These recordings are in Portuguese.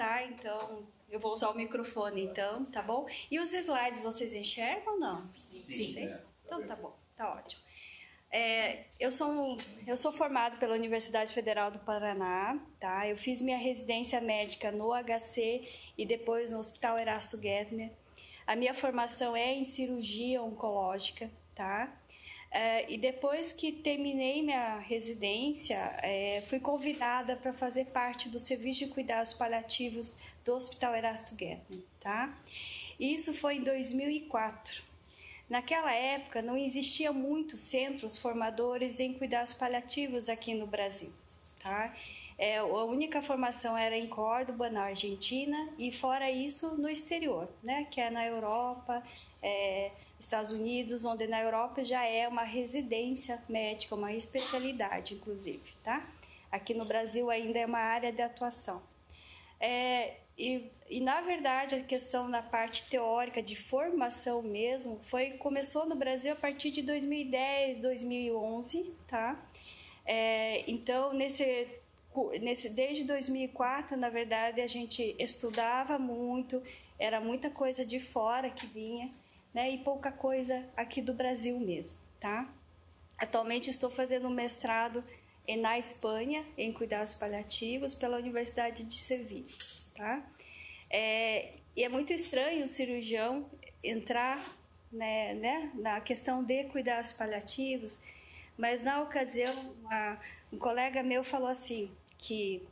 tá? Então, eu vou usar o microfone, então, tá bom? E os slides, vocês enxergam ou não? Sim. Então, tá bom, tá ótimo. Eu sou formado pela Universidade Federal do Paraná, tá? Eu fiz minha residência médica no HC e depois no Hospital Erasto Gettner. A minha formação é em cirurgia oncológica, tá? E depois que terminei minha residência, fui convidada para fazer parte do Serviço de Cuidados Paliativos do Hospital Erasto Gettner, tá? Isso foi em 2004. Naquela época não existia muitos centros formadores em cuidados paliativos aqui no Brasil, tá? A única formação era em Córdoba, na Argentina, e fora isso no exterior, né? Que é na Europa, Estados Unidos, onde na Europa já é uma residência médica, uma especialidade, inclusive, tá? Aqui no Brasil ainda é uma área de atuação. E na verdade a questão na parte teórica de formação mesmo começou no Brasil a partir de 2010, 2011, tá? Então desde 2004, na verdade, a gente estudava muito, era muita coisa de fora que vinha, né? E pouca coisa aqui do Brasil mesmo, tá? Atualmente estou fazendo um mestrado na Espanha, em cuidados paliativos, pela Universidade de Sevilha, tá? E é muito estranho o cirurgião entrar, né, na questão de cuidados paliativos, mas na ocasião, um colega meu falou assim, que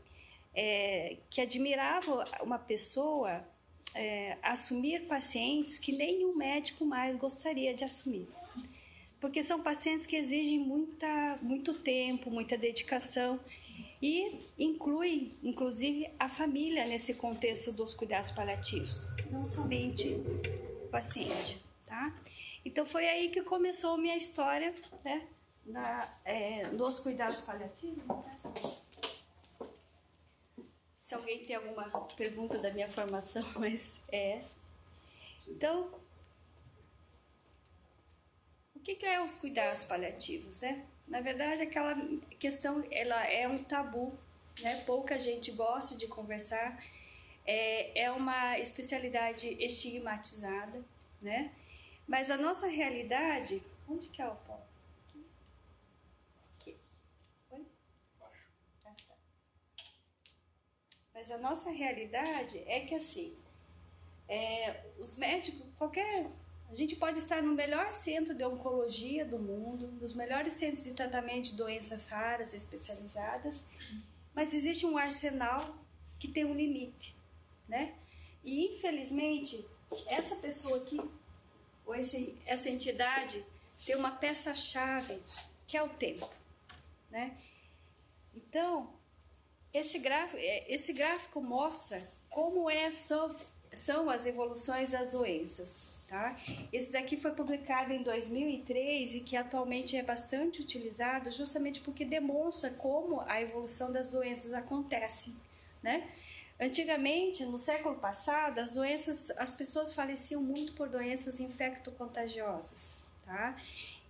admirava uma pessoa assumir pacientes que nenhum médico mais gostaria de assumir. Porque são pacientes que exigem muito tempo, muita dedicação e inclui, inclusive, a família nesse contexto dos cuidados paliativos, não somente o paciente, tá? Então foi aí que começou a minha história, né, dos cuidados paliativos. Se alguém tem alguma pergunta da minha formação, mas é essa. Então, o que é os cuidados paliativos, né? Na verdade, aquela questão, ela é um tabu, né? Pouca gente gosta de conversar. É uma especialidade estigmatizada, né? Mas a nossa realidade... Onde que é o pó? Aqui. Oi? Baixo. Ah, tá. Mas a nossa realidade é que, assim, os médicos, a gente pode estar no melhor centro de oncologia do mundo, nos melhores centros de tratamento de doenças raras especializadas, mas existe um arsenal que tem um limite, né? E, infelizmente, essa pessoa aqui, ou essa entidade, tem uma peça-chave, que é o tempo, né? Então, esse gráfico mostra como são as evoluções das doenças. Tá? Esse daqui foi publicado em 2003 e que atualmente é bastante utilizado justamente porque demonstra como a evolução das doenças acontece, né? Antigamente, no século passado, as pessoas faleciam muito por doenças infecto-contagiosas, tá?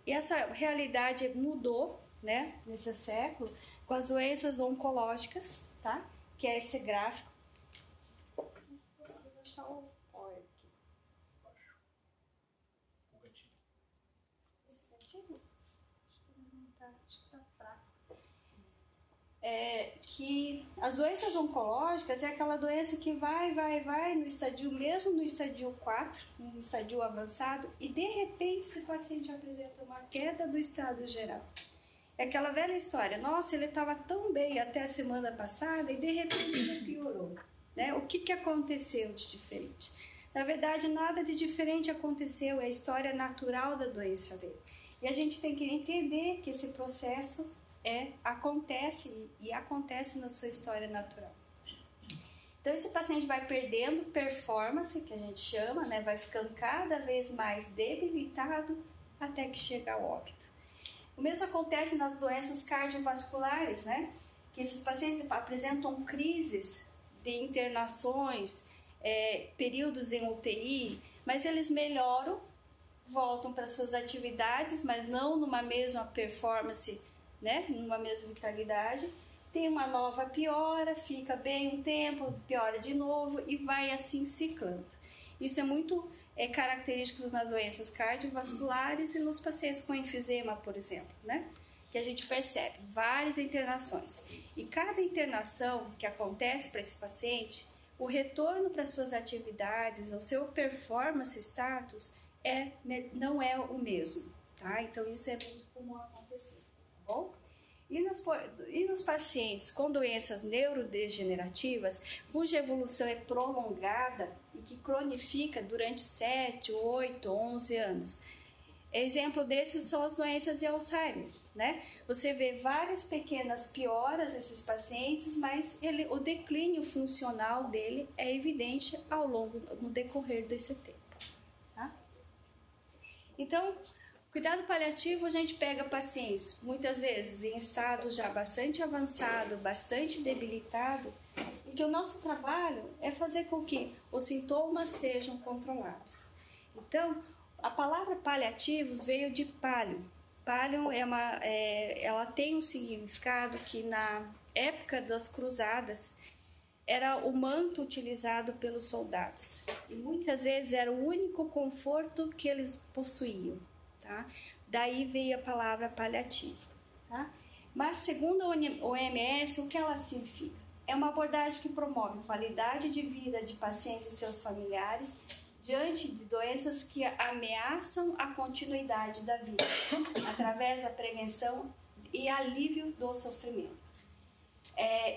E essa realidade mudou, né, nesse século, com as doenças oncológicas, tá? Que é esse gráfico. Vou deixar o que as doenças oncológicas é aquela doença que vai no estadio, mesmo no estadio 4, no estadio avançado, e de repente esse paciente apresenta uma queda do estado geral. É aquela velha história, nossa, ele estava tão bem até a semana passada e de repente ele piorou, né? O que aconteceu de diferente? Na verdade, nada de diferente aconteceu, é a história natural da doença dele. E a gente tem que entender que esse processo acontece na sua história natural. Então, esse paciente vai perdendo performance, que a gente chama, né? Vai ficando cada vez mais debilitado até que chega ao óbito. O mesmo acontece nas doenças cardiovasculares, né? Que esses pacientes apresentam crises de internações, períodos em UTI, mas eles melhoram, voltam para suas atividades, mas não numa mesma performance, né? Numa mesma vitalidade, tem uma nova piora, fica bem um tempo, piora de novo e vai assim ciclando. Isso é muito característico nas doenças cardiovasculares e nos pacientes com enfisema, por exemplo, né? Que a gente percebe várias internações. E cada internação que acontece para esse paciente, o retorno para suas atividades, o seu performance status não é o mesmo, tá? Então isso é muito comum acontecer, tá bom? E nos pacientes com doenças neurodegenerativas, cuja evolução é prolongada e que cronifica durante 7, 8, 11 anos. Exemplo desses são as doenças de Alzheimer, né? Você vê várias pequenas pioras nesses pacientes, mas o declínio funcional dele é evidente no decorrer desse tempo, tá? Então, cuidado paliativo, a gente pega pacientes, muitas vezes, em estado já bastante avançado, bastante debilitado, e que o nosso trabalho é fazer com que os sintomas sejam controlados. Então, a palavra paliativos veio de palio. Palio ela tem um significado que na época das cruzadas era o manto utilizado pelos soldados. E muitas vezes era o único conforto que eles possuíam. Tá? Daí veio a palavra paliativo. Tá? Mas, segundo a OMS, o que ela significa? É uma abordagem que promove qualidade de vida de pacientes e seus familiares diante de doenças que ameaçam a continuidade da vida, através da prevenção e alívio do sofrimento.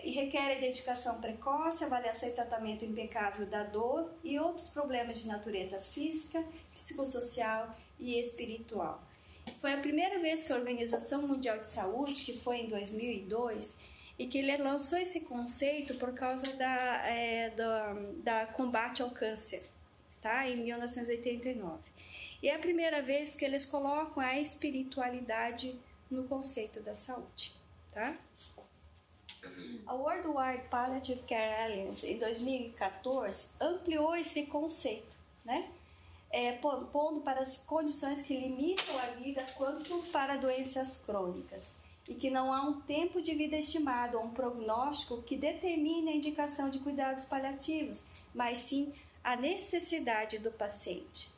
E requer a identificação precoce, avaliação e tratamento impecável da dor e outros problemas de natureza física, psicossocial e espiritual. Foi a primeira vez que a Organização Mundial de Saúde, que foi em 2002, e que ele lançou esse conceito por causa da combate ao câncer, tá? Em 1989. E é a primeira vez que eles colocam a espiritualidade no conceito da saúde, tá? A Worldwide Palliative Care Alliance, em 2014, ampliou esse conceito, né? Pondo para as condições que limitam a vida quanto para doenças crônicas e que não há um tempo de vida estimado ou um prognóstico que determine a indicação de cuidados paliativos, mas sim a necessidade do paciente.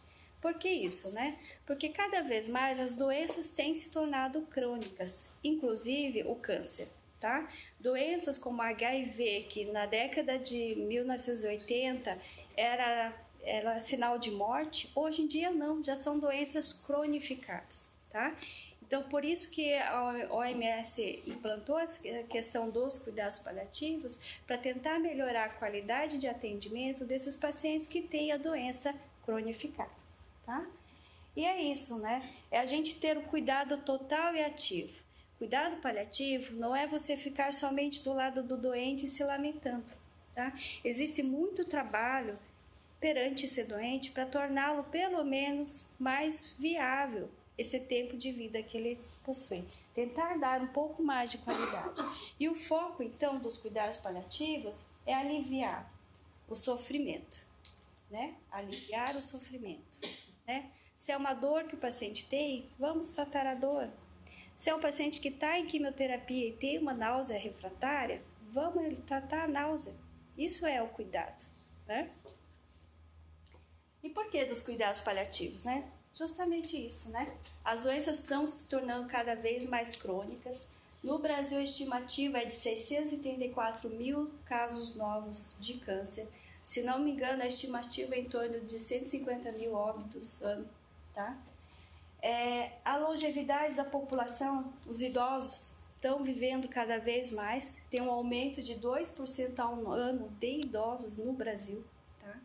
Por que isso, né? Porque cada vez mais as doenças têm se tornado crônicas, inclusive o câncer, tá? Doenças como HIV, que na década de 1980 era sinal de morte, hoje em dia não, já são doenças cronificadas, tá? Então, por isso que a OMS implantou a questão dos cuidados paliativos para tentar melhorar a qualidade de atendimento desses pacientes que têm a doença cronificada, tá? E é isso, né? É a gente ter o cuidado total e ativo. Cuidado paliativo não é você ficar somente do lado do doente se lamentando, tá? Existe muito trabalho perante esse doente para torná-lo pelo menos mais viável esse tempo de vida que ele possui. Tentar dar um pouco mais de qualidade. E o foco, então, dos cuidados paliativos é aliviar o sofrimento, né? Aliviar o sofrimento, né? Se é uma dor que o paciente tem, vamos tratar a dor. Se é um paciente que está em quimioterapia e tem uma náusea refratária, vamos tratar a náusea. Isso é o cuidado, né? E por que dos cuidados paliativos, né? Justamente isso, né? As doenças estão se tornando cada vez mais crônicas. No Brasil, a estimativa é de 634 mil casos novos de câncer. Se não me engano, a estimativa é em torno de 150 mil óbitos ano, tá? A longevidade da população, os idosos estão vivendo cada vez mais. Tem um aumento de 2% ao ano de idosos no Brasil, tá?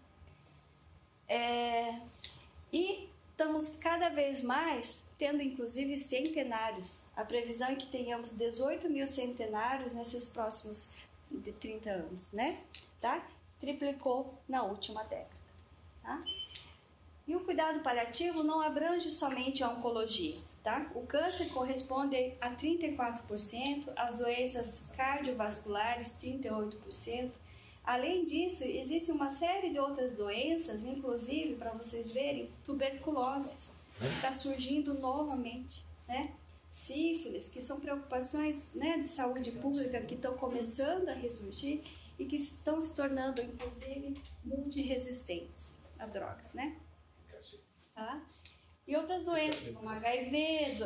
E estamos cada vez mais tendo, inclusive, centenários. A previsão é que tenhamos 18 mil centenários nesses próximos 30 anos, né? Tá? Triplicou na última década. Tá? E o cuidado paliativo não abrange somente a oncologia. Tá? O câncer corresponde a 34%, as doenças cardiovasculares, 38%. Além disso, existe uma série de outras doenças, inclusive, para vocês verem, tuberculose, que está surgindo novamente, né? sífilis, que são preocupações, né, de saúde pública que estão começando a ressurgir e que estão se tornando, inclusive, multiresistentes a drogas, né? Tá? E outras doenças, como HIV,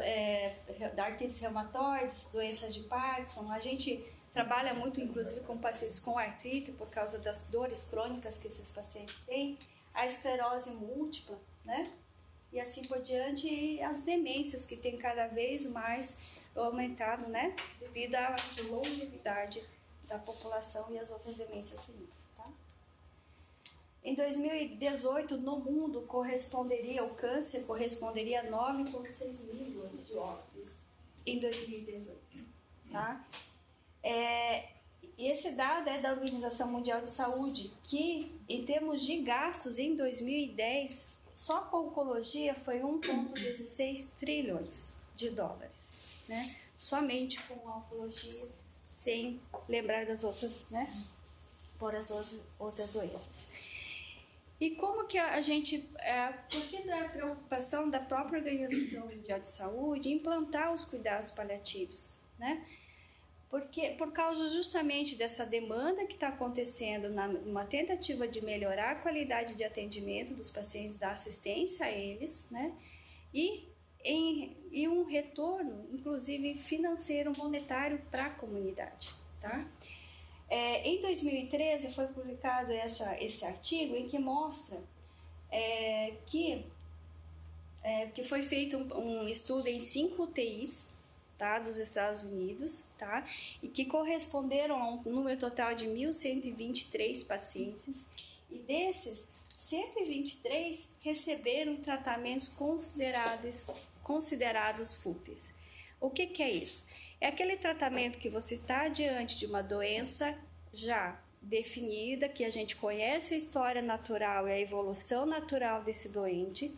da artrite reumatoide, doenças de Parkinson. A gente trabalha muito, inclusive, com pacientes com artrite, por causa das dores crônicas que esses pacientes têm, a esclerose múltipla, né? E assim por diante, e as demências que têm cada vez mais aumentado, né? Devido à longevidade da população e as outras demências senis, tá? Em 2018, no mundo, o câncer corresponderia a 9,6 milhões de óbitos em 2018, tá? E esse dado é da Organização Mundial de Saúde, que, em termos de gastos, em 2010, só com oncologia foi 1,16 trilhões de dólares, né? Somente com a oncologia, sem lembrar das outras, né? Por as outras doenças. E como que a gente, por que da preocupação da própria Organização Mundial de Saúde implantar os cuidados paliativos, né? Porque, por causa justamente dessa demanda que está acontecendo numa tentativa de melhorar a qualidade de atendimento dos pacientes, da assistência a eles, né? E um retorno, inclusive financeiro, monetário para a comunidade, tá? Em 2013 foi publicado esse artigo em que mostra que foi feito um estudo em 5 UTIs, tá, dos Estados Unidos, tá, e que corresponderam a um número total de 1.123 pacientes, e desses, 123 receberam tratamentos considerados fúteis. O que é isso? É aquele tratamento que você está diante de uma doença já definida, que a gente conhece a história natural e a evolução natural desse doente,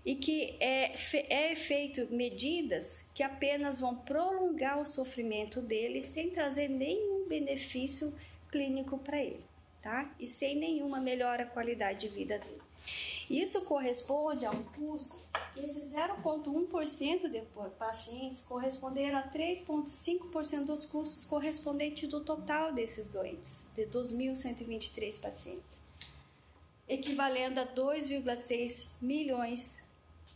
e que é feito medidas que apenas vão prolongar o sofrimento dele sem trazer nenhum benefício clínico para ele, tá? E sem nenhuma melhora da qualidade de vida dele. Isso corresponde a um custo que esses 0,1% de pacientes corresponderam a 3,5% dos custos correspondentes do total desses doentes, dos 1.123 pacientes, equivalendo a 2,6 milhões,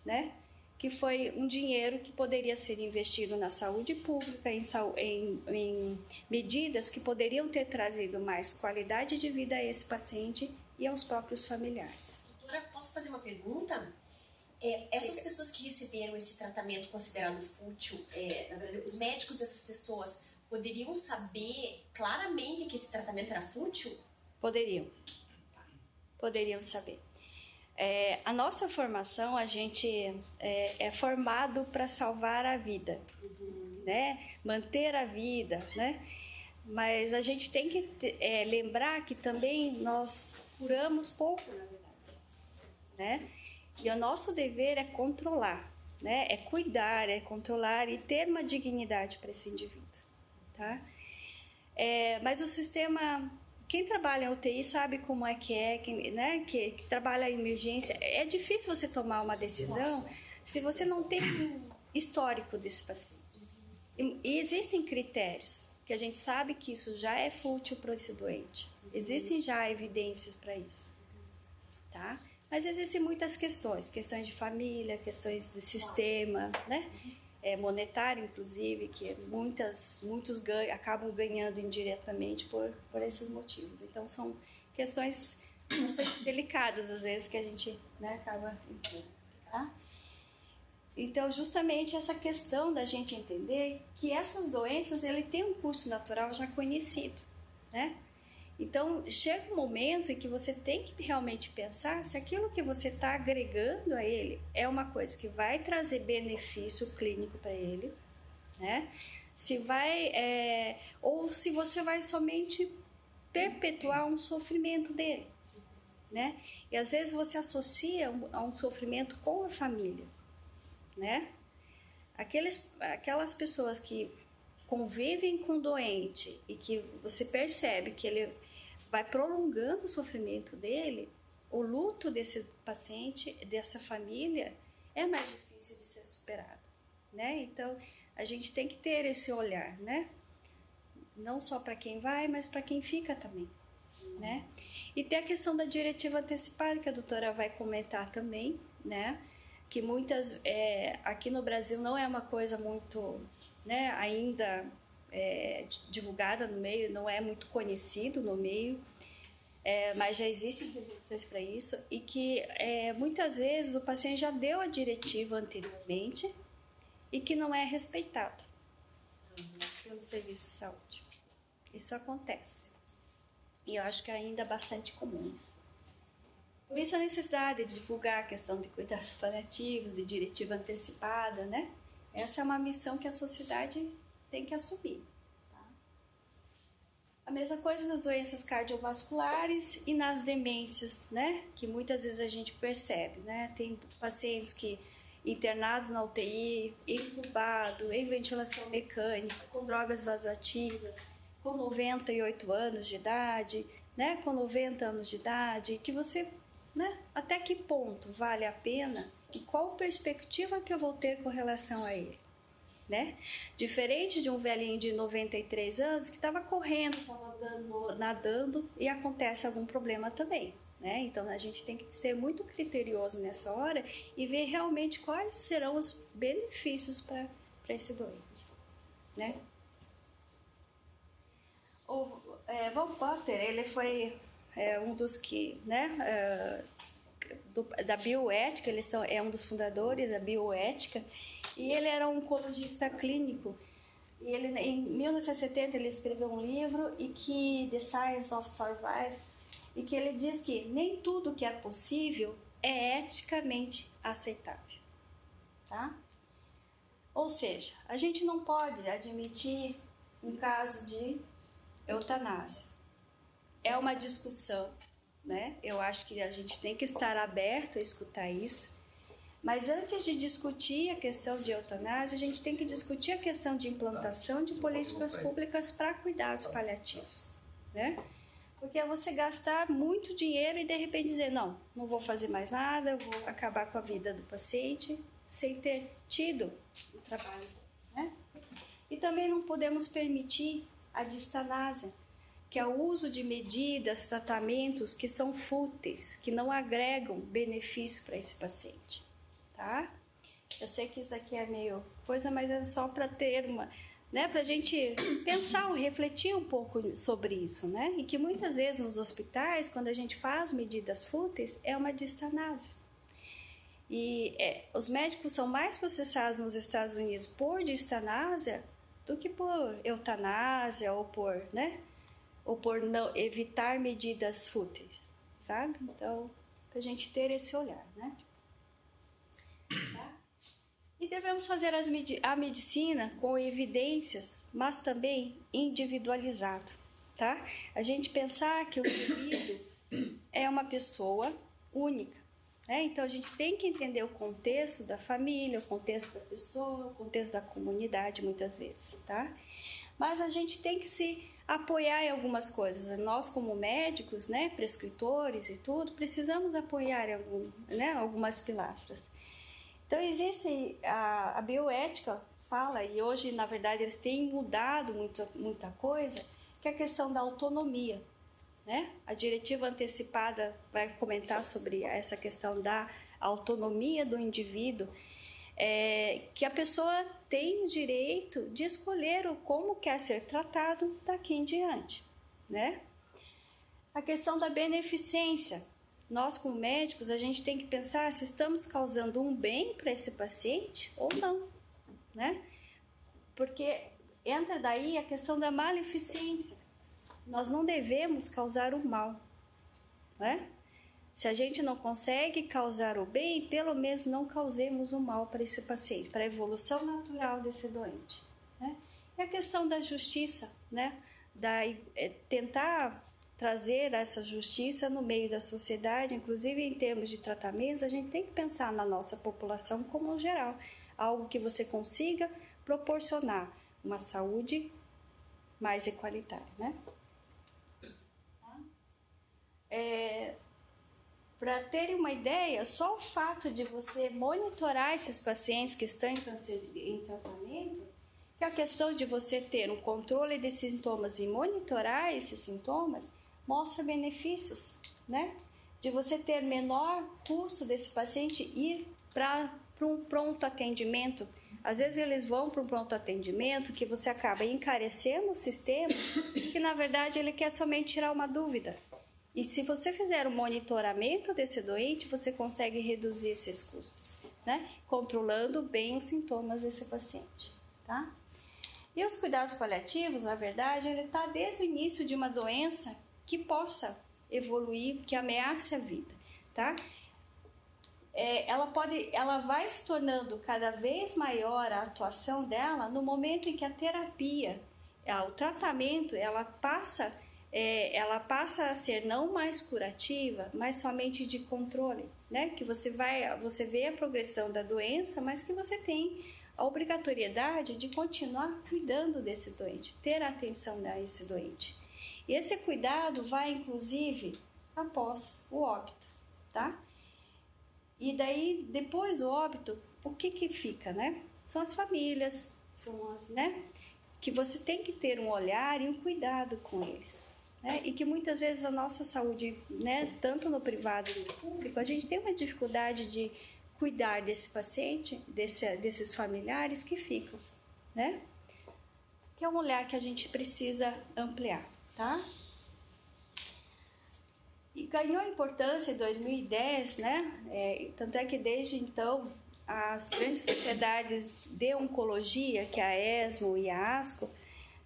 né? Que foi um dinheiro que poderia ser investido na saúde pública, em medidas que poderiam ter trazido mais qualidade de vida a esse paciente e aos próprios familiares. Doutora, posso fazer uma pergunta? Essas pessoas que receberam esse tratamento considerado fútil, na verdade, os médicos dessas pessoas poderiam saber claramente que esse tratamento era fútil? Poderiam saber. A nossa formação, a gente é formado para salvar a vida, né? Manter a vida, né? Mas a gente tem que lembrar que também nós curamos pouco, na verdade, né? E o nosso dever é controlar, né? É cuidar, é controlar e ter uma dignidade para esse indivíduo, tá? Mas o sistema... Quem trabalha em UTI sabe como é, né, que trabalha em emergência. É difícil você tomar uma decisão se você não tem um histórico desse paciente. E existem critérios, que a gente sabe que isso já é fútil para esse doente. Existem já evidências para isso, tá? Mas existem muitas questões de família, questões de sistema, né? Monetário, inclusive, que muitos acabam ganhando indiretamente por esses motivos. Então, são questões bastante delicadas, às vezes, que a gente, né, acaba entrando. Tá? Então, justamente essa questão da gente entender que essas doenças, ele tem um curso natural já conhecido, né? Então, chega um momento em que você tem que realmente pensar se aquilo que você está agregando a ele é uma coisa que vai trazer benefício clínico para ele, né? Ou se você vai somente perpetuar um sofrimento dele, né? E às vezes você associa a um sofrimento com a família, né? Aquelas pessoas que convivem com o doente e que você percebe que ele vai prolongando o sofrimento dele, o luto desse paciente, dessa família, é mais difícil de ser superado, né? Então, a gente tem que ter esse olhar, né? Não só para quem vai, mas para quem fica também, né? E tem a questão da diretiva antecipada, que a doutora vai comentar também, né? Que muitas, aqui no Brasil não é uma coisa muito, né, ainda divulgada no meio, não é muito conhecido no meio, mas já existem resoluções para isso, e que muitas vezes o paciente já deu a diretiva anteriormente e que não é respeitado pelo serviço de saúde. Isso acontece. E eu acho que ainda é bastante comum isso. Por isso a necessidade de divulgar a questão de cuidados paliativos, de diretiva antecipada, né? Essa é uma missão que a sociedade tem que assumir. Tá? A mesma coisa nas doenças cardiovasculares e nas demências, né? Que muitas vezes a gente percebe, né? Tem pacientes que internados na UTI, entubado, em ventilação mecânica, com drogas vasoativas, com 98 anos de idade, né? Com 90 anos de idade, que você, né? Até que ponto vale a pena e qual perspectiva que eu vou ter com relação a ele, né? Diferente de um velhinho de 93 anos que estava correndo, estava nadando e acontece algum problema também, né? Então a gente tem que ser muito criterioso nessa hora e ver realmente quais serão os benefícios para esse doente, né? O Walter, ele foi um dos que, né, da bioética, ele é um dos fundadores da bioética, e ele era um oncologista clínico. E ele, em 1970, ele escreveu um livro, e que The Science of Survival, e que ele diz que nem tudo que é possível é eticamente aceitável, tá? Ou seja, a gente não pode admitir um caso de eutanásia. É uma discussão, né? Eu acho que a gente tem que estar aberto a escutar isso, mas antes de discutir a questão de eutanásia, a gente tem que discutir a questão de implantação de políticas públicas para cuidados paliativos, né? Porque é você gastar muito dinheiro e de repente dizer, não vou fazer mais nada, eu vou acabar com a vida do paciente sem ter tido o trabalho, né? E também não podemos permitir a distanásia, que é o uso de medidas, tratamentos que são fúteis, que não agregam benefício para esse paciente, tá? Eu sei que isso aqui é meio coisa, mas é só para ter uma, né, para a gente pensar, refletir um pouco sobre isso, né? E que muitas vezes nos hospitais, quando a gente faz medidas fúteis, é uma distanásia. E os médicos são mais processados nos Estados Unidos por distanásia do que por eutanásia ou por, né? Ou por não evitar medidas fúteis, sabe? Então, para a gente ter esse olhar, né? Tá? E devemos fazer a medicina com evidências, mas também individualizado, tá? A gente pensar que o indivíduo é uma pessoa única, né? Então, a gente tem que entender o contexto da família, o contexto da pessoa, o contexto da comunidade, muitas vezes, tá? Mas a gente tem que se apoiar em algumas coisas. Nós, como médicos, né, prescritores e tudo, precisamos apoiar em algumas pilastras. Então, existe a bioética, fala, e hoje, na verdade, eles têm mudado muita coisa, que é a questão da autonomia, né? A diretiva antecipada vai comentar sobre essa questão da autonomia do indivíduo, que a pessoa tem o direito de escolher como quer ser tratado daqui em diante, né? A questão da beneficência. Nós, como médicos, a gente tem que pensar se estamos causando um bem para esse paciente ou não, né? Porque entra daí a questão da maleficência. Nós não devemos causar o mal, né? Se a gente não consegue causar o bem, pelo menos não causemos o mal para esse paciente, para a evolução natural desse doente, né? E a questão da justiça, né? Tentar trazer essa justiça no meio da sociedade, inclusive em termos de tratamentos, a gente tem que pensar na nossa população como geral, algo que você consiga proporcionar uma saúde mais igualitária, né? Para terem uma ideia, só o fato de você monitorar esses pacientes que estão em tratamento, que a questão de você ter um controle desses sintomas e monitorar esses sintomas mostra benefícios, né? De você ter menor custo desse paciente ir para um pronto atendimento. Às vezes eles vão para um pronto atendimento que você acaba encarecendo o sistema, que na verdade ele quer somente tirar uma dúvida. E se você fizer o monitoramento desse doente, você consegue reduzir esses custos, né? Controlando bem os sintomas desse paciente, tá? E os cuidados paliativos, na verdade, ele está desde o início de uma doença que possa evoluir, que ameace a vida, tá? Ela vai se tornando cada vez maior a atuação dela no momento em que a terapia, o tratamento, ela passa a ser não mais curativa, mas somente de controle, né? Que você vê a progressão da doença, mas que você tem a obrigatoriedade de continuar cuidando desse doente, ter atenção a esse doente. E esse cuidado vai, inclusive, após o óbito, tá? E daí, depois do óbito, o que fica, né? São as famílias, né? Que você tem que ter um olhar e um cuidado com eles, né? E que muitas vezes a nossa saúde, né, tanto no privado e no público, a gente tem uma dificuldade de cuidar desse paciente, desses familiares que ficam, né? Que é um olhar que a gente precisa ampliar, tá? E ganhou importância em 2010, né? Tanto é que desde então as grandes sociedades de oncologia, que é a ESMO e a ASCO,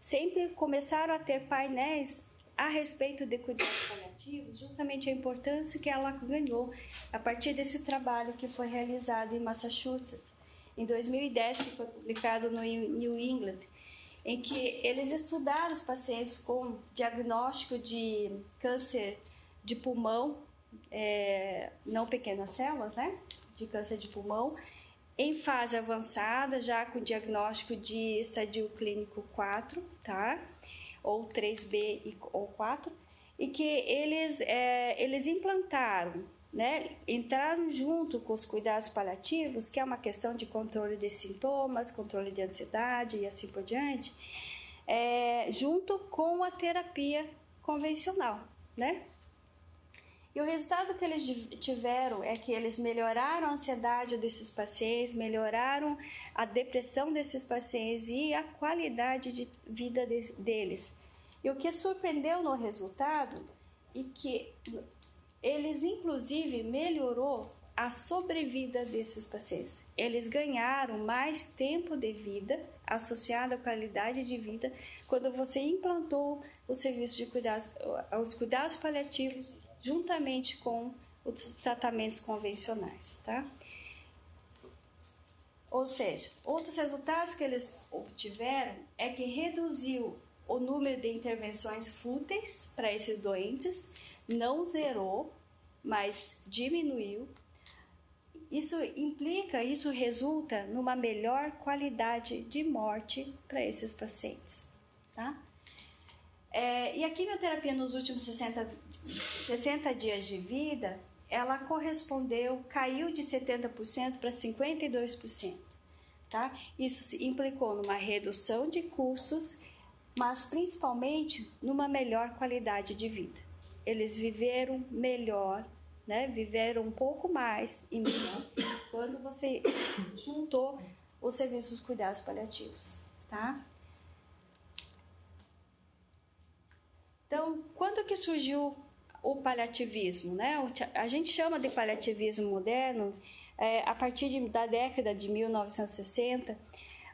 sempre começaram a ter painéis a respeito de cuidados paliativos, justamente a importância que ela ganhou a partir desse trabalho que foi realizado em Massachusetts, em 2010, que foi publicado no New England, em que eles estudaram os pacientes com diagnóstico de câncer de pulmão, não pequenas células, né, de câncer de pulmão, em fase avançada, já com diagnóstico de estadio clínico 4, tá? Ou 3B ou 4, e que eles implantaram, né, entraram junto com os cuidados paliativos, que é uma questão de controle de sintomas, controle de ansiedade e assim por diante, junto com a terapia convencional, né? E o resultado que eles tiveram é que eles melhoraram a ansiedade desses pacientes, melhoraram a depressão desses pacientes e a qualidade de vida deles. E o que surpreendeu no resultado é que eles, inclusive, melhorou a sobrevida desses pacientes. Eles ganharam mais tempo de vida associado à qualidade de vida quando você implantou o serviço de os cuidados paliativos juntamente com os tratamentos convencionais, tá? Ou seja, outros resultados que eles obtiveram é que reduziu o número de intervenções fúteis para esses doentes, não zerou, mas diminuiu. Isso resulta numa melhor qualidade de morte para esses pacientes, tá? E a quimioterapia nos últimos 60 dias de vida, ela caiu de 70% para 52%, tá? Isso implicou numa redução de custos, mas principalmente numa melhor qualidade de vida. Eles viveram melhor, né? Viveram um pouco mais e melhor quando você juntou os serviços de cuidados paliativos, tá? Então, quando que surgiu o paliativismo, né? A gente chama de paliativismo moderno a partir da década de 1960,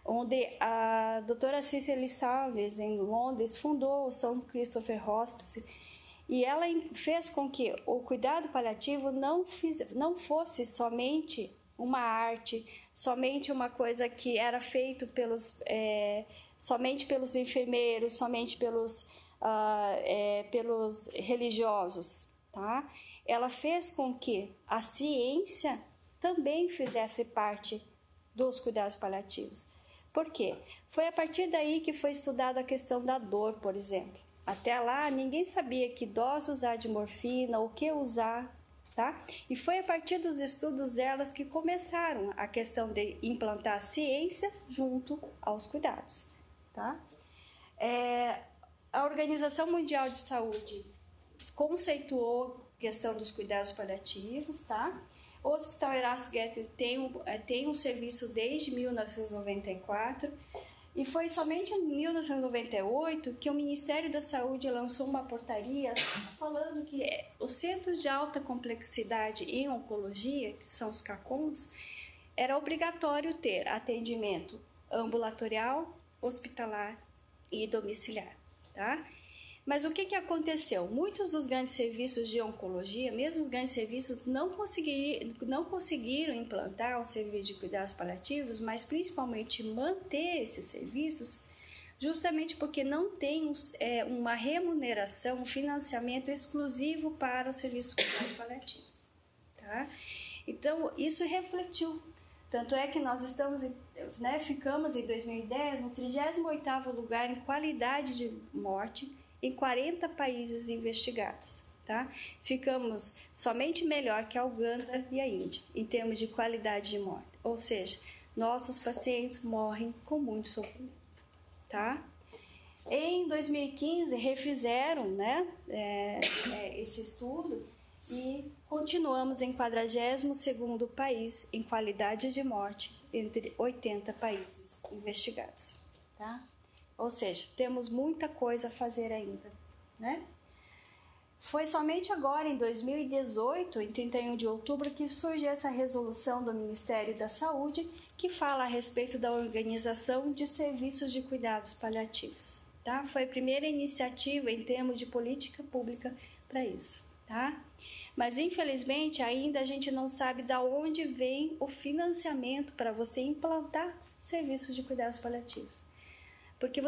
onde a doutora Cicely Saunders, em Londres, fundou o St. Christopher Hospice, e ela fez com que o cuidado paliativo não fosse somente uma arte, somente uma coisa que era feito somente pelos enfermeiros, somente pelos religiosos, tá? Ela fez com que a ciência também fizesse parte dos cuidados paliativos. Por quê? Foi a partir daí que foi estudada a questão da dor, por exemplo. Até lá, ninguém sabia que dose usar de morfina, o que usar tá? E foi a partir dos estudos delas que começaram a questão de implantar a ciência junto aos cuidados, tá? A Organização Mundial de Saúde conceituou a questão dos cuidados paliativos, tá? O Hospital Erasto Guedes tem um serviço desde 1994 e foi somente em 1998 que o Ministério da Saúde lançou uma portaria falando que os centros de alta complexidade em oncologia, que são os CACOMs, era obrigatório ter atendimento ambulatorial, hospitalar e domiciliar, tá? Mas o que aconteceu? Muitos dos grandes serviços de oncologia, mesmo os grandes serviços, não conseguiram implantar o serviço de cuidados paliativos, mas principalmente manter esses serviços, justamente porque não tem uma remuneração, um financiamento exclusivo para o serviço de cuidados paliativos, tá? Então, isso refletiu. Tanto é que nós ficamos em 2010 no 38º lugar em qualidade de morte, em 40 países investigados, tá? Ficamos somente melhor que a Uganda e a Índia, em termos de qualidade de morte. Ou seja, nossos pacientes morrem com muito sofrimento, tá? Em 2015, refizeram, esse estudo e continuamos em 42º país em qualidade de morte entre 80 países investigados, tá? Ou seja, temos muita coisa a fazer ainda, né? Foi somente agora, em 2018, em 31 de outubro, que surgiu essa resolução do Ministério da Saúde que fala a respeito da organização de serviços de cuidados paliativos, tá? Foi a primeira iniciativa em termos de política pública para isso, tá? Mas, infelizmente, ainda a gente não sabe de onde vem o financiamento para você implantar serviços de cuidados paliativos. Porque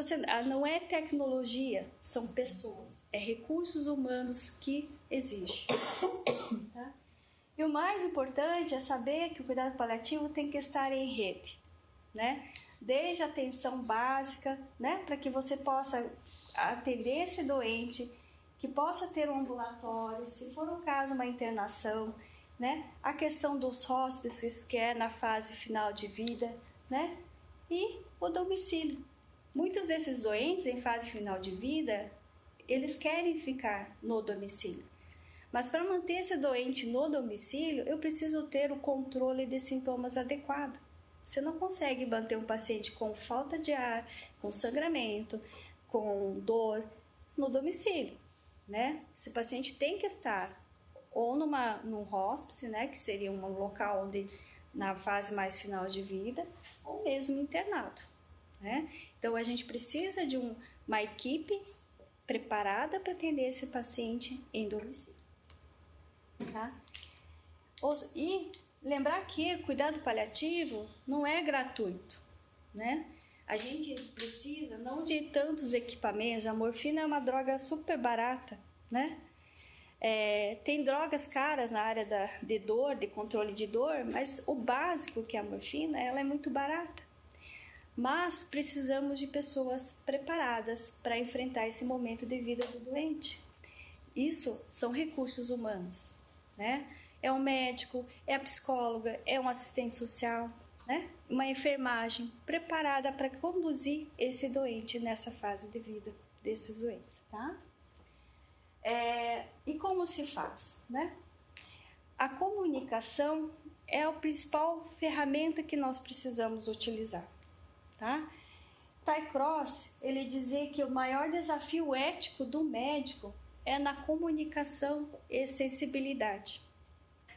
não é tecnologia, são pessoas, é recursos humanos que exigem. Tá? E o mais importante é saber que o cuidado paliativo tem que estar em rede, né? Desde a atenção básica, né? Para que você possa atender esse doente, que possa ter um ambulatório, se for o caso, uma internação, né? A questão dos hóspices, que é na fase final de vida, né? E o domicílio. Muitos desses doentes em fase final de vida, eles querem ficar no domicílio. Mas para manter esse doente no domicílio, eu preciso ter o controle de sintomas adequado. Você não consegue manter um paciente com falta de ar, com sangramento, com dor no domicílio, né? Esse paciente tem que estar ou num hospice, né, que seria um local onde na fase mais final de vida, ou mesmo internado, né? Então, a gente precisa de uma equipe preparada para atender esse paciente em domicílio. Tá? E lembrar que cuidado paliativo não é gratuito, né? A gente precisa não de tantos equipamentos. A morfina é uma droga super barata, né? Tem drogas caras na área de dor, de controle de dor, mas o básico, que é a morfina, ela é muito barata. Mas precisamos de pessoas preparadas para enfrentar esse momento de vida do doente. Isso são recursos humanos, né? É um médico, é a psicóloga, é um assistente social, né? Uma enfermagem preparada para conduzir esse doente nessa fase de vida desses doentes, tá? E como se faz, né? A comunicação é a principal ferramenta que nós precisamos utilizar. Tá? Ty Cross, ele dizia que o maior desafio ético do médico é na comunicação e sensibilidade,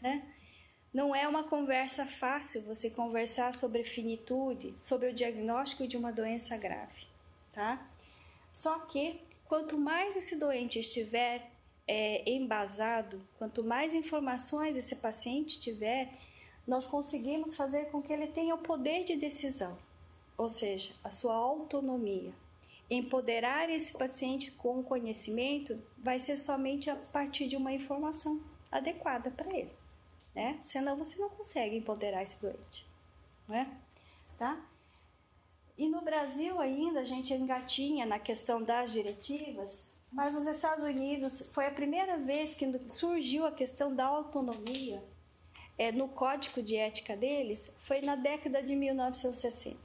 né? Não é uma conversa fácil você conversar sobre finitude, sobre o diagnóstico de uma doença grave, tá? Só que quanto mais esse doente estiver embasado, quanto mais informações esse paciente tiver, nós conseguimos fazer com que ele tenha o poder de decisão. Ou seja, a sua autonomia. Empoderar esse paciente com conhecimento vai ser somente a partir de uma informação adequada para ele, né? Senão você não consegue empoderar esse doente, né? Tá? E no Brasil ainda a gente engatinha na questão das diretivas Mas os Estados Unidos, foi a primeira vez que surgiu a questão da autonomia no código de ética deles, foi na década de 1960.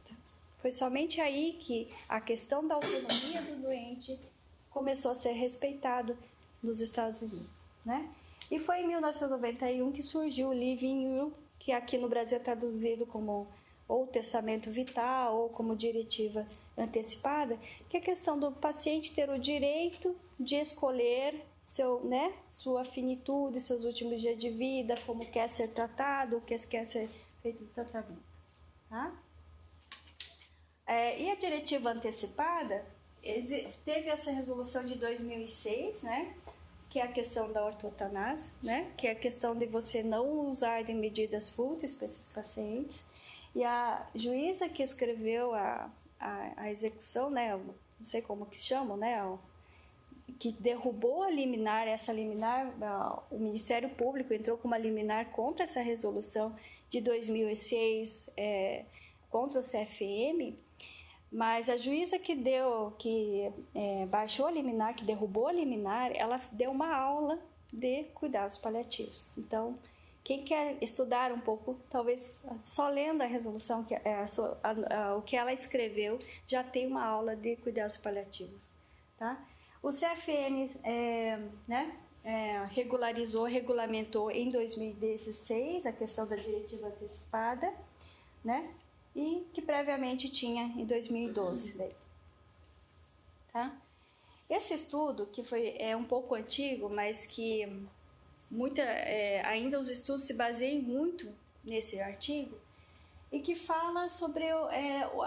Foi somente aí que a questão da autonomia do doente começou a ser respeitado nos Estados Unidos, né? E foi em 1991 que surgiu o Living Will, que aqui no Brasil é traduzido como ou testamento vital ou como diretiva antecipada, que é a questão do paciente ter o direito de escolher sua finitude, seus últimos dias de vida, como quer ser tratado, o que quer ser feito de tratamento. Tá? E a diretiva antecipada teve essa resolução de 2006, né? Que é a questão da ortotanásia, né? Que é a questão de você não usar de medidas fúteis para esses pacientes. E a juíza que escreveu a execução, né? Não sei como que se chama, né? Que derrubou a liminar, essa liminar, o Ministério Público entrou com uma liminar contra essa resolução de 2006, contra o CFM, mas a juíza que baixou a liminar, que derrubou a liminar, ela deu uma aula de cuidados paliativos. Então, quem quer estudar um pouco, talvez só lendo a resolução, o que ela escreveu, já tem uma aula de cuidados paliativos. Tá? O CFM regulamentou em 2016 a questão da diretiva antecipada, né? E que previamente tinha em 2012. Daí. Tá? Esse estudo, que é um pouco antigo, mas que ainda os estudos se baseiam muito nesse artigo, e que fala sobre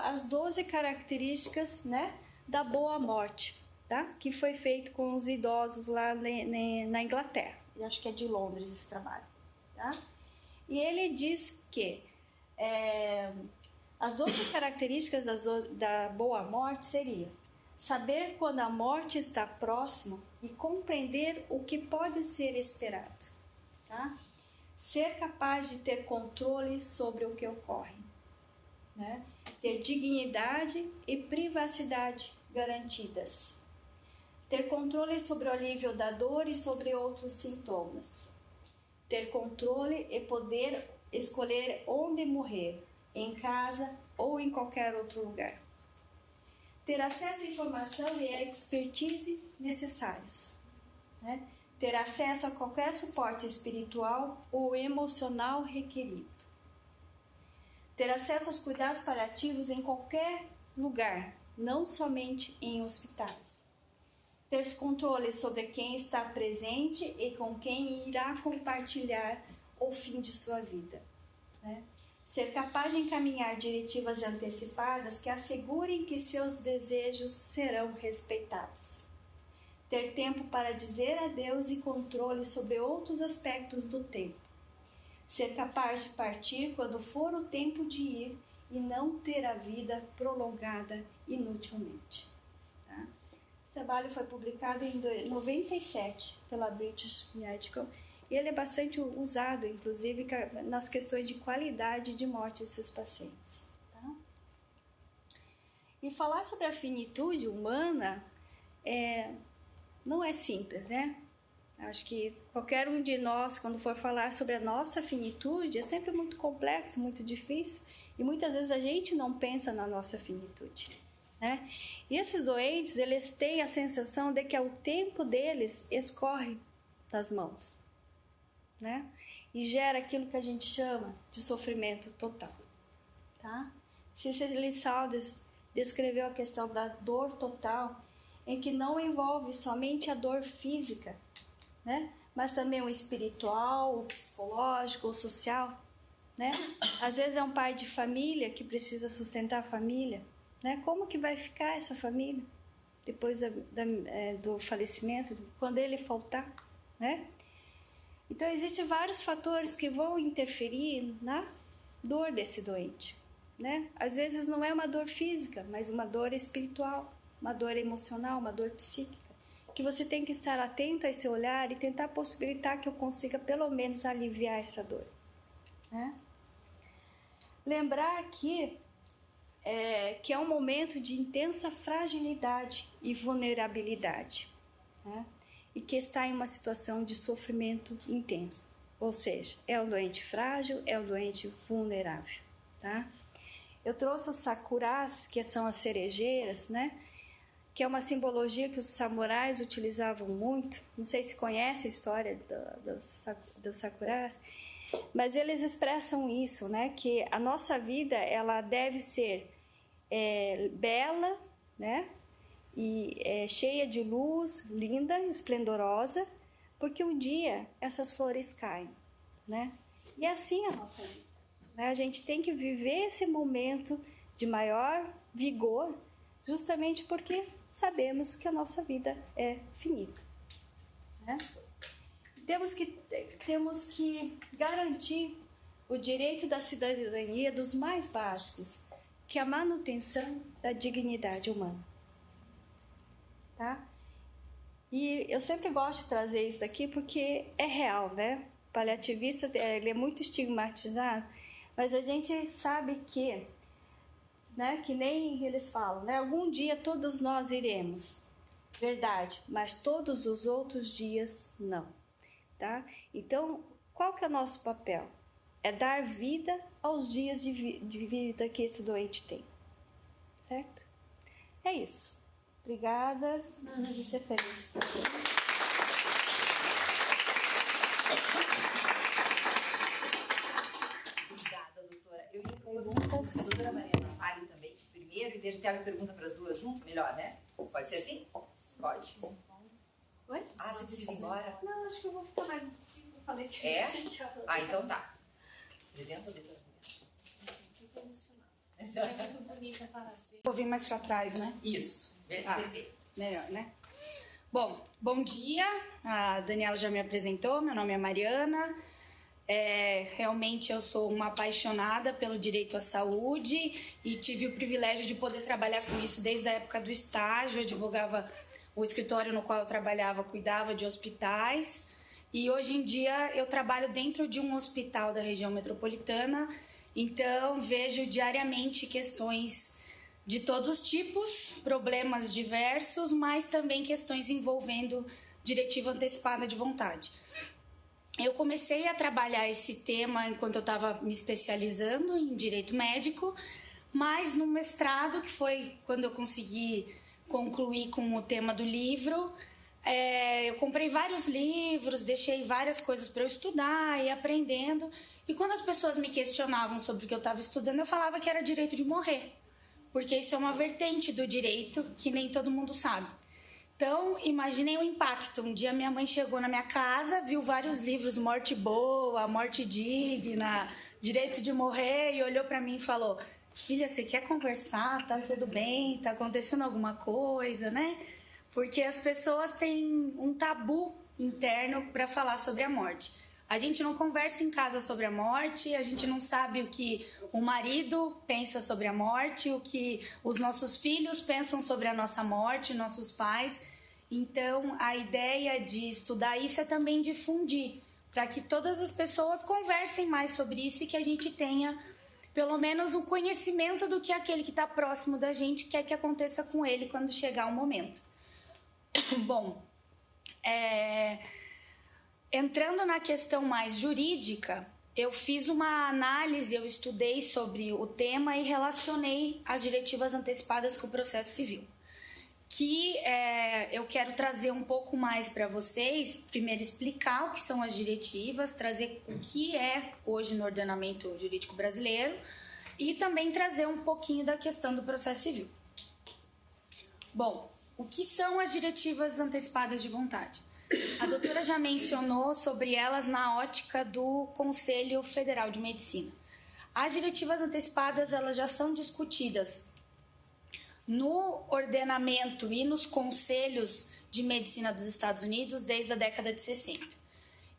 as 12 características, né, da boa morte, tá? Que foi feito com os idosos lá na Inglaterra. Eu acho que é de Londres esse trabalho. Tá? E ele diz que as 12 características da boa morte seriam saber quando a morte está próxima e compreender o que pode ser esperado. Tá? Ser capaz de ter controle sobre o que ocorre. Né? Ter dignidade e privacidade garantidas. Ter controle sobre o alívio da dor e sobre outros sintomas. Ter controle e poder escolher onde morrer, em casa ou em qualquer outro lugar. Ter acesso à informação e à expertise necessários. Né? Ter acesso a qualquer suporte espiritual ou emocional requerido. Ter acesso aos cuidados paliativos em qualquer lugar, não somente em hospitais. Ter controle sobre quem está presente e com quem irá compartilhar o fim de sua vida. Né? Ser capaz de encaminhar diretivas antecipadas que assegurem que seus desejos serão respeitados. Ter tempo para dizer adeus e controle sobre outros aspectos do tempo. Ser capaz de partir quando for o tempo de ir e não ter a vida prolongada inutilmente. Tá? O trabalho foi publicado em 97 pela British Medical. E ele é bastante usado, inclusive, nas questões de qualidade de morte desses pacientes. Tá? E falar sobre a finitude humana não é simples, né? Acho que qualquer um de nós, quando for falar sobre a nossa finitude, é sempre muito complexo, muito difícil, e muitas vezes a gente não pensa na nossa finitude. Né? E esses doentes, eles têm a sensação de que o tempo deles escorre das mãos. Né? E gera aquilo que a gente chama de sofrimento total. Tá? C.C. Saldes descreveu a questão da dor total, em que não envolve somente a dor física, né? Mas também o espiritual, o psicológico, o social. Né? Às vezes é um pai de família que precisa sustentar a família. Né? Como que vai ficar essa família depois do falecimento, quando ele faltar? Né? Então, existem vários fatores que vão interferir na dor desse doente. Né? Às vezes não é uma dor física, mas uma dor espiritual, uma dor emocional, uma dor psíquica, que você tem que estar atento a esse olhar e tentar possibilitar que eu consiga pelo menos aliviar essa dor. Né? Lembrar que é um momento de intensa fragilidade e vulnerabilidade. né? E que está em uma situação de sofrimento intenso. Ou seja, é um doente frágil, é um doente vulnerável, tá? Eu trouxe os sakuras, que são as cerejeiras, né? Que é uma simbologia que os samurais utilizavam muito. Não sei se conhece a história dos sakuras, mas eles expressam isso, né? Que a nossa vida ela deve ser bela, né? E cheia de luz, linda, esplendorosa, porque um dia essas flores caem, né? E assim a nossa vida, né? A gente tem que viver esse momento de maior vigor, justamente porque sabemos que a nossa vida é finita, né? Temos que garantir o direito da cidadania dos mais básicos, que é a manutenção da dignidade humana, tá? E eu sempre gosto de trazer isso aqui porque é real, né? O paliativista, ele é muito estigmatizado, mas a gente sabe que, né, que nem eles falam, né? Algum dia todos nós iremos, verdade, mas todos os outros dias não, tá? Então, qual que é o nosso papel? É dar vida aos dias de vida que esse doente tem, certo? É isso. Obrigada e ser feliz. Obrigada, doutora. Eu ia propor que a doutora Mariana fale também primeiro e deixa até a pergunta para as duas junto, melhor, né? Pode ser assim? Pode. Oi? Ah, você precisa ir embora? Não, acho que eu vou ficar mais um pouquinho. Eu falei que É? Ah, então tá. Apresenta a doutora. Vou vir mais para trás, né? Isso. Perfeito. Melhor, né? Bom dia. A Daniela já me apresentou. Meu nome é Mariana. Realmente eu sou uma apaixonada pelo direito à saúde e tive o privilégio de poder trabalhar com isso desde a época do estágio. Eu advogava, o escritório no qual eu trabalhava cuidava de hospitais e hoje em dia eu trabalho dentro de um hospital da região metropolitana, então vejo diariamente questões de todos os tipos, problemas diversos, mas também questões envolvendo diretiva antecipada de vontade. Eu comecei a trabalhar esse tema enquanto eu estava me especializando em direito médico, mas no mestrado, que foi quando eu consegui concluir com o tema do livro, eu comprei vários livros, deixei várias coisas para eu estudar e aprendendo, e quando as pessoas me questionavam sobre o que eu estava estudando, eu falava que era direito de morrer, porque isso é uma vertente do direito que nem todo mundo sabe. Então, imaginei o impacto. Um dia minha mãe chegou na minha casa, viu vários livros, Morte Boa, Morte Digna, Direito de Morrer, e olhou para mim e falou: filha, você quer conversar? Tá tudo bem? Tá acontecendo alguma coisa, né? Porque as pessoas têm um tabu interno para falar sobre a morte. A gente não conversa em casa sobre a morte, a gente não sabe o que o marido pensa sobre a morte, o que os nossos filhos pensam sobre a nossa morte, nossos pais. Então, a ideia de estudar isso é também difundir, para que todas as pessoas conversem mais sobre isso e que a gente tenha, pelo menos, um conhecimento do que aquele que está próximo da gente quer que aconteça com ele quando chegar o momento. Bom, entrando na questão mais jurídica, eu fiz uma análise, eu estudei sobre o tema e relacionei as diretivas antecipadas com o processo civil. Que eu quero trazer um pouco mais para vocês, primeiro explicar o que são as diretivas, trazer o que é hoje no ordenamento jurídico brasileiro e também trazer um pouquinho da questão do processo civil. Bom, o que são as diretivas antecipadas de vontade? A doutora já mencionou sobre elas na ótica do Conselho Federal de Medicina. As diretivas antecipadas, elas já são discutidas no ordenamento e nos conselhos de medicina dos Estados Unidos desde a década de 60.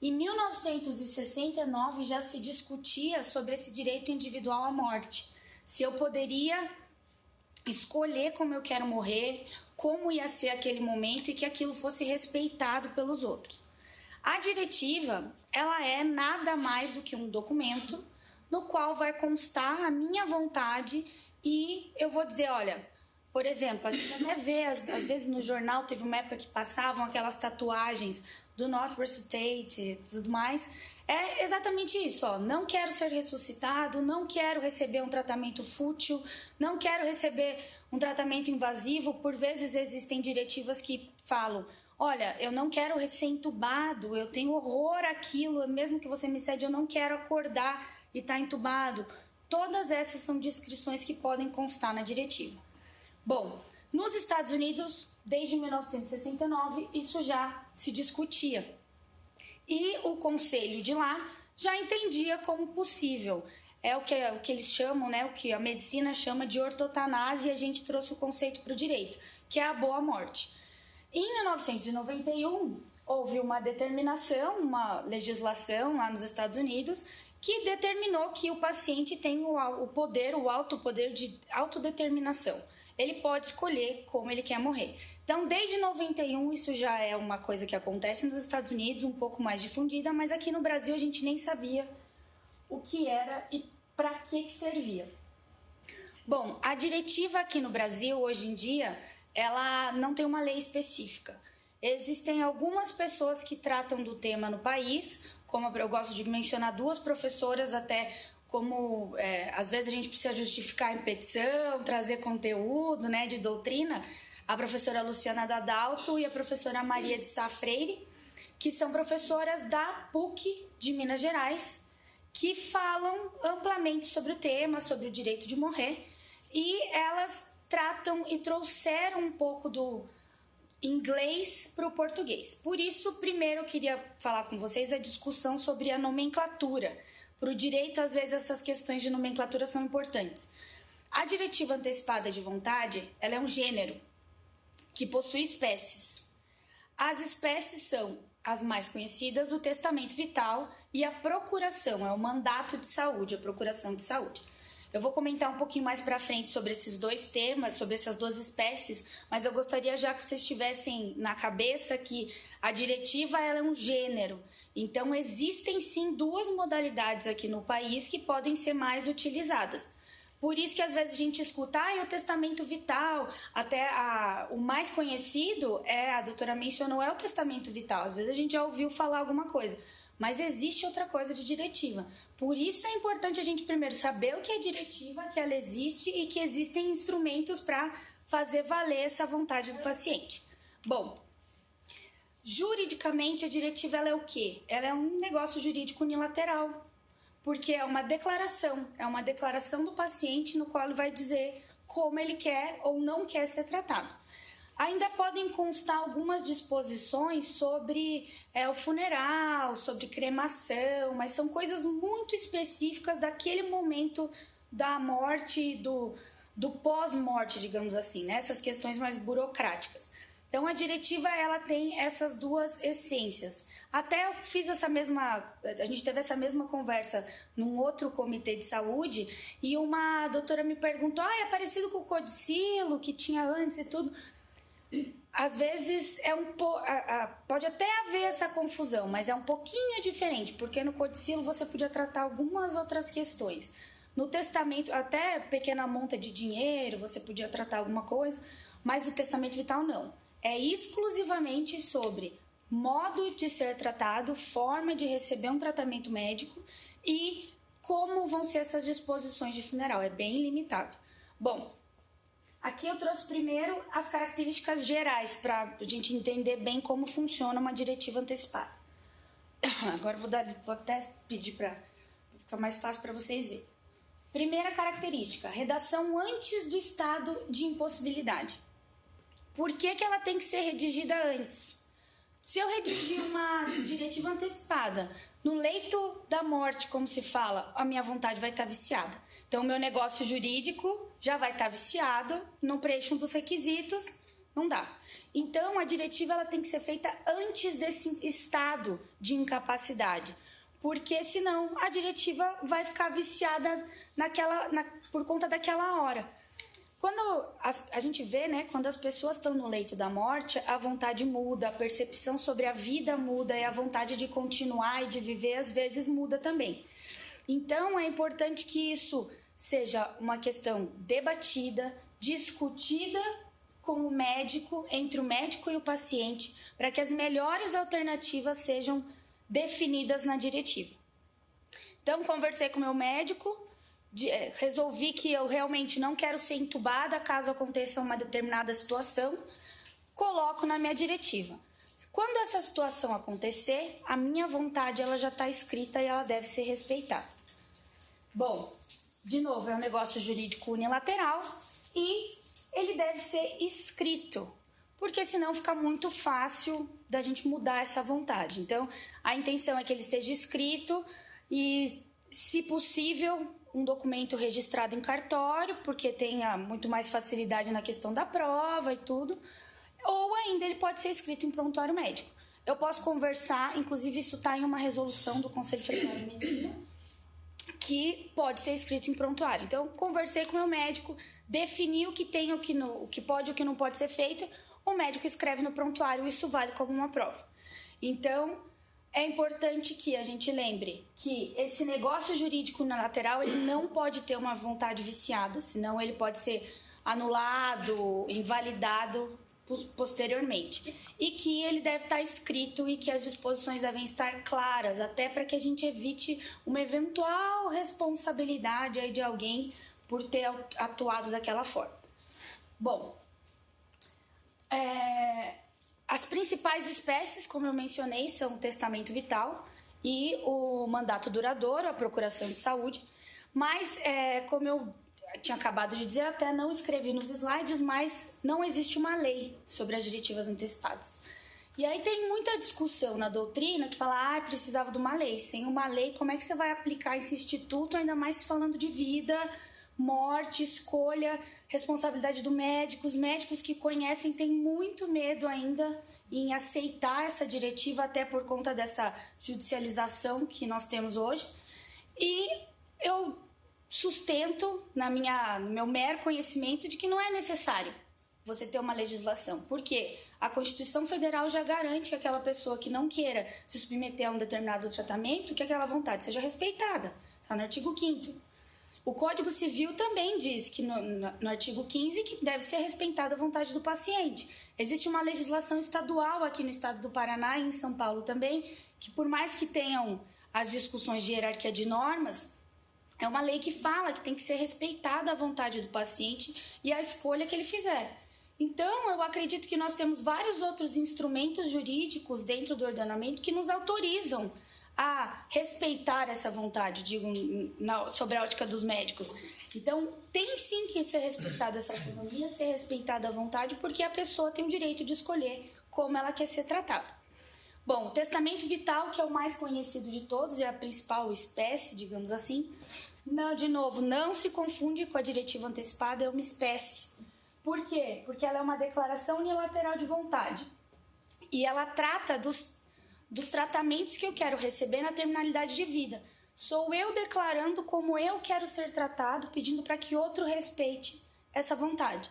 Em 1969 já se discutia sobre esse direito individual à morte. Se eu poderia escolher como eu quero morrer, como ia ser aquele momento e que aquilo fosse respeitado pelos outros. A diretiva, ela é nada mais do que um documento no qual vai constar a minha vontade e eu vou dizer, olha, Por exemplo, a gente até vê, às vezes no jornal, teve uma época que passavam aquelas tatuagens do not resuscitate e tudo mais. É exatamente isso, ó. Não quero ser ressuscitado, não quero receber um tratamento fútil, não quero receber um tratamento invasivo. Por vezes existem diretivas que falam, olha, eu não quero ser entubado, eu tenho horror àquilo, mesmo que você me cede, eu não quero acordar e estar entubado. Todas essas são descrições que podem constar na diretiva. Bom, nos Estados Unidos, desde 1969, isso já se discutia. E o conselho de lá já entendia como possível. É o que eles chamam, né, o que a medicina chama de ortotanásia, e a gente trouxe o conceito para o direito, que é a boa morte. Em 1991, houve uma determinação, uma legislação lá nos Estados Unidos, que determinou que o paciente tem o alto poder de autodeterminação. Ele pode escolher como ele quer morrer. Então, desde 91, isso já é uma coisa que acontece nos Estados Unidos, um pouco mais difundida, mas aqui no Brasil a gente nem sabia o que era e para que servia. Bom, a diretiva aqui no Brasil, hoje em dia, ela não tem uma lei específica. Existem algumas pessoas que tratam do tema no país, como eu gosto de mencionar duas professoras até, como às vezes a gente precisa justificar em petição, trazer conteúdo, né, de doutrina, a professora Luciana Dadalto e a professora Maria de Sá Freire, que são professoras da PUC de Minas Gerais, que falam amplamente sobre o tema, sobre o direito de morrer, e elas tratam e trouxeram um pouco do inglês para o português. Por isso, primeiro eu queria falar com vocês a discussão sobre a nomenclatura. Para o direito, às vezes, essas questões de nomenclatura são importantes. A diretiva antecipada de vontade, ela é um gênero que possui espécies. As espécies são as mais conhecidas, o testamento vital e a procuração, é o mandato de saúde, a procuração de saúde. Eu vou comentar um pouquinho mais para frente sobre esses dois temas, sobre essas duas espécies, mas eu gostaria já que vocês tivessem na cabeça que a diretiva ela é um gênero. Então, existem sim duas modalidades aqui no país que podem ser mais utilizadas. Por isso que às vezes a gente escuta, o testamento vital, até o mais conhecido, a doutora mencionou, é o testamento vital. Às vezes a gente já ouviu falar alguma coisa, mas existe outra coisa de diretiva. Por isso é importante a gente primeiro saber o que é diretiva, que ela existe e que existem instrumentos para fazer valer essa vontade do paciente. Bom, juridicamente a diretiva ela é o quê? Ela é um negócio jurídico unilateral. Porque é uma declaração do paciente no qual ele vai dizer como ele quer ou não quer ser tratado. Ainda podem constar algumas disposições sobre o funeral, sobre cremação, mas são coisas muito específicas daquele momento da morte, do pós-morte, digamos assim, né? Essas questões mais burocráticas. Então, a diretiva ela tem essas duas essências. Até eu fiz a gente teve essa mesma conversa num outro comitê de saúde e uma doutora me perguntou, é parecido com o codicilo que tinha antes e tudo. Às vezes pode até haver essa confusão, mas é um pouquinho diferente, porque no codicilo você podia tratar algumas outras questões. No testamento, até pequena monta de dinheiro, você podia tratar alguma coisa, mas o testamento vital não. É exclusivamente sobre modo de ser tratado, forma de receber um tratamento médico e como vão ser essas disposições de funeral. É bem limitado. Bom, aqui eu trouxe primeiro as características gerais para a gente entender bem como funciona uma diretiva antecipada. Agora vou até pedir para ficar mais fácil para vocês verem. Primeira característica, redação antes do estado de impossibilidade. Por que ela tem que ser redigida antes? Se eu redigir uma diretiva antecipada no leito da morte, como se fala, a minha vontade vai estar viciada. Então, o meu negócio jurídico já vai estar viciado, não preenche um dos requisitos, não dá. Então, a diretiva ela tem que ser feita antes desse estado de incapacidade, porque senão a diretiva vai ficar viciada por conta daquela hora. Quando a gente vê, né, quando as pessoas estão no leito da morte, a vontade muda, a percepção sobre a vida muda e a vontade de continuar e de viver às vezes muda também. Então é importante que isso seja uma questão debatida, discutida com o médico, entre o médico e o paciente, para que as melhores alternativas sejam definidas na diretiva. Então, conversei com o meu médico, resolvi que eu realmente não quero ser entubada caso aconteça uma determinada situação, coloco na minha diretiva. Quando essa situação acontecer, a minha vontade ela já está escrita e ela deve ser respeitada. Bom, de novo, é um negócio jurídico unilateral e ele deve ser escrito, porque senão fica muito fácil da gente mudar essa vontade. Então, a intenção é que ele seja escrito e, se possível, um documento registrado em cartório, porque tenha muito mais facilidade na questão da prova e tudo, ou ainda ele pode ser escrito em prontuário médico. Eu posso conversar, inclusive isso está em uma resolução do Conselho Federal de Medicina, que pode ser escrito em prontuário. Então, conversei com o meu médico, defini o que tem, o que pode e o que não pode ser feito, o médico escreve no prontuário, isso vale como uma prova. Então, é importante que a gente lembre que esse negócio jurídico unilateral, ele não pode ter uma vontade viciada, senão ele pode ser anulado, invalidado posteriormente. E que ele deve estar escrito e que as disposições devem estar claras, até para que a gente evite uma eventual responsabilidade aí de alguém por ter atuado daquela forma. Bom, as principais espécies, como eu mencionei, são o testamento vital e o mandato duradouro, a procuração de saúde, mas, como eu tinha acabado de dizer, até não escrevi nos slides, mas não existe uma lei sobre as diretivas antecipadas. E aí tem muita discussão na doutrina que fala, precisava de uma lei. Sem uma lei, como é que você vai aplicar esse instituto, ainda mais falando de vida, morte, escolha, responsabilidade do médico. Os médicos que conhecem têm muito medo ainda em aceitar essa diretiva, até por conta dessa judicialização que nós temos hoje. E eu sustento no meu mero conhecimento de que não é necessário você ter uma legislação. Por quê? A Constituição Federal já garante que aquela pessoa que não queira se submeter a um determinado tratamento, que aquela vontade seja respeitada. Está no artigo 5º. O Código Civil também diz que no artigo 15 que deve ser respeitada a vontade do paciente. Existe uma legislação estadual aqui no estado do Paraná e em São Paulo também, que por mais que tenham as discussões de hierarquia de normas, é uma lei que fala que tem que ser respeitada a vontade do paciente e a escolha que ele fizer. Então, eu acredito que nós temos vários outros instrumentos jurídicos dentro do ordenamento que nos autorizam a respeitar essa vontade, digo, sobre a ótica dos médicos. Então, tem sim que ser respeitada essa autonomia, ser respeitada a vontade, porque a pessoa tem o direito de escolher como ela quer ser tratada. Bom, o testamento vital, que é o mais conhecido de todos, é a principal espécie, digamos assim. Não, de novo, não se confunde com a diretiva antecipada, é uma espécie. Por quê? Porque ela é uma declaração unilateral de vontade. E ela trata dos tratamentos que eu quero receber na terminalidade de vida. Sou eu declarando como eu quero ser tratado, pedindo para que outro respeite essa vontade.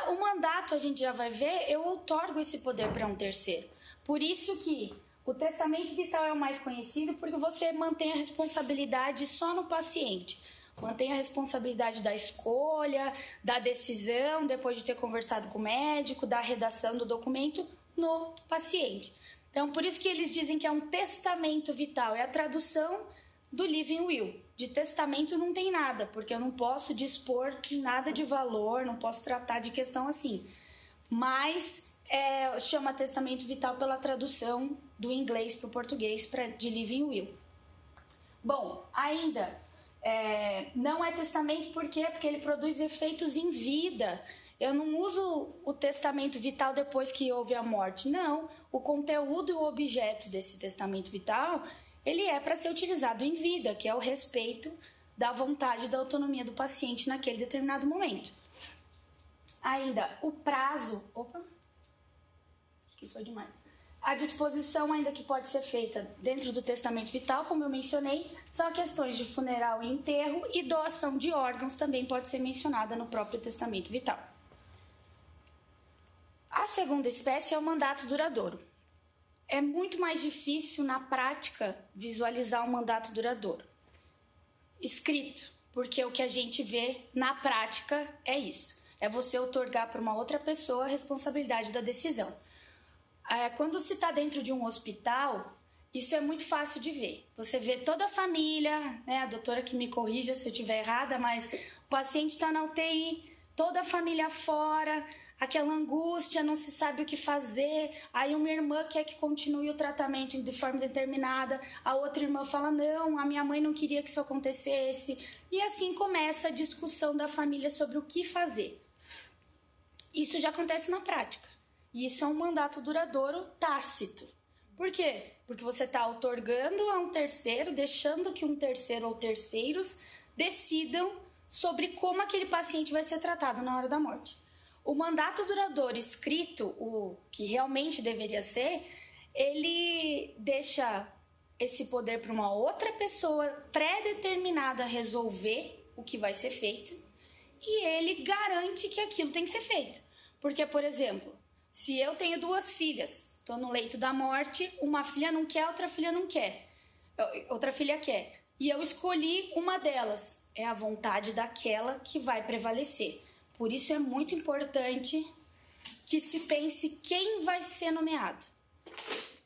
O mandato, a gente já vai ver, eu outorgo esse poder para um terceiro. Por isso que o testamento vital é o mais conhecido, porque você mantém a responsabilidade só no paciente. Mantém a responsabilidade da escolha, da decisão, depois de ter conversado com o médico, da redação do documento no paciente. Então, por isso que eles dizem que é um testamento vital. É a tradução do living will. De testamento não tem nada, porque eu não posso dispor nada de valor, não posso tratar de questão assim. Mas chama testamento vital pela tradução do inglês para o português de living will. Bom, ainda não é testamento por quê? Porque ele produz efeitos em vida. Eu não uso o testamento vital depois que houve a morte. Não, o conteúdo e o objeto desse testamento vital, ele é para ser utilizado em vida, que é o respeito da vontade e da autonomia do paciente naquele determinado momento. Ainda, o prazo... Opa! Acho que foi demais. A disposição ainda que pode ser feita dentro do testamento vital, como eu mencionei, são questões de funeral e enterro, e doação de órgãos também pode ser mencionada no próprio testamento vital. A segunda espécie é o mandato duradouro. É muito mais difícil, na prática, visualizar um mandato duradouro escrito. porque o que a gente vê na prática é isso. É você outorgar para uma outra pessoa a responsabilidade da decisão. Quando se está dentro de um hospital, isso é muito fácil de ver. Você vê toda a família, né? A doutora que me corrija se eu estiver errada, mas o paciente está na UTI, toda a família fora, aquela angústia, não se sabe o que fazer. Aí uma irmã quer que continue o tratamento de forma determinada, a outra irmã fala, não, a minha mãe não queria que isso acontecesse. E assim começa a discussão da família sobre o que fazer. Isso já acontece na prática. E isso é um mandato duradouro tácito. Por quê? Porque você está outorgando a um terceiro, deixando que um terceiro ou terceiros decidam sobre como aquele paciente vai ser tratado na hora da morte. O mandato duradouro escrito, o que realmente deveria ser, ele deixa esse poder para uma outra pessoa pré-determinada resolver o que vai ser feito e ele garante que aquilo tem que ser feito. Porque, por exemplo, se eu tenho 2 filhas, estou no leito da morte, uma filha não quer, outra filha não quer, outra filha quer, e eu escolhi uma delas, é a vontade daquela que vai prevalecer. Por isso é muito importante que se pense quem vai ser nomeado.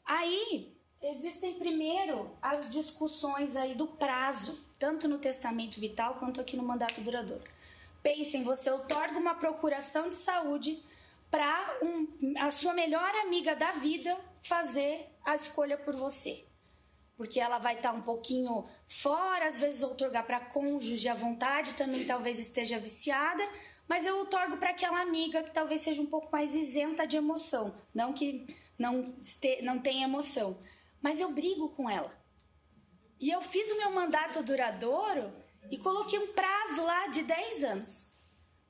Aí, existem primeiro as discussões aí do prazo, tanto no testamento vital quanto aqui no mandato duradouro. Pensem, você outorga uma procuração de saúde para a sua melhor amiga da vida fazer a escolha por você. Porque ela vai estar um pouquinho fora, às vezes outorgar para cônjuge à vontade, também talvez esteja viciada, mas eu outorgo para aquela amiga que talvez seja um pouco mais isenta de emoção, não que não tenha emoção, mas eu brigo com ela. E eu fiz o meu mandato duradouro e coloquei um prazo lá de 10 anos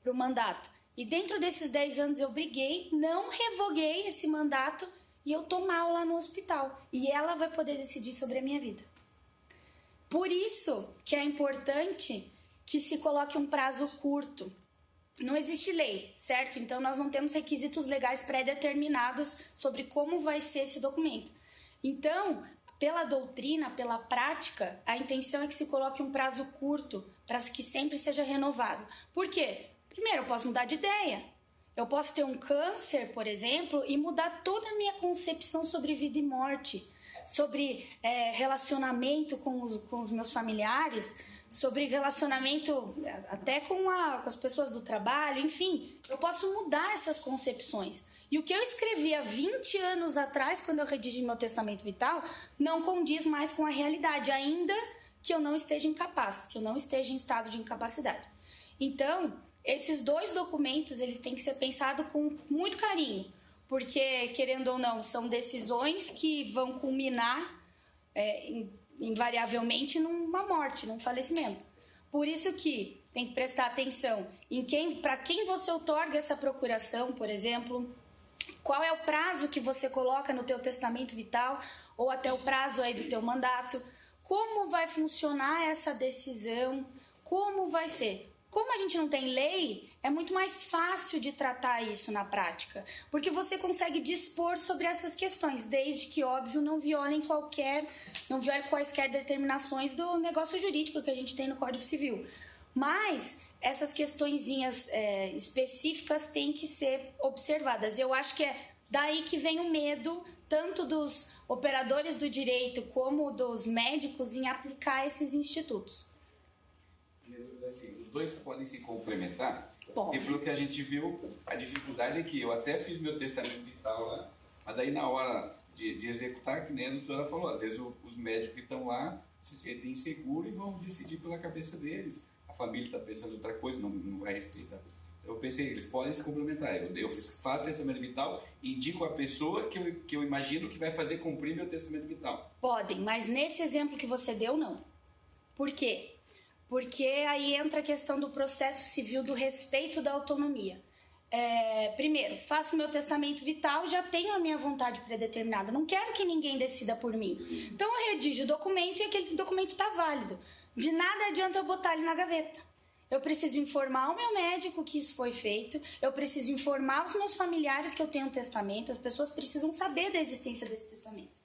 para o mandato. E dentro desses 10 anos eu briguei, não revoguei esse mandato e eu tô mal lá no hospital. E ela vai poder decidir sobre a minha vida. Por isso que é importante que se coloque um prazo curto. Não existe lei, certo? Então nós não temos requisitos legais pré-determinados sobre como vai ser esse documento. Então, pela doutrina, pela prática, a intenção é que se coloque um prazo curto para que sempre seja renovado. Por quê? Primeiro, eu posso mudar de ideia. Eu posso ter um câncer, por exemplo, e mudar toda a minha concepção sobre vida e morte, sobre relacionamento com os meus familiares, sobre relacionamento até com as pessoas do trabalho, enfim. Eu posso mudar essas concepções. E o que eu escrevi há 20 anos atrás, quando eu redigi meu testamento vital, não condiz mais com a realidade, ainda que eu não esteja incapaz, que eu não esteja em estado de incapacidade. Então, esses 2 documentos, eles têm que ser pensados com muito carinho, porque, querendo ou não, são decisões que vão culminar invariavelmente numa morte, num falecimento. Por isso que tem que prestar atenção para quem você outorga essa procuração, por exemplo, qual é o prazo que você coloca no teu testamento vital ou até o prazo aí do teu mandato, como vai funcionar essa decisão, como vai ser. Como a gente não tem lei, é muito mais fácil de tratar isso na prática, porque você consegue dispor sobre essas questões, desde que, óbvio, não violem quaisquer determinações do negócio jurídico que a gente tem no Código Civil. Mas essas questõezinhas específicas têm que ser observadas. Eu acho que é daí que vem o medo, tanto dos operadores do direito como dos médicos, em aplicar esses institutos. Assim, os 2 podem se complementar. E pelo que a gente viu, a dificuldade é que eu até fiz meu testamento vital lá, mas daí na hora de executar, que nem a doutora falou, às vezes os médicos que estão lá se sentem inseguros e vão decidir pela cabeça deles. A família está pensando outra coisa, não vai respeitar. Eu pensei, eles podem se complementar. Eu faço testamento vital e indico a pessoa que eu imagino que vai fazer cumprir meu testamento vital. Podem, mas nesse exemplo que você deu, não. Por quê? Porque aí entra a questão do processo civil, do respeito da autonomia. Primeiro, faço meu testamento vital, já tenho a minha vontade predeterminada, não quero que ninguém decida por mim. Então eu redijo o documento e aquele documento está válido. De nada adianta eu botar ele na gaveta. Eu preciso informar o meu médico que isso foi feito, eu preciso informar os meus familiares que eu tenho um testamento, as pessoas precisam saber da existência desse testamento.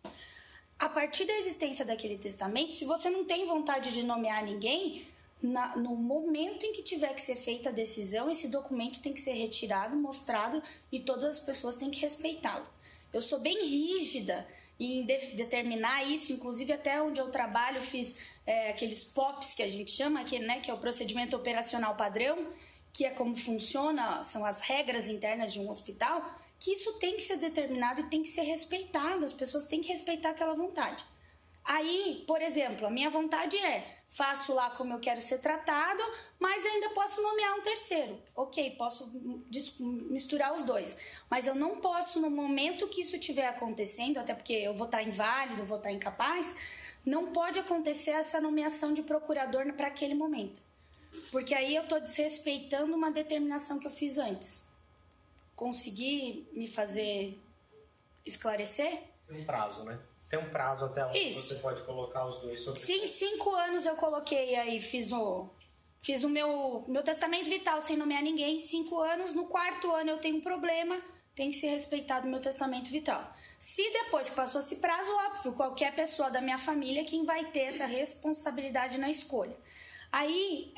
A partir da existência daquele testamento, se você não tem vontade de nomear ninguém, no momento em que tiver que ser feita a decisão, esse documento tem que ser retirado, mostrado e todas as pessoas têm que respeitá-lo. Eu sou bem rígida em determinar isso, inclusive até onde eu trabalho fiz aqueles POPs que a gente chama, que é o procedimento operacional padrão, que é como funciona, são as regras internas de um hospital, que isso tem que ser determinado e tem que ser respeitado, as pessoas têm que respeitar aquela vontade. Aí, por exemplo, a minha vontade faço lá como eu quero ser tratado, mas ainda posso nomear um terceiro. Ok, posso misturar os dois. Mas eu não posso, no momento que isso estiver acontecendo, até porque eu vou estar inválido, vou estar incapaz, não pode acontecer essa nomeação de procurador para aquele momento. Porque aí eu estou desrespeitando uma determinação que eu fiz antes. Consegui me fazer esclarecer? Tem um prazo, né? Tem um prazo até onde você pode colocar os dois sobre... Sim, 5 anos eu coloquei aí, fiz o meu testamento vital sem nomear ninguém. 5 anos, no 4º ano eu tenho um problema, tem que ser respeitado o meu testamento vital. Se depois que passou esse prazo, óbvio, qualquer pessoa da minha família quem vai ter essa responsabilidade na escolha. Aí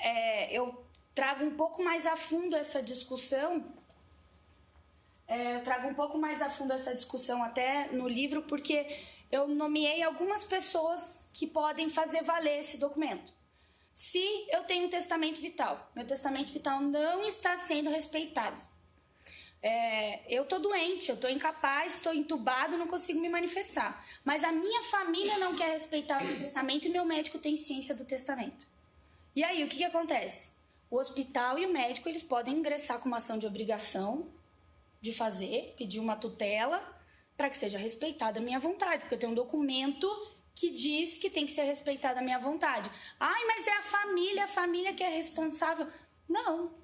eu trago um pouco mais a fundo essa discussão, até no livro, porque eu nomeei algumas pessoas que podem fazer valer esse documento. Se eu tenho um testamento vital, meu testamento vital não está sendo respeitado. Eu estou doente, eu estou incapaz, estou entubado, não consigo me manifestar. Mas a minha família não quer respeitar o meu testamento e meu médico tem ciência do testamento. E aí, o que acontece? O hospital e o médico eles podem ingressar com uma ação de obrigação de fazer, pedir uma tutela para que seja respeitada a minha vontade, porque eu tenho um documento que diz que tem que ser respeitada a minha vontade. Ai, mas é a família que é responsável. Não,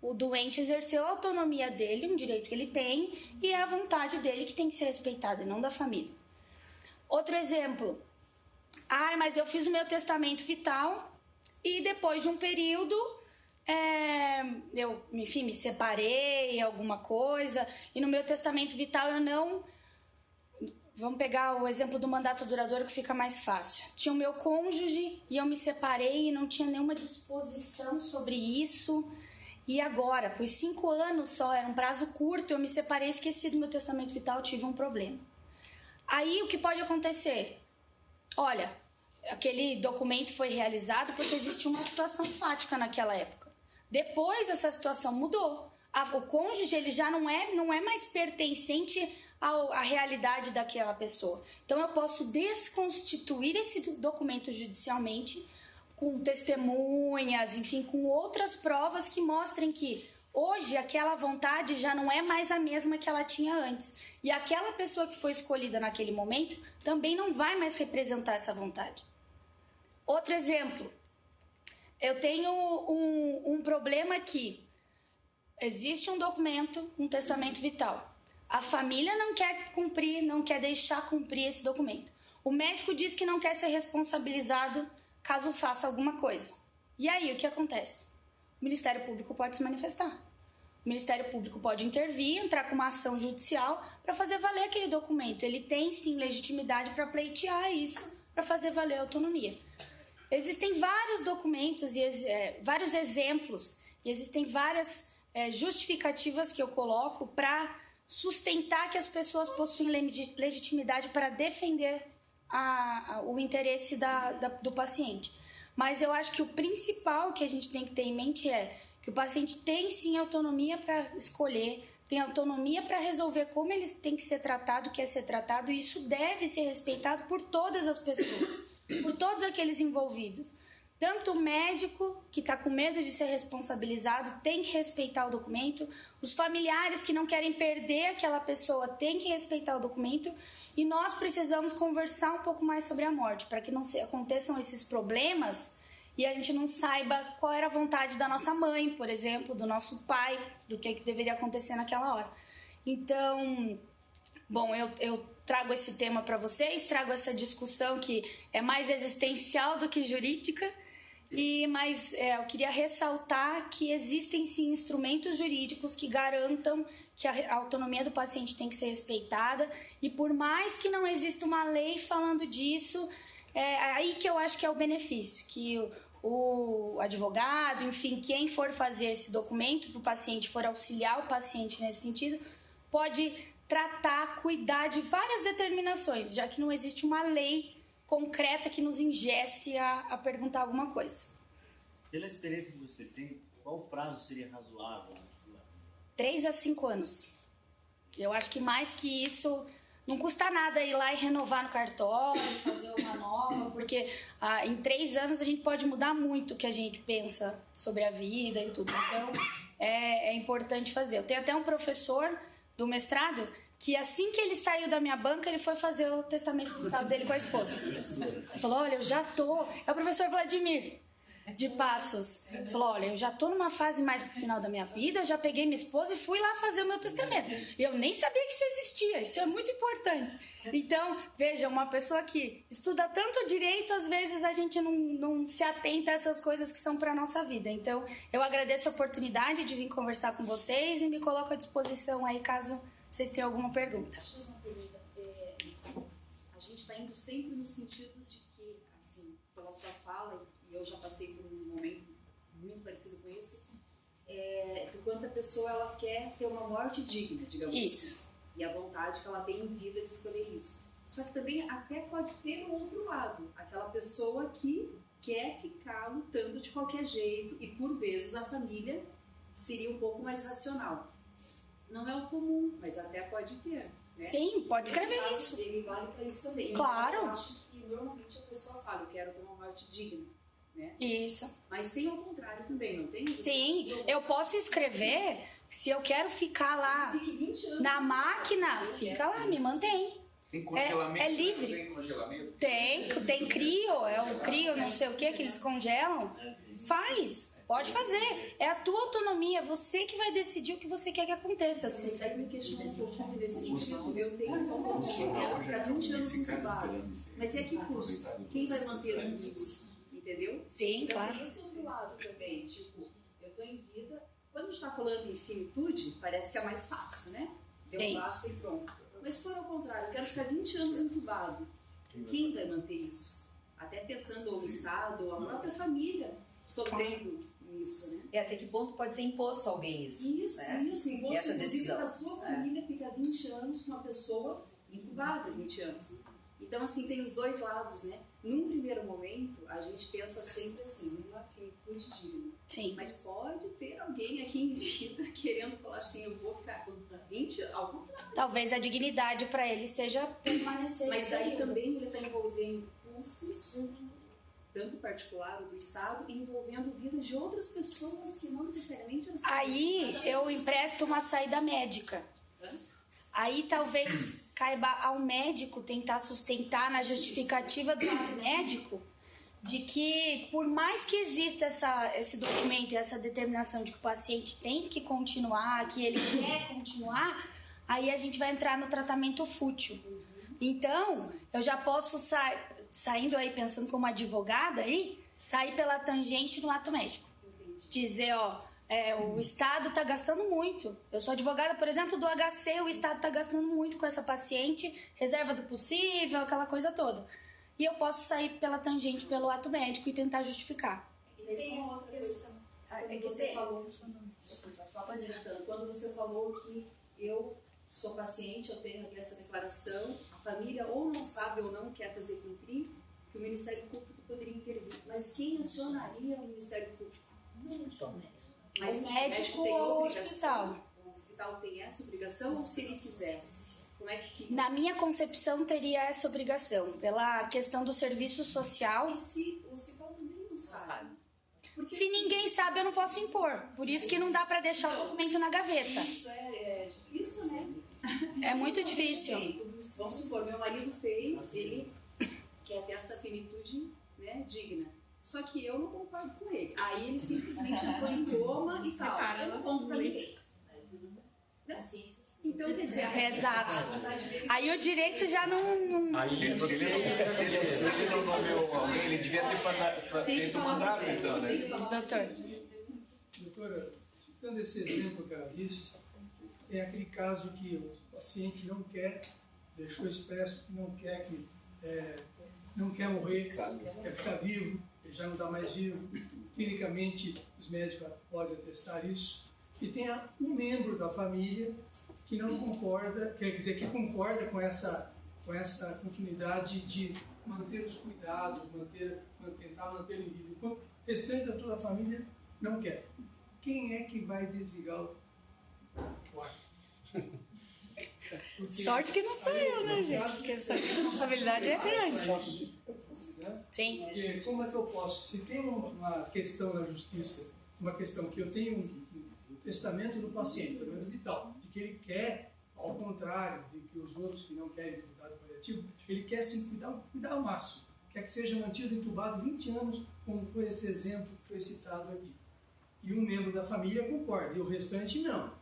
o doente exerceu a autonomia dele, um direito que ele tem, e é a vontade dele que tem que ser respeitada, e não da família. Outro exemplo. Ai, mas eu fiz o meu testamento vital e depois de um período... eu, enfim, me separei, alguma coisa, e no meu testamento vital eu não... Vamos pegar o exemplo do mandato duradouro que fica mais fácil. Tinha o meu cônjuge e eu me separei e não tinha nenhuma disposição sobre isso. E agora, por 5 anos só, era um prazo curto, eu me separei, esqueci do meu testamento vital, tive um problema. Aí o que pode acontecer? Olha, aquele documento foi realizado porque existia uma situação fática naquela época. Depois essa situação mudou. O cônjuge ele já não é mais pertencente à realidade daquela pessoa. Então eu posso desconstituir esse documento judicialmente com testemunhas, enfim, com outras provas que mostrem que hoje aquela vontade já não é mais a mesma que ela tinha antes. E aquela pessoa que foi escolhida naquele momento também não vai mais representar essa vontade. Outro exemplo. Eu tenho um problema aqui. Existe um documento, um testamento vital. A família não quer cumprir, não quer deixar cumprir esse documento. O médico diz que não quer ser responsabilizado caso faça alguma coisa. E aí, o que acontece? O Ministério Público pode se manifestar. O Ministério Público pode intervir, entrar com uma ação judicial para fazer valer aquele documento. Ele tem, sim, legitimidade para pleitear isso, para fazer valer a autonomia. Existem vários documentos e vários exemplos e existem várias justificativas que eu coloco para sustentar que as pessoas possuem legitimidade para defender o interesse do paciente. Mas eu acho que o principal que a gente tem que ter em mente é que o paciente tem sim autonomia para escolher, tem autonomia para resolver como ele tem que ser tratado, quer ser tratado, e isso deve ser respeitado por todas as pessoas, por todos aqueles envolvidos. Tanto o médico, que está com medo de ser responsabilizado, tem que respeitar o documento. Os familiares que não querem perder aquela pessoa têm que respeitar o documento. E nós precisamos conversar um pouco mais sobre a morte, para que não aconteçam esses problemas e a gente não saiba qual era a vontade da nossa mãe, por exemplo, do nosso pai, do que deveria acontecer naquela hora. Então, bom, eu trago esse tema para vocês, trago essa discussão que é mais existencial do que jurídica, mas eu queria ressaltar que existem sim instrumentos jurídicos que garantam que a autonomia do paciente tem que ser respeitada, e por mais que não exista uma lei falando disso, é aí que eu acho que é o benefício, que o advogado, enfim, quem for fazer esse documento para o paciente, for auxiliar o paciente nesse sentido, pode tratar, cuidar de várias determinações, já que não existe uma lei concreta que nos ingesse a perguntar alguma coisa. Pela experiência que você tem, qual prazo seria razoável? 3 a 5 anos. Eu acho que mais que isso, não custa nada ir lá e renovar no cartório, fazer uma nova, porque em 3 anos a gente pode mudar muito o que a gente pensa sobre a vida e tudo. Então, é importante fazer. Eu tenho até um professor do mestrado que assim que ele saiu da minha banca, ele foi fazer o testamento vital dele com a esposa. Ele falou, olha, eu já tô... É o professor Vladimir, de Passos. Ele falou, olha, eu já tô numa fase mais pro final da minha vida, eu já peguei minha esposa e fui lá fazer o meu testamento. E eu nem sabia que isso existia, isso é muito importante. Então, veja, uma pessoa que estuda tanto direito, às vezes a gente não se atenta a essas coisas que são para nossa vida. Então, eu agradeço a oportunidade de vir conversar com vocês e me coloco à disposição aí, caso vocês tenham alguma pergunta. Deixa eu fazer uma pergunta. A gente está indo sempre no sentido de que, assim, pela sua fala, e eu já passei por um momento muito parecido com esse, do quanto a pessoa ela quer ter uma morte digna, digamos Isso. assim. E a vontade que ela tem em vida de escolher isso. Só que também até pode ter o outro lado. Aquela pessoa que quer ficar lutando de qualquer jeito e, por vezes, a família seria um pouco mais racional. Não é o comum, mas até pode ter. Né? Sim, pode escrever caso, isso. Ele vale para isso também. Claro. Eu acho que normalmente a pessoa fala, eu quero ter uma morte digna. Né? Isso. Mas tem o contrário também, não tem? Sim, eu posso escrever, se eu quero ficar lá na máquina, fica lá, me mantém. Tem congelamento? É livre. Tem congelamento? Tem crio, é o crio, não sei o que eles congelam. Faz, pode fazer. É a tua autonomia, você que vai decidir o que você quer que aconteça. Você deve me questionar um pouquinho nesse sentido. Eu tenho essa vontade, eu quero ficar 20 anos incubado. Mas e a que custo? Quem vai manter tudo isso? Entendeu? Sim, então, claro. Tem esse outro lado também, tipo, eu tô em vida. Quando a gente tá falando em finitude, parece que é mais fácil, né? Deu um basta e pronto. Mas se for ao contrário, eu quero ficar 20 anos entubado. Quem vai manter isso? Até pensando no Estado, a própria família sofrendo isso, né? Até que ponto pode ser imposto a alguém isso? Isso, né? isso. Imposto, essa decisão. A sua família fica 20 anos com uma pessoa entubada 20 anos. Então, assim, tem os dois lados, né? Num primeiro momento, a gente pensa sempre assim, numa finitude digna. Sim. Mas pode ter alguém aqui em vida querendo falar assim, eu vou ficar 20 anos, ao contrário. Talvez a dignidade para ele seja permanecer. Mas daí também ele está envolvendo custos, tanto particular ou do Estado, e envolvendo vidas de outras pessoas que não necessariamente... Aí eu empresto uma saída médica. Aí talvez caiba ao médico tentar sustentar na justificativa do ato médico de que, por mais que exista esse documento e essa determinação de que o paciente tem que continuar, que ele quer continuar, aí a gente vai entrar no tratamento fútil. Então, eu já posso saindo aí, pensando como advogada aí, sair pela tangente no ato médico. Dizer, o Estado está gastando muito. Eu sou advogada, por exemplo, do HC, o Estado está gastando muito com essa paciente, reserva do possível, aquela coisa toda. E eu posso sair pela tangente, pelo ato médico e tentar justificar. Tem uma outra questão. Quando você falou, desculpa, só adiantando, quando você falou que eu sou paciente, eu tenho aqui essa declaração, a família ou não sabe ou não quer fazer cumprir, que o Ministério Público poderia intervir. Mas quem acionaria o Ministério Público? Mas o médico ou o hospital. O hospital tem essa obrigação ou se ele quisesse? Como é que fica? Na minha concepção, teria essa obrigação, pela questão do serviço social. E se o hospital também não sabe? Porque se ninguém sabe, eu não posso impor. Por isso que não dá para deixar o documento na gaveta. Isso é difícil, né? É muito difícil. Vamos supor, meu marido fez, ele quer ter essa finitude, né, digna. Só que eu não concordo com ele. Aí ele simplesmente entrou em coma e tal. Eu não conto pra ninguém. Então, quer dizer... Exato. Aí o direito já não... Aí se ele não nomeou alguém, ele devia ter feito o mandato, então, né? Doutor. Doutora, citando esse exemplo que ela disse, tem aquele caso que o paciente não quer, deixou expresso que não quer morrer, quer ficar vivo, ele já não está mais vivo, clinicamente os médicos podem atestar isso, e tenha um membro da família que não concorda, quer dizer, que concorda com essa continuidade de manter os cuidados, tentar manter em vida. Enquanto o restante da toda a família não quer. Quem é que vai desligar o quarto? Sorte que não sou eu, né, gente? Porque essa responsabilidade é grande. Sim. Porque como é que eu posso? Se tem uma questão na justiça, uma questão que eu tenho um testamento do paciente, testamento vital, de que ele quer, ao contrário de que os outros que não querem cuidado paliativo, ele quer sim cuidar ao máximo. Quer que seja mantido entubado 20 anos, como foi esse exemplo que foi citado aqui. E um membro da família concorda, e o restante não.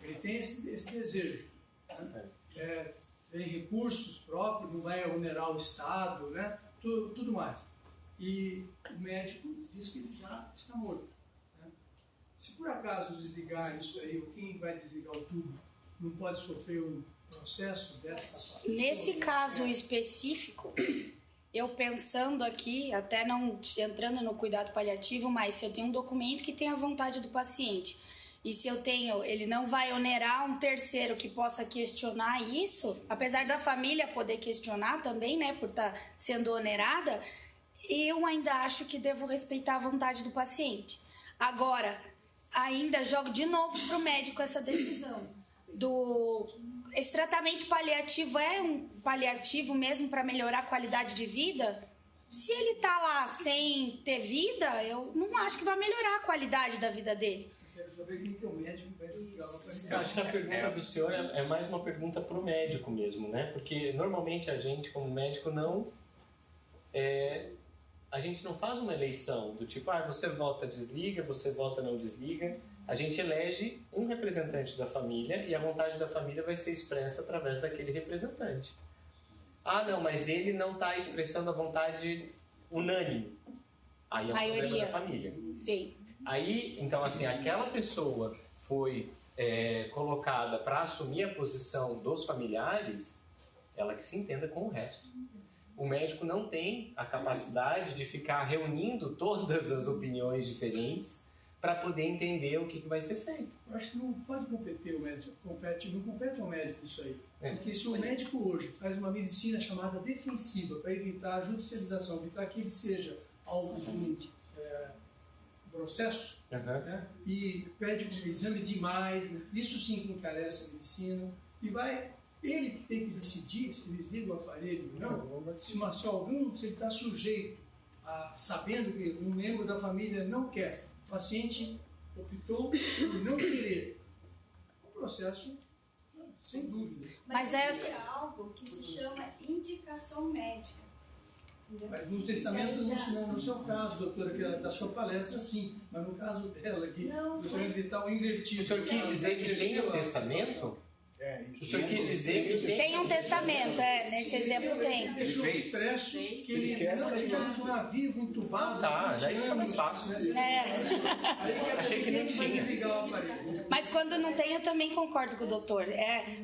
Ele tem esse desejo. Né? Tem recursos próprios, não vai onerar o Estado, né? Tudo mais. E o médico diz que ele já está morto. Né? Se por acaso desligar isso aí, ou quem vai desligar o tubo, não pode sofrer um processo dessa? Nesse caso específico, eu pensando aqui, até não entrando no cuidado paliativo, mas se eu tenho um documento que tem a vontade do paciente, e se eu tenho, ele não vai onerar um terceiro que possa questionar isso, apesar da família poder questionar também, né, por estar sendo onerada, eu ainda acho que devo respeitar a vontade do paciente. Agora, ainda jogo de novo para o médico essa decisão. Esse tratamento paliativo é um paliativo mesmo para melhorar a qualidade de vida? Se ele está lá sem ter vida, eu não acho que vai melhorar a qualidade da vida dele. Eu acho que a pergunta do senhor é mais uma pergunta para o médico mesmo, né? Porque normalmente a gente, como médico, a gente não faz uma eleição do tipo, você vota, desliga, você vota, não desliga. A gente elege um representante da família e a vontade da família vai ser expressa através daquele representante. Não, mas ele não está expressando a vontade unânime. Aí é um problema da família. Sim. Aí, então, assim, aquela pessoa foi colocada para assumir a posição dos familiares, ela que se entenda com o resto. O médico não tem a capacidade de ficar reunindo todas as opiniões diferentes para poder entender o que vai ser feito. Eu acho que não pode competir o médico, não compete ao médico isso aí. Porque se o médico hoje faz uma medicina chamada defensiva para evitar a judicialização, evitar que ele seja alvo de um processo, né? E pede exames demais, né? Isso sim que encarece a medicina, e ele que tem que decidir se desliga o aparelho ou não, se ele está sujeito sabendo que um membro da família não quer, o paciente optou por não querer, o processo, sem dúvida. Mas existe algo que se chama indicação médica. Mas no testamento, no seu caso, doutora, que é da sua palestra, sim. Mas no caso dela aqui, o testamento vital invertido. O senhor quis dizer que tem um testamento? O senhor quis dizer que tem um testamento, nesse exemplo tem. Deixou expresso que ele não queria continuar vivo, entubado. Daí fica mais fácil. Achei que nem tinha. Mas quando não tem, eu também concordo com o doutor.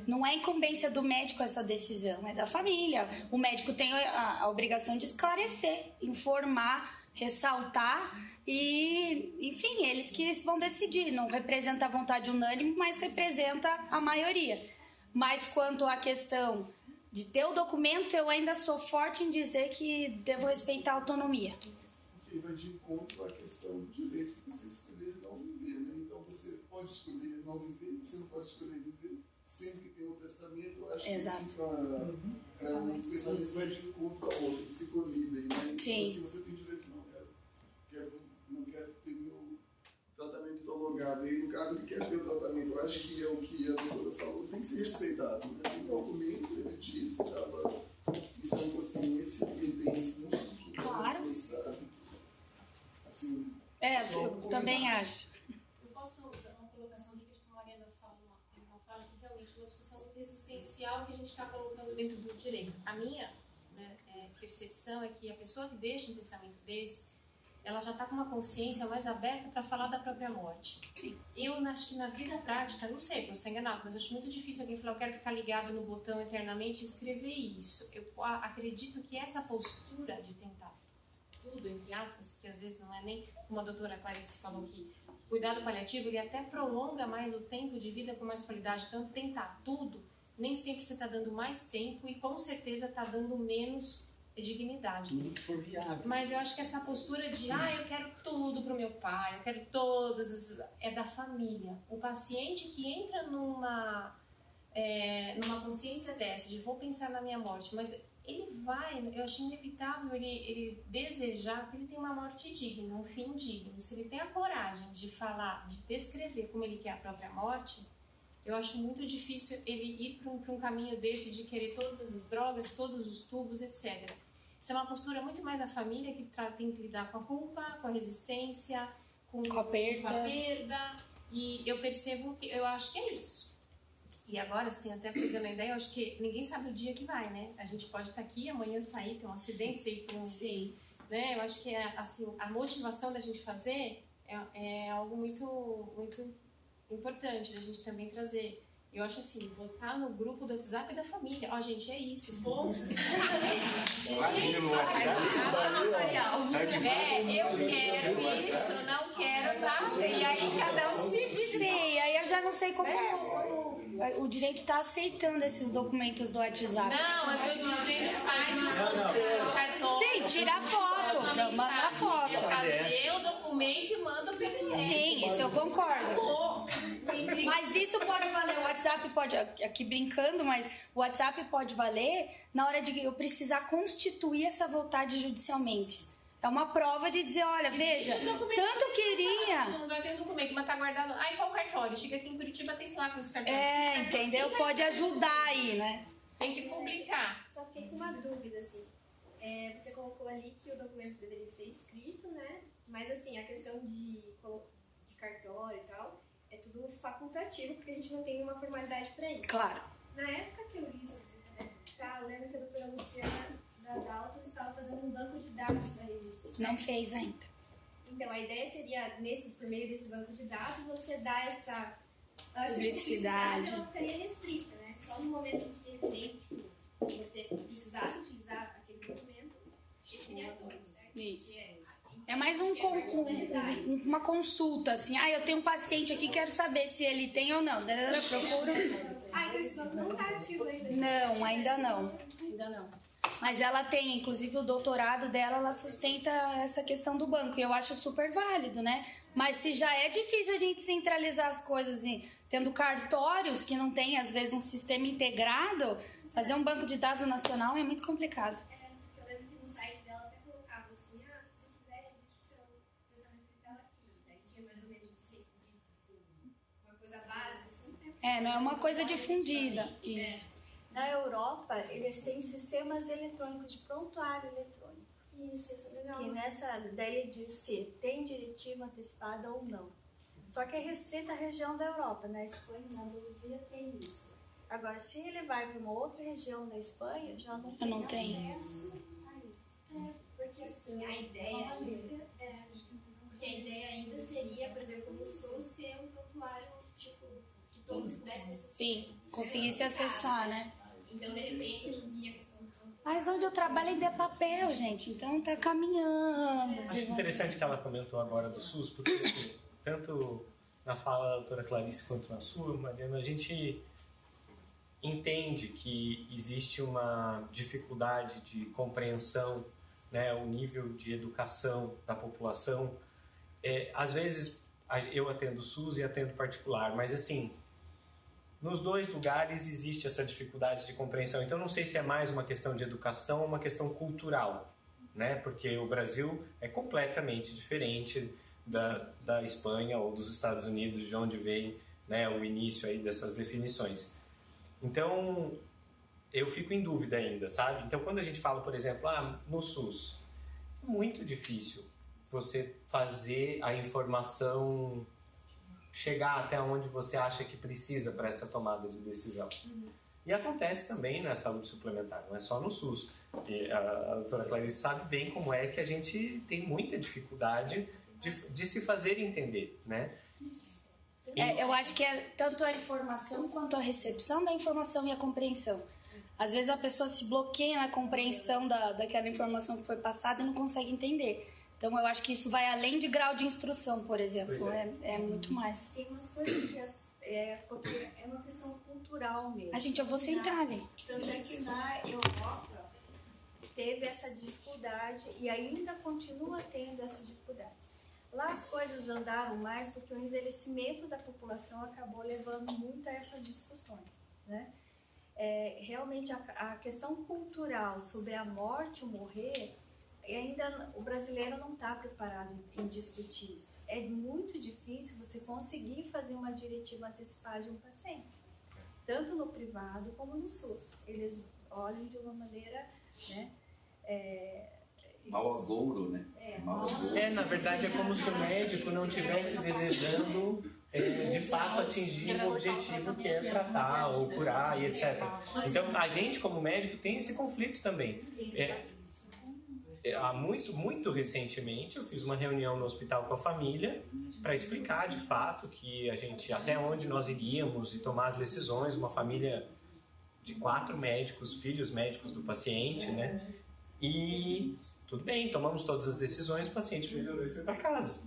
Não é incumbência do médico essa decisão, é da família. O médico tem a obrigação de esclarecer, informar, ressaltar e, enfim, eles que vão decidir. Não representa a vontade unânime, mas representa a maioria. Mas quanto à questão de ter o documento, eu ainda sou forte em dizer que devo respeitar a autonomia. Que vai de encontro à questão do direito de você escolher não viver, né? Então você pode escolher não viver, você não pode escolher viver. Sempre que tem um testamento, eu acho Exato. que fica, um testamento vai de encontro ao outro, que se colidem, né? Sim. Então, se você tem direito, não quero ter meu tratamento prolongado, e no caso ele quer ter o tratamento, eu acho que é o que a doutora falou, tem que ser respeitado, né? Tem um documento, ele disse, estava em sã consciência, que ele tem esses músculos. Claro. Assim, eu também acho. Eu posso dar uma colocação aqui que a Mariana fala que realmente é uma discussão muito existencial que a gente está colocando dentro do direito. A minha percepção é que a pessoa que deixa um testamento desse, ela já está com uma consciência mais aberta para falar da própria morte. Sim. Eu acho que na vida prática, não sei, posso estar enganado, mas acho muito difícil alguém falar, eu quero ficar ligado no botão eternamente e escrever isso. Eu acredito que essa postura de tentar tudo, entre aspas, que às vezes não é nem, como a doutora Clarice falou, que o cuidado paliativo ele até prolonga mais o tempo de vida com mais qualidade. Então, tentar tudo, nem sempre você está dando mais tempo e com certeza está dando menos dignidade. Tudo que for viável. Mas eu acho que essa postura de eu quero tudo pro meu pai, eu quero é da família. O paciente que entra numa consciência dessa, de vou pensar na minha morte, mas ele vai, eu acho inevitável ele desejar que ele tenha uma morte digna, um fim digno. Se ele tem a coragem de falar, de descrever como ele quer a própria morte, eu acho muito difícil ele ir para um caminho desse de querer todas as drogas, todos os tubos, etc. Isso é uma postura muito mais da família que tem que lidar com a culpa, com a resistência, com a perda. E eu percebo que eu acho que é isso. E agora, assim, até pegando a ideia, eu acho que ninguém sabe o dia que vai, né? A gente pode estar aqui, amanhã sair, ter um acidente, sair para um... Sim. Né? Eu acho que assim, a motivação da gente fazer é algo muito, muito importante da gente também trazer. Eu acho assim, botar no grupo do WhatsApp da família. Ó, gente, é isso. Eu quero isso, não quero nada. E aí cada um se diz. Sim, aí eu já não sei como o direito está aceitando esses documentos do WhatsApp. Não, eu tô dizendo faz no cartão. Sim, tira a foto, manda a foto. Fazer o documento e manda o PDF. Sim, isso eu concordo. Mas isso pode valer, o WhatsApp pode, aqui brincando, mas o WhatsApp pode valer na hora de eu precisar constituir essa vontade judicialmente. É uma prova de dizer, olha, veja, tanto queria... No lugar tem um documento, mas tá guardado... qual cartório? Chega aqui em Curitiba, tem lá com os cartórios. Entendeu? Pode ajudar aí, né? Tem que publicar. Só fiquei com uma dúvida, assim. Você colocou ali que o documento deveria ser escrito, né? Mas, assim, a questão de cartório e tal, é tudo facultativo, porque a gente não tem uma formalidade para isso. Claro. Na época que eu li sobre isso, eu lembro que a doutora Luciana da Dalton estava fazendo um banco de dados para registro. Não fez ainda. Então, a ideia seria, por meio desse banco de dados, você dar essa... Publicidade. Ela ficaria restrita, né? Só no momento em que é evidente, você precisasse utilizar aquele documento, seria todo, certo? Isso. É mais uma consulta, assim. Eu tenho um paciente aqui, quero saber se ele tem ou não. Procuro. Então esse banco não está ativo ainda? Não, ainda não. Ainda não. Mas ela tem, inclusive o doutorado dela, ela sustenta essa questão do banco. E eu acho super válido, né? Mas se já é difícil a gente centralizar as coisas, tendo cartórios que não tem, às vezes, um sistema integrado, fazer um banco de dados nacional é muito complicado. Eu lembro que no site dela até colocava assim, se você quiser registro seu testamento vital aqui. Daí tinha mais ou menos os requisitos, assim, uma coisa básica, assim. Não é uma coisa difundida. Isso. Na Europa, eles têm sistemas eletrônicos de prontuário eletrônico. Isso é legal. Que nessa ideia de se tem diretiva antecipada ou não. Só que é restrita à região da Europa. Na Espanha e na Andaluzia tem isso. Agora, se ele vai para uma outra região da Espanha, já não tem acesso a isso. Porque assim, a ideia ainda seria, por exemplo, no SUS ter um prontuário tipo que todos pudessem acessar. Sim, conseguisse acessar, né? Então, de repente, ia questão do prontuário. Mas onde eu trabalho ainda é papel, gente. Então tá caminhando. Acho interessante que ela comentou agora do SUS, porque assim, tanto na fala da doutora Clarice quanto na sua, Mariana, a gente entende que existe uma dificuldade de compreensão, né, o nível de educação da população. Às vezes eu atendo SUS e atendo particular, mas assim, nos dois lugares existe essa dificuldade de compreensão. Então não sei se é mais uma questão de educação ou uma questão cultural, né? Porque o Brasil é completamente diferente da Espanha ou dos Estados Unidos, de onde vem, né, o início aí dessas definições. Então eu fico em dúvida ainda, sabe? Então quando a gente fala, por exemplo, no SUS, é muito difícil você fazer a informação chegar até onde você acha que precisa para essa tomada de decisão. E acontece também na saúde suplementar, não é só no SUS. E a doutora Clarice sabe bem como é que a gente tem muita dificuldade de se fazer entender, né? Eu acho que é tanto a informação quanto a recepção da informação e a compreensão. Às vezes a pessoa se bloqueia na compreensão daquela informação que foi passada e não consegue entender. Então, eu acho que isso vai além de grau de instrução, por exemplo. É muito mais. Tem umas coisas que porque é uma questão cultural mesmo. Eu vou sentar ali. Tanto é que na Europa teve essa dificuldade e ainda continua tendo essa dificuldade. Lá as coisas andaram mais porque o envelhecimento da população acabou levando muito a essas discussões, né? Realmente a questão cultural sobre a morte ou morrer, ainda o brasileiro não está preparado em discutir isso. É muito difícil você conseguir fazer uma diretiva antecipada de um paciente, tanto no privado como no SUS. Eles olham de uma maneira, né, mal agouro, né? Na verdade é como se o médico não estivesse desejando de fato atingir o objetivo que é tratar ou curar e etc. Então a gente como médico tem esse conflito também. Muito recentemente eu fiz uma reunião no hospital com a família para explicar de fato que a gente, até onde nós iríamos e tomar as decisões, uma família de 4 médicos, filhos médicos do paciente, né? E tudo bem, tomamos todas as decisões, o paciente melhorou e foi para casa.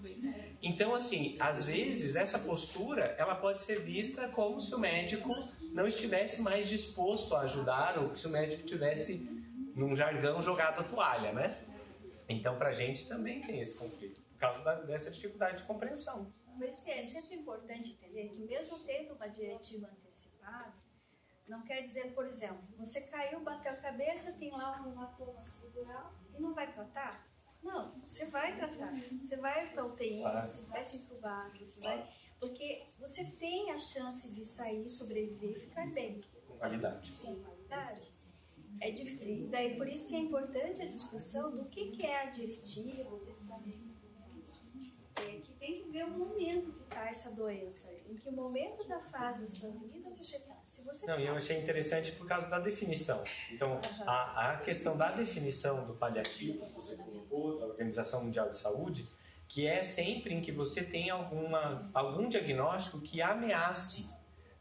Então, assim, às vezes essa postura ela pode ser vista como se o médico não estivesse mais disposto a ajudar ou se o médico tivesse, num jargão, jogado a toalha, né? Então, pra gente também tem esse conflito, por causa dessa dificuldade de compreensão. Por isso que é sempre importante entender que mesmo tendo uma diretiva antecipada, não quer dizer, por exemplo, você caiu, bateu a cabeça, tem lá um hematoma subdural e não vai tratar? Não, você vai tratar. Você vai para UTI, você vai ser entubado, você vai... Porque você tem a chance de sair, sobreviver e ficar bem. Com qualidade. Com qualidade. É difícil. Daí, por isso que é importante a discussão do que é a diretiva, o testamento. Que tem que ver o momento que está essa doença. Em que momento da fase da sua vida você está. Não, eu achei interessante por causa da definição. Então, a questão da definição do paliativo, que você colocou, da Organização Mundial de Saúde, que é sempre em que você tem algum diagnóstico que ameace.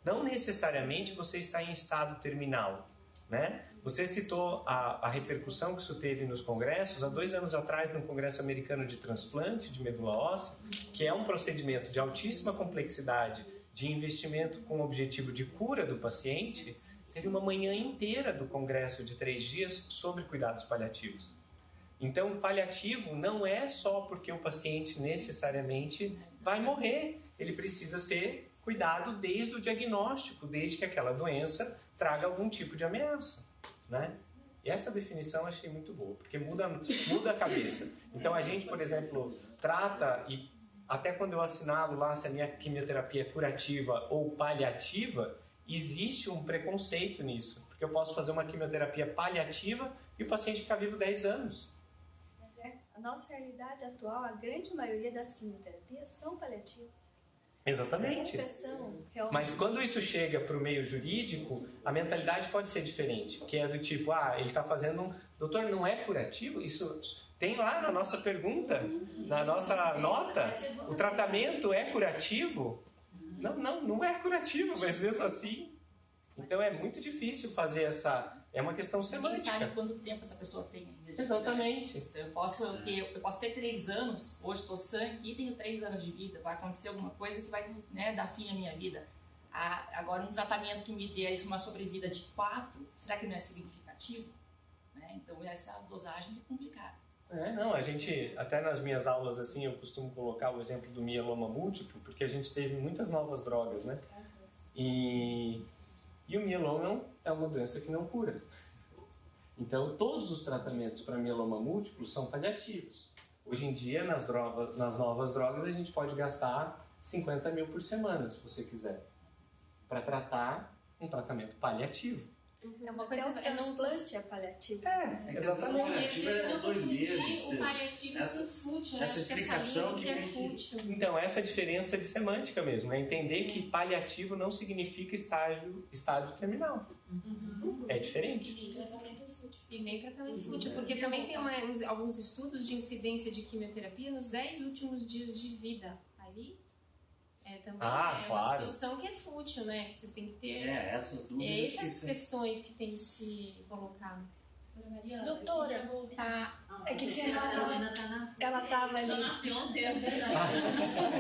Não necessariamente você está em estado terminal, né? Você citou a repercussão que isso teve nos congressos. Há 2 anos atrás, no Congresso Americano de Transplante de Medula Óssea, que é um procedimento de altíssima complexidade, de investimento com o objetivo de cura do paciente, teve uma manhã inteira do congresso de 3 dias sobre cuidados paliativos. Então, paliativo não é só porque o paciente necessariamente vai morrer. Ele precisa ser cuidado desde o diagnóstico, desde que aquela doença traga algum tipo de ameaça, né? E essa definição eu achei muito boa, porque muda a cabeça. Então, a gente, por exemplo, trata e até quando eu assinalo lá se a minha quimioterapia é curativa ou paliativa, existe um preconceito nisso. Porque eu posso fazer uma quimioterapia paliativa e o paciente ficar vivo 10 anos. Mas a nossa realidade atual, a grande maioria das quimioterapias são paliativas. Exatamente. Mas quando isso chega para o meio jurídico, a mentalidade pode ser diferente. Que é do tipo, ele está fazendo doutor, não é curativo? Isso... Tem lá na nossa pergunta, na nossa nota, o tratamento é curativo? Não é curativo, mas mesmo assim. Então é muito difícil fazer essa... É uma questão semântica. Ninguém sabe quanto tempo essa pessoa tem ainda. Exatamente. Eu posso ter 3 anos, hoje estou sã aqui e tenho 3 anos de vida. Vai acontecer alguma coisa que vai, né, dar fim à minha vida. Agora, um tratamento que me dê uma sobrevida de 4, será que não é significativo? Né? Então essa dosagem é complicada. A gente, até nas minhas aulas, assim, eu costumo colocar o exemplo do mieloma múltiplo, porque a gente teve muitas novas drogas, né? E o mieloma é uma doença que não cura. Então, todos os tratamentos para mieloma múltiplo são paliativos. Hoje em dia, nas novas drogas, a gente pode gastar 50 mil por semana, se você quiser, para tratar um tratamento paliativo. É uma coisa, o transplante é paliativo. Exatamente. Não confundir o paliativo com o fútil, né? Essa explicação que é fútil. Então, essa diferença de semântica mesmo, é entender que paliativo não significa estágio terminal. É diferente. E nem tratamento fútil. E nem tratamento fútil, porque também tem alguns estudos de incidência de quimioterapia nos 10 últimos dias de vida. Ali também claro. uma situação que é fútil, né? Que você tem que ter essas dúvidas. essas questões que tem que se colocar. Doutora, é que tinha ela tava ali.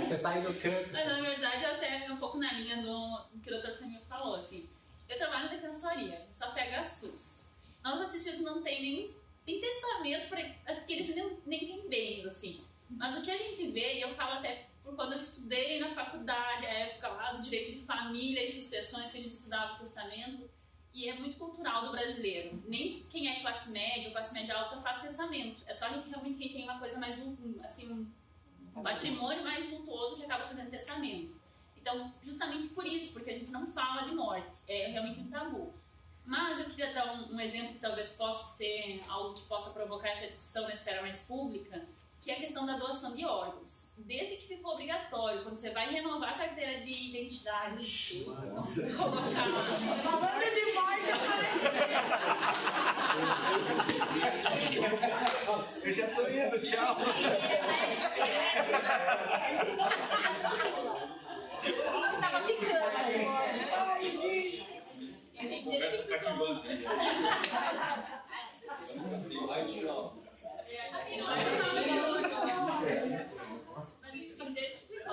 Você tá aí no canto. Mas na verdade eu até um pouco na linha do que o Dr. Samir falou, assim. Eu trabalho na defensoria, só pega a SUS. Nossos assistidos não tem nem testamento para que eles nem têm bens, assim. Mas o que a gente vê, e eu falo até por quando eu estudei na faculdade, a época lá do direito de família e sucessões, que a gente estudava o testamento, e é muito cultural do brasileiro. Nem quem é classe média ou classe média alta faz testamento. É só realmente quem tem uma coisa mais, um patrimônio mais vultuoso que acaba fazendo testamento. Então, justamente por isso, porque a gente não fala de morte, é realmente um tabu. Mas eu queria dar um exemplo que talvez possa ser algo que possa provocar essa discussão na esfera mais pública, que é a questão da doação de órgãos. Desde que ficou obrigatório, quando você vai renovar a carteira de identidade, falando de morte, eu já tô indo, tchau. Tava picando. Conversa cativante.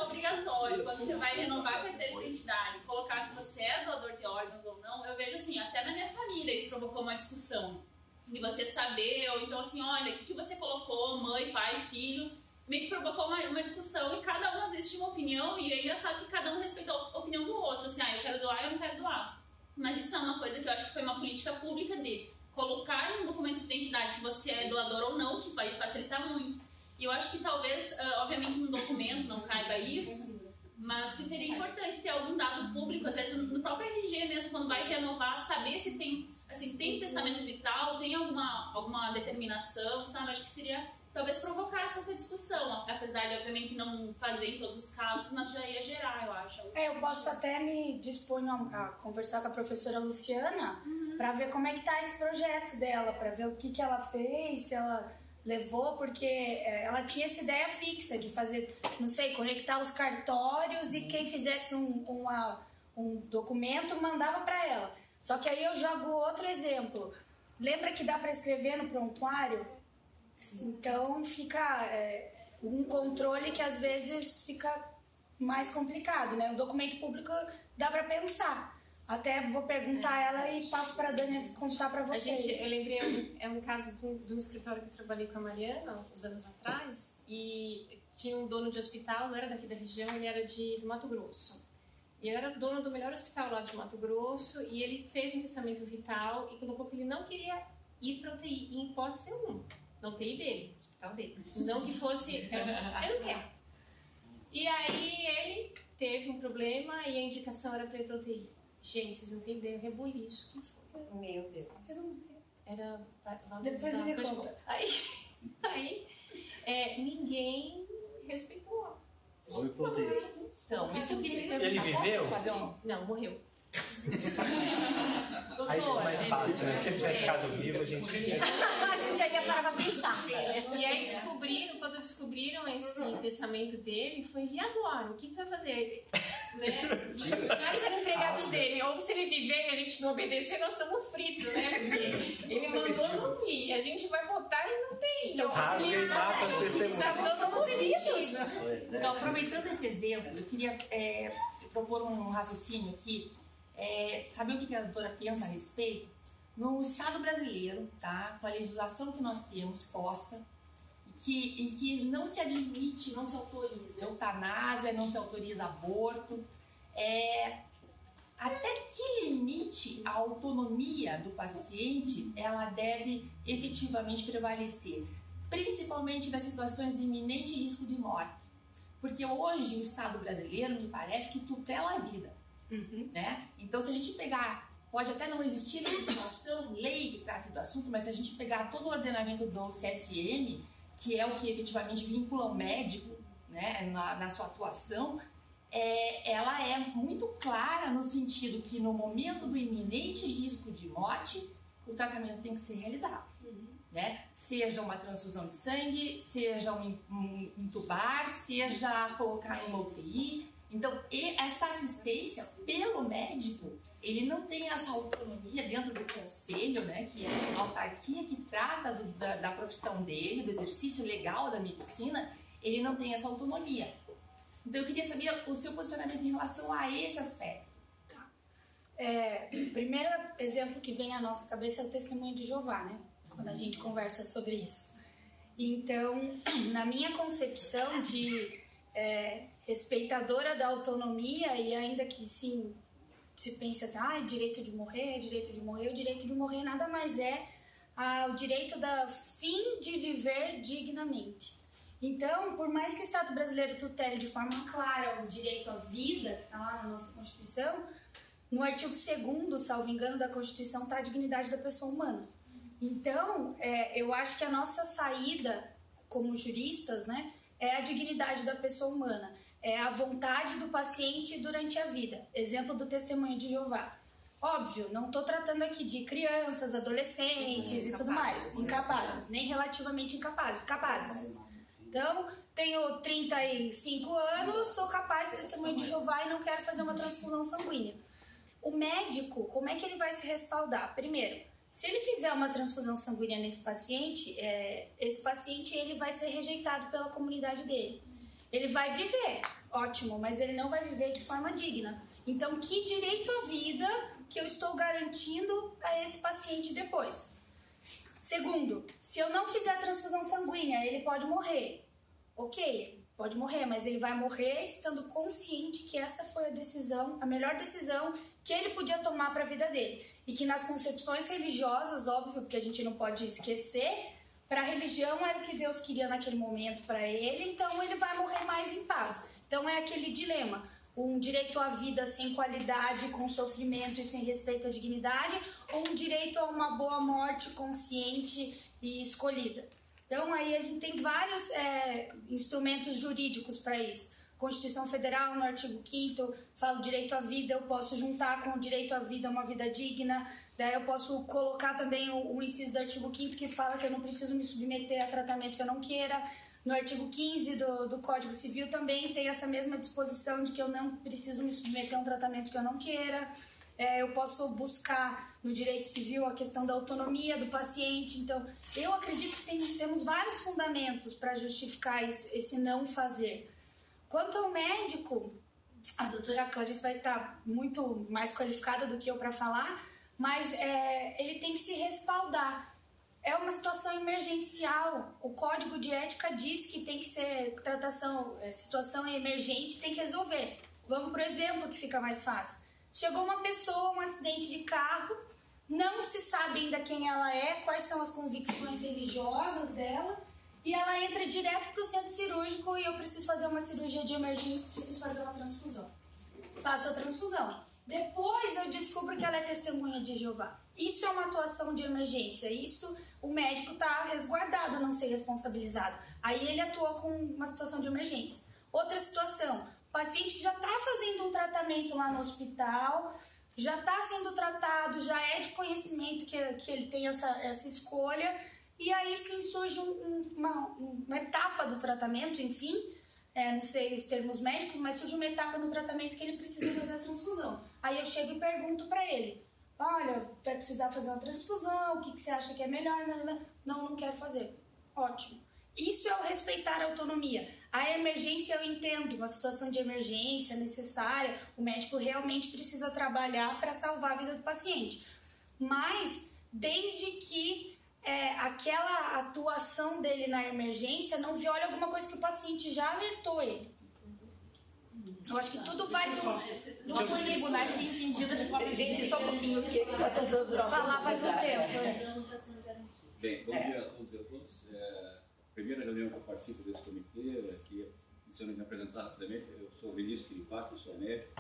Obrigatório, quando você vai renovar a carteira de identidade, colocar se você é doador de órgãos ou não, eu vejo assim, até na minha família isso provocou uma discussão. De você saber, ou então assim, olha, o que você colocou, mãe, pai, filho, meio que provocou uma discussão e cada um às vezes tinha uma opinião e é engraçado que cada um respeita a opinião do outro, assim, eu quero doar, eu não quero doar. Mas isso é uma coisa que eu acho que foi uma política pública de colocar no documento de identidade se você é doador ou não, que vai facilitar muito. E eu acho que talvez, obviamente no documento não caiba isso, mas que seria importante ter algum dado público, às vezes no próprio RG mesmo, quando vai renovar, saber se tem, assim, tem testamento vital, tem alguma determinação, sabe? Acho que seria, talvez, provocar essa discussão, apesar de, obviamente, não fazer em todos os casos, mas já ia gerar, eu acho. Eu posso até me dispor a conversar com a professora Luciana para ver como é que tá esse projeto dela, para ver o que ela fez, se ela levou, porque ela tinha essa ideia fixa de fazer, não sei, conectar os cartórios e quem fizesse um documento mandava para ela. Só que aí eu jogo outro exemplo. Lembra que dá para escrever no prontuário? Sim. Então fica um controle que às vezes fica mais complicado, né? O documento público dá para pensar. Até vou perguntar a ela e passo para a Dani contar para vocês. Eu lembrei, um caso do escritório que eu trabalhei com a Mariana, uns anos atrás, e tinha um dono de hospital, não era daqui da região, ele era do Mato Grosso. E ele era dono do melhor hospital lá de Mato Grosso, e ele fez um testamento vital e colocou que ele não queria ir para UTI, em hipótese nenhuma, na UTI dele, no hospital dele. Não que fosse, eu não quero. E aí ele teve um problema e a indicação era para ir para UTI. Gente, vocês não têm ideia o rebuliço que foi. Meu Deus. Era... Depois me conta. Aí ninguém respeitou. Foi pro UTI. Então, isso que eu queria perguntar. Ele viveu? Não, morreu. Aí fica mais fácil, né? Se ele tivesse ficado vivo, a gente já ia parar pra pensar. E aí quando descobriram esse testamento dele, foi e agora? O que vai fazer? Né? Os funcionários eram empregados dele. Ou se ele viver e a gente não obedecer, nós estamos fritos, né? Porque ele mandou não ir. A gente vai botar e não tem. Então, rasga e mata as testemunhas. Então, aproveitando esse exemplo, eu queria propor um raciocínio aqui. Sabe o que a doutora pensa a respeito? No Estado brasileiro, tá, com a legislação que nós temos posta, em que não se admite, não se autoriza eutanásia, não se autoriza aborto, até que limite a autonomia do paciente ela deve efetivamente prevalecer, principalmente nas situações de iminente risco de morte. Porque hoje o Estado brasileiro me parece que tutela a vida. Né? Então, se a gente pegar, pode até não existir legislação, lei que trate do assunto, mas se a gente pegar todo o ordenamento do CFM, que é o que efetivamente vincula o médico, né, na sua atuação, ela é muito clara no sentido que no momento do iminente risco de morte, o tratamento tem que ser realizado. Né? Seja uma transfusão de sangue, seja um entubar, seja colocar em uma UTI, Então, essa assistência pelo médico, ele não tem essa autonomia dentro do conselho, né, que é a autarquia que trata da profissão dele, do exercício legal da medicina, ele não tem essa autonomia. Então, eu queria saber o seu posicionamento em relação a esse aspecto. O primeiro exemplo que vem à nossa cabeça é o testemunho de Jeová, né? Quando a gente conversa sobre isso. Então, na minha concepção de respeitadora da autonomia, e ainda que sim, se pensa, direito de morrer, o direito de morrer nada mais é o direito da fim de viver dignamente. Então, por mais que o Estado brasileiro tutele de forma clara o direito à vida, que está lá na nossa Constituição, no artigo 2º, salvo engano, da Constituição está a dignidade da pessoa humana. Então, eu acho que a nossa saída como juristas, né, é a dignidade da pessoa humana, é a vontade do paciente durante a vida. Exemplo do testemunho de Jeová. Óbvio, não estou tratando aqui de crianças, adolescentes e tudo mais, incapazes, nem relativamente incapazes, capazes. Então, tenho 35 anos, sou capaz de testemunho de Jeová e não quero fazer uma transfusão sanguínea. O médico, como é que ele vai se respaldar? Primeiro, se ele fizer uma transfusão sanguínea nesse paciente, esse paciente ele vai ser rejeitado pela comunidade dele. Ele vai viver, ótimo, mas ele não vai viver de forma digna. Então, que direito à vida que eu estou garantindo a esse paciente depois? Segundo, se eu não fizer a transfusão sanguínea, ele pode morrer. Ok, pode morrer, mas ele vai morrer estando consciente que essa foi a melhor decisão que ele podia tomar para a vida dele. E que nas concepções religiosas, óbvio, porque a gente não pode esquecer, para a religião era o que Deus queria naquele momento para ele, então ele vai morrer mais em paz. Então é aquele dilema, um direito à vida sem qualidade, com sofrimento e sem respeito à dignidade, ou um direito a uma boa morte consciente e escolhida. Então aí a gente tem vários instrumentos jurídicos para isso. Constituição Federal, no artigo 5º, fala o direito à vida, eu posso juntar com o direito à vida uma vida digna, daí eu posso colocar também o inciso do artigo 5º que fala que eu não preciso me submeter a tratamento que eu não queira. No artigo 15 do Código Civil também tem essa mesma disposição de que eu não preciso me submeter a um tratamento que eu não queira. Eu posso buscar no direito civil a questão da autonomia do paciente. Então, eu acredito que temos vários fundamentos para justificar esse não fazer. Quanto ao médico, a doutora Clarice vai estar muito mais qualificada do que eu para falar, mas ele tem que se respaldar. É uma situação emergencial. O Código de Ética diz que tem que ser situação emergente, tem que resolver. Vamos para o exemplo que fica mais fácil. Chegou uma pessoa, um acidente de carro, não se sabe ainda quem ela é, quais são as convicções religiosas dela, e ela entra direto para o centro cirúrgico e eu preciso fazer uma cirurgia de emergência, preciso fazer uma transfusão. Faço a transfusão. Depois eu descubro que ela é testemunha de Jeová. Isso é uma atuação de emergência. Isso o médico está resguardado a não ser responsabilizado. Aí ele atuou com uma situação de emergência. Outra situação, paciente que já está fazendo um tratamento lá no hospital, já está sendo tratado, já é de conhecimento que ele tem essa escolha, e aí sim surge uma etapa do tratamento, enfim, não sei os termos médicos, mas surge uma etapa no tratamento que ele precisa fazer a transfusão. Aí eu chego e pergunto para ele, olha, vai precisar fazer uma transfusão, o que você acha que é melhor? Não quero fazer. Ótimo. Isso é o respeitar a autonomia. A emergência eu entendo, uma situação de emergência necessária, o médico realmente precisa trabalhar para salvar a vida do paciente. Mas, desde que aquela atuação dele na emergência não viole alguma coisa que o paciente já alertou ele. Eu acho que tudo vai do tribunais tem entendido de forma... Gente, só um pouquinho que está tentando falar faz um tempo. Bem, bom dia a todos e a todas. Primeira reunião que eu participo desse comitê, que se eu não me apresentar rapidamente, eu sou o Vinícius Filipato, eu sou médico.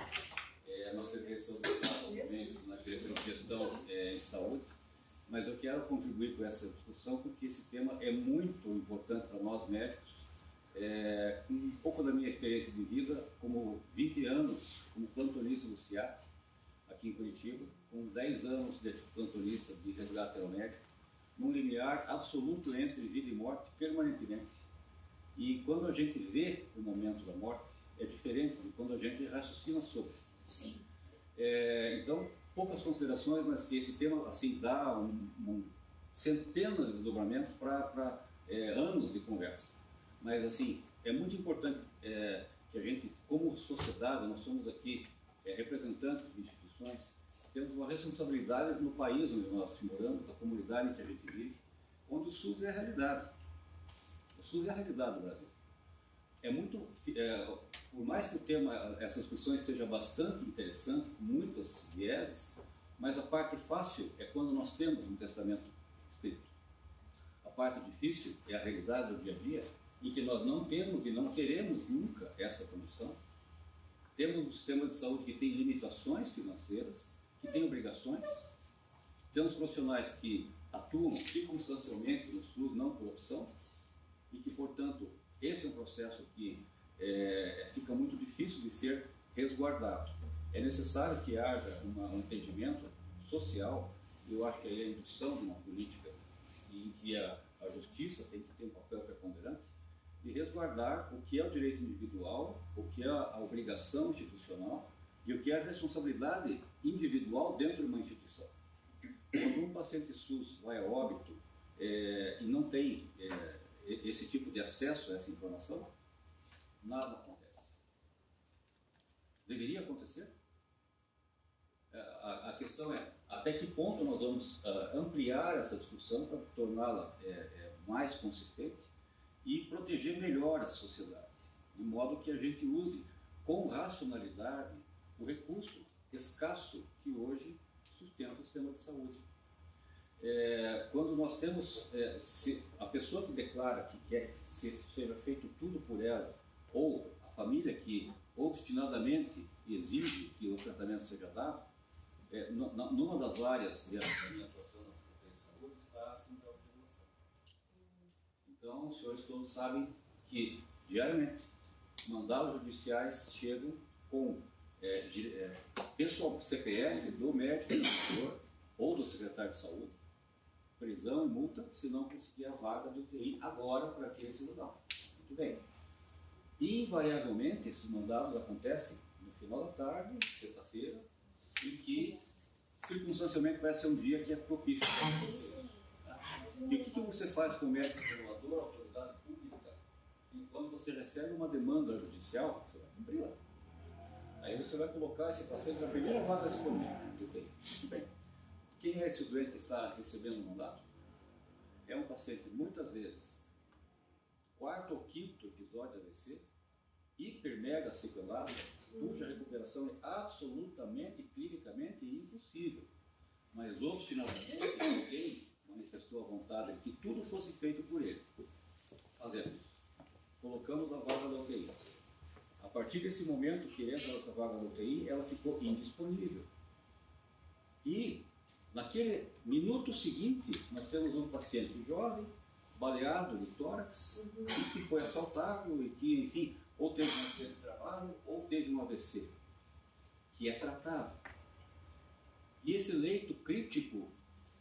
Nós temos na diretoria de gestão em saúde, mas eu quero contribuir com essa discussão porque esse tema é muito importante para nós médicos. Com um pouco da minha experiência de vida, como 20 anos como plantonista do CIAT, aqui em Curitiba, com 10 anos de plantonista de resgate aeromédico, num limiar absoluto entre vida e morte permanentemente. E quando a gente vê o momento da morte, é diferente de quando a gente raciocina sobre. Sim. Então, poucas considerações, mas esse tema assim dá centenas de desdobramentos para anos de conversa. Mas assim, é muito importante que a gente, como sociedade, nós somos aqui representantes de instituições, temos uma responsabilidade no país onde nós moramos, na comunidade em que a gente vive, onde o SUS é a realidade. O SUS é a realidade do Brasil. Por mais que o tema, essa discussão esteja bastante interessante, com muitas vieses, mas a parte fácil é quando nós temos um testamento escrito. A parte difícil é a realidade do dia a dia, em que nós não temos e não teremos nunca essa condição. Temos um sistema de saúde que tem limitações financeiras, que tem obrigações. Temos profissionais que atuam circunstancialmente no SUS, não por opção, e que, portanto, esse é um processo que fica muito difícil de ser resguardado. É necessário que haja um entendimento social, e eu acho que aí é a indução de uma política em que a justiça tem que ter um papel preponderante, de resguardar o que é o direito individual, o que é a obrigação institucional e o que é a responsabilidade individual dentro de uma instituição. Quando um paciente SUS vai a óbito e não tem esse tipo de acesso a essa informação, nada acontece. Deveria acontecer? A questão é, até que ponto nós vamos ampliar essa discussão para torná-la mais consistente e proteger melhor a sociedade, de modo que a gente use com racionalidade o recurso escasso que hoje sustenta o sistema de saúde. Quando nós temos a pessoa que declara que quer que seja feito tudo por ela, ou a família que obstinadamente exige que o tratamento seja dado, numa das áreas da minha atuação na Secretaria de Saúde está a central de regulação. Então, os senhores todos sabem que, diariamente, mandados judiciais chegam com pessoal CPF do médico ou do secretário de saúde, prisão e multa se não conseguir a vaga de UTI agora para aquele cidadão. Muito bem. Invariavelmente, esses mandados acontecem no final da tarde, sexta-feira, em que circunstancialmente vai ser um dia que é propício para acontecer. E o que você faz com o médico regulador, a autoridade pública, quando você recebe uma demanda judicial, você vai cumpri-la. Aí você vai colocar esse paciente na primeira vaga disponível. Muito bem. Quem é esse doente que está recebendo o mandato? É um paciente, muitas vezes, quarto ou quinto episódio de AVC, hiper mega sequelado, cuja recuperação é absolutamente, clinicamente impossível. Mas obstinadamente alguém manifestou a vontade de que tudo fosse feito por ele. Fazemos. Colocamos a vaga da UTI. A partir desse momento que entra essa vaga da UTI, ela ficou indisponível. E, naquele minuto seguinte, nós temos um paciente jovem, baleado no tórax, e que foi assaltado e que, enfim, ou teve um acidente de trabalho, ou teve um AVC, que é tratável. E esse leito crítico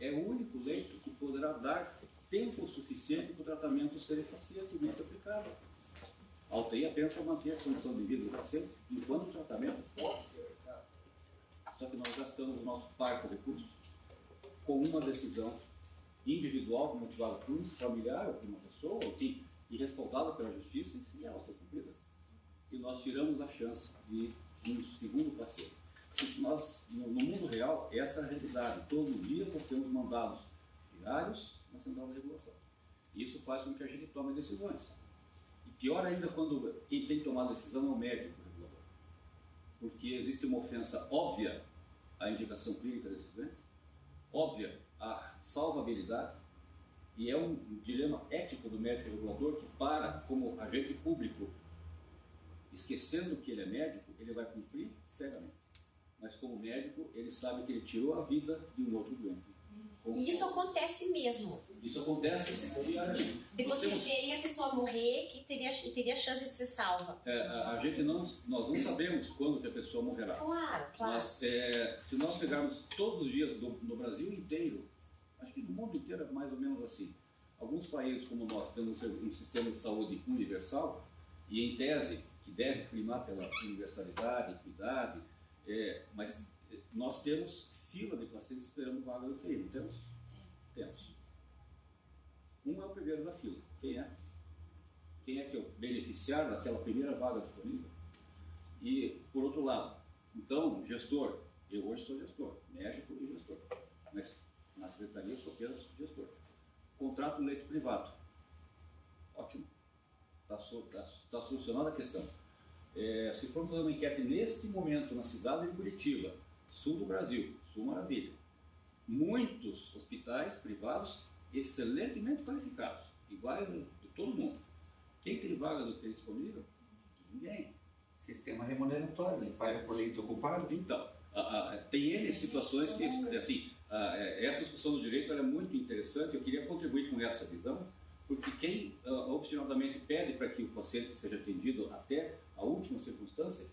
é o único leito que poderá dar tempo suficiente para o tratamento ser eficientemente aplicado. A UTI apenas para manter a condição de vida do paciente, enquanto o tratamento pode ser aplicado. Só que nós gastamos o nosso parco de recursos com uma decisão individual, motivada por um familiar ou por uma pessoa, enfim, e respaldada pela justiça, e se ela for cumprida. E nós tiramos a chance de um segundo paciente. Nós, no mundo real, essa é a realidade. Todo dia nós temos mandados diários na central de regulação. Isso faz com que a gente tome decisões. E pior ainda quando quem tem que tomar a decisão é o médico regulador. Porque existe uma ofensa óbvia à indicação clínica desse doente, óbvia à salvabilidade, e é um dilema ético do médico regulador que, como agente público, esquecendo que ele é médico, ele vai cumprir cegamente. Mas como médico, ele sabe que ele tirou a vida de um outro doente. E isso acontece mesmo. Isso acontece diariamente. De vocês verem a pessoa morrer que teria chance de ser salva. Nós não sabemos quando que a pessoa morrerá. Claro, claro. Mas se nós pegarmos todos os dias no Brasil inteiro, acho que no mundo inteiro é mais ou menos assim. Alguns países como nós temos um sistema de saúde universal e em tese que deve primar pela universalidade, equidade, mas nós temos fila de pacientes esperando vaga do UTI, não temos? Temos. Um é o primeiro da fila. Quem é? Quem é que é o beneficiário daquela primeira vaga disponível? E, por outro lado, então, gestor, eu hoje sou gestor, médico e gestor, mas na secretaria eu sou apenas gestor. Contrato um leito privado. Ótimo. Está solucionada a questão. Se formos fazer uma enquete neste momento na cidade de Curitiba, sul do Brasil, sul maravilha, muitos hospitais privados excelentemente qualificados, iguais de todo mundo. Quem tem vaga do UTI disponível? Ninguém. Sistema remuneratório, ele paga por leito ocupado. Então, tem N situações que, assim, essa discussão do direito é muito interessante, eu queria contribuir com essa visão, porque quem opcionalmente pede para que o paciente seja atendido até a última circunstância,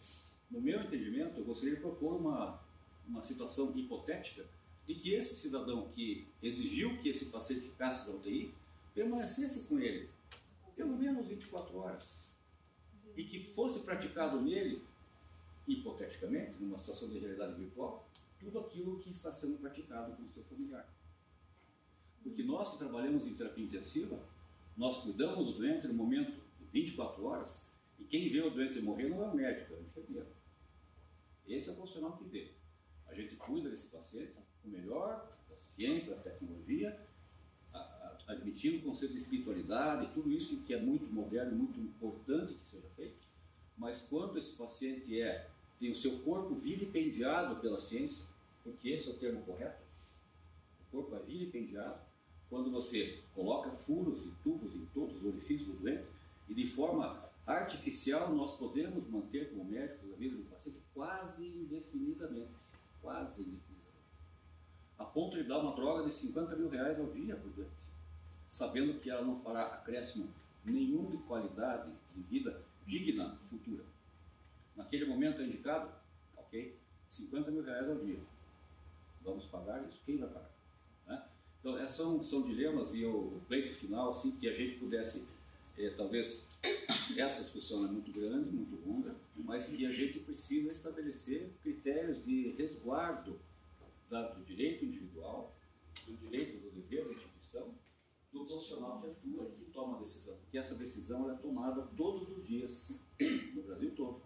no meu entendimento, eu gostaria de propor uma situação hipotética de que esse cidadão que exigiu que esse paciente ficasse na UTI, permanecesse com ele pelo menos 24 horas. E que fosse praticado nele, hipoteticamente, numa situação de realidade virtual, tudo aquilo que está sendo praticado com o seu familiar. Porque nós que trabalhamos em terapia intensiva, nós cuidamos do doente no momento de 24 horas, e quem vê o doente morrer não é o médico, é o enfermeiro. Esse é o profissional que vê. A gente cuida desse paciente com o melhor da ciência, da tecnologia, admitindo o conceito de espiritualidade, tudo isso que é muito moderno, muito importante que seja feito, mas quando esse paciente tem o seu corpo vilipendiado pela ciência, porque esse é o termo correto, o corpo é vilipendiado, quando você coloca furos e tubos em todos os orifícios do doente, e de forma artificial nós podemos manter como médicos a vida do paciente quase indefinidamente, a ponto de dar uma droga de R$50 mil ao dia por doente, sabendo que ela não fará acréscimo nenhum de qualidade de vida digna futura. Naquele momento é indicado, ok, R$50 mil ao dia. Vamos pagar isso? Quem vai pagar? Né? Então, são dilemas e o pleito final, assim, que a gente pudesse, talvez, essa discussão é muito grande, muito longa, mas que a gente precisa estabelecer critérios de resguardo do direito individual, do direito do dever da instituição, do profissional que atua, que toma a decisão. Porque essa decisão é tomada todos os dias, no Brasil todo,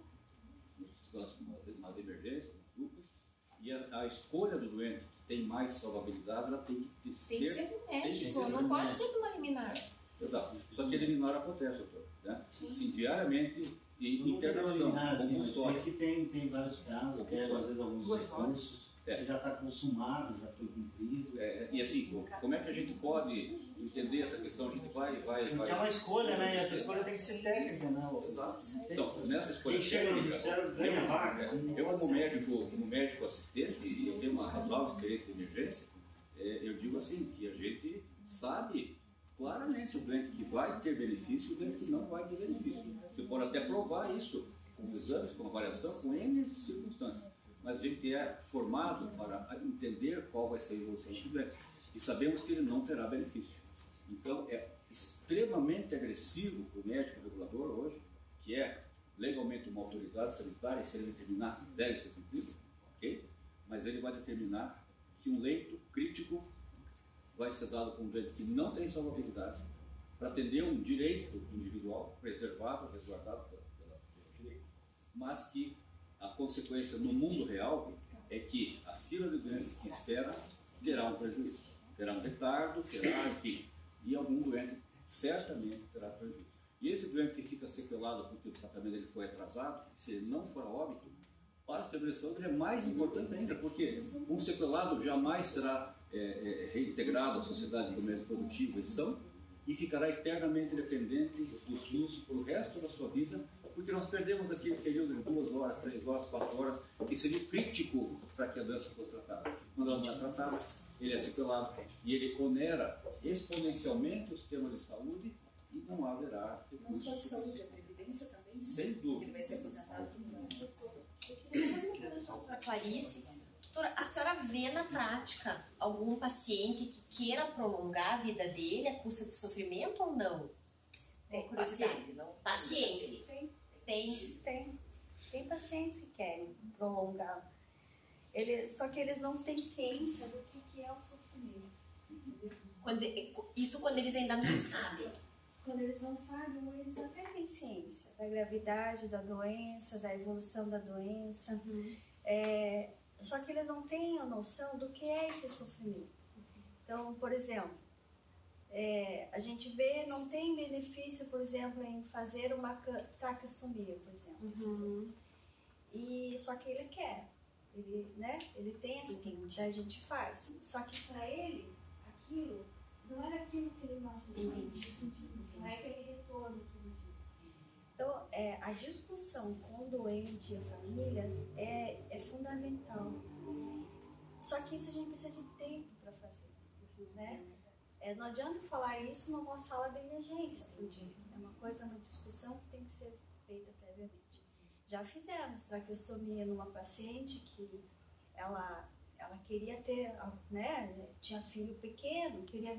nas emergências, nas UPAs, e a escolha do doente que tem mais salvabilidade, ela tem que ser um médico, não pode ser uma liminar. Exato. Só que a liminar acontece, doutor. Né? Sim, diariamente, em internação, compulsória. Que tem vários casos, que às vezes alguns recursos que já está consumado, já foi cumprido. E assim, como é que a gente pode entender essa questão? A gente vai... Porque é uma escolha, né? E essa escolha tem que ser técnica, né? Exato. Então, nessa escolha técnica, eu como médico assistente, e eu tenho uma razoável experiência de emergência, eu digo assim, que a gente sabe claramente o doente que vai ter benefício e o doente que não vai ter benefício. Você pode até provar isso com exames, com avaliação, com N circunstâncias. Mas a gente é formado para entender qual vai ser a evolução do doente. E sabemos que ele não terá benefício. Então, é extremamente agressivo o médico regulador hoje, que é legalmente uma autoridade sanitária, e se ele determinar, deve ser cumprido, ok? Mas ele vai determinar que um leito crítico vai ser dado para um doente que não tem salvabilidade, para atender um direito individual, preservado, resguardado pelo direito, mas que a consequência no mundo real é que a fila de doenças que espera terá um prejuízo, terá um retardo, terá, enfim, e algum doente certamente terá prejuízo. E esse doente que fica sequelado porque o tratamento dele foi atrasado, se ele não for a óbito, para a estabilização ele é mais importante ainda, porque um sequelado jamais será reintegrado à sociedade de meio produtivo e são, e ficará eternamente dependente do SUS pelo resto da sua vida, porque nós perdemos aquele período de 2 horas, 3 horas, 4 horas, que seria crítico para que a doença fosse tratada. Quando ela não é tratada, ele é sequelado e ele onera exponencialmente o sistema de saúde e não haverá recursos. Não só de saúde, a previdência também. Sem dúvida. Ele vai ser aposentado tudo. Eu queria fazer uma pergunta para a Clarice. Doutora, a senhora vê na prática algum paciente que queira prolongar a vida dele à custa de sofrimento ou não? Tem paciente, não? Paciente. Tem. Tem pacientes que querem prolongar. Só que eles não têm ciência do que é o sofrimento. Isso quando eles ainda não sabem. Quando eles não sabem, ou eles até têm ciência da gravidade da doença, da evolução da doença. Só que eles não têm a noção do que é esse sofrimento. Então, por exemplo, a gente vê, não tem benefício, por exemplo, em fazer uma traqueostomia, por exemplo. Só que ele quer. Ele tem essa tendência, a gente faz. Só que para ele, aquilo não era aquilo que ele imaginava. Não é aquele retorno que ele viu. Então, a discussão com o doente e a família é fundamental. Só que isso a gente precisa de tempo para fazer. Né? Não adianta falar isso numa sala de emergência. É uma discussão que tem que ser feita previamente. Já fizemos traqueostomia numa paciente que ela queria ter, tinha filho pequeno, queria